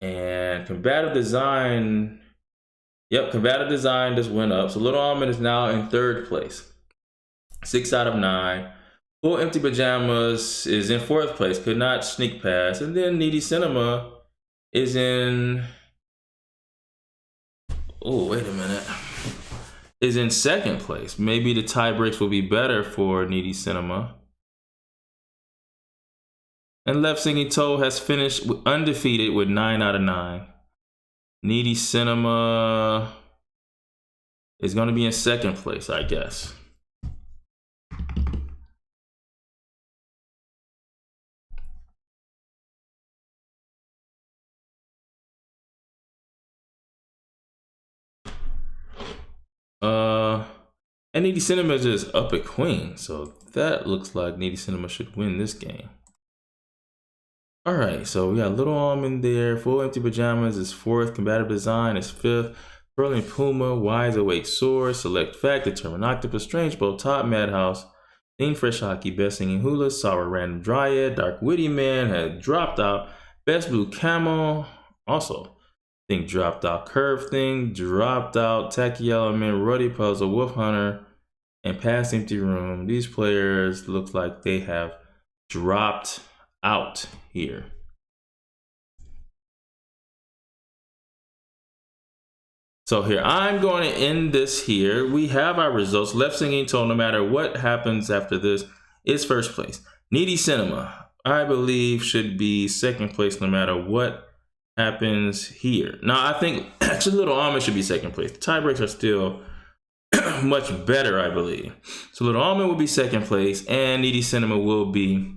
And Combative Design. Yep, Combative Design just went up. So Little Almond is now in 3rd place. 6 out of 9. Full Empty Pajamas is in 4th place. Could not sneak past. And then Needy Cinema is in... Oh, wait a minute. Is in 2nd place. Maybe the tie breaks will be better for Needy Cinema. And Left Singing Toe has finished undefeated with 9 out of 9. Needy Cinema is going to be in 2nd place, I guess. And Needy Cinema is just up at queen, so that looks like Needy Cinema should win this game. All right, so we got Little Almond there. Full Empty Pajamas is 4th. Combative Design is 5th. Whirling Puma, Wise Awake Sword, Select Fact, Determined Octopus, Strange Bow, Top Madhouse, Theme Fresh Hockey, Best Singing Hula, Sour Random Dryad, Dark Witty Man had dropped out. Best Blue Camo, also, think dropped out. Curve Thing, dropped out. Tacky Element, Ruddy Puzzle, Wolf Hunter, and Past Empty Room. These players look like they have dropped out here. So here, I'm going to end this here. We have our results. Left Singing Toe, no matter what happens after this, is first place. Needy Cinema, I believe, should be second place no matter what happens here. Now, I think actually Little Almond should be second place. The tie breaks are still much better, I believe. So Little Almond will be second place, and Needy Cinema will be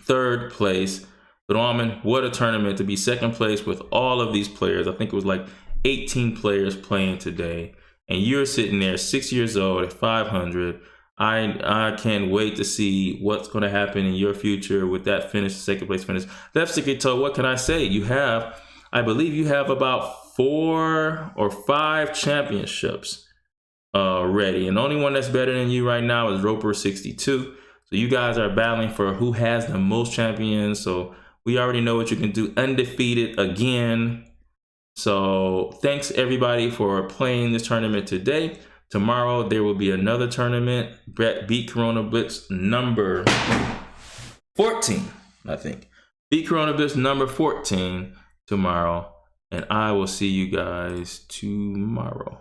third place. Little Almond, what a tournament to be second place with all of these players. I think it was like 18 players playing today, and you're sitting there 6 years old at 500. I can't wait to see what's going to happen in your future with that finish, second place finish. Left Sticky Toe, what can I say? You have, I believe you have about 4 or 5 championships ready, and the only one that's better than you right now is Roper 62. So you guys are battling for who has the most champions. So we already know what you can do, undefeated again. So thanks everybody for playing this tournament today. Tomorrow there will be another tournament. Beat Corona Blitz number 14, I think. Beat Corona Blitz number 14 tomorrow. And I will see you guys tomorrow.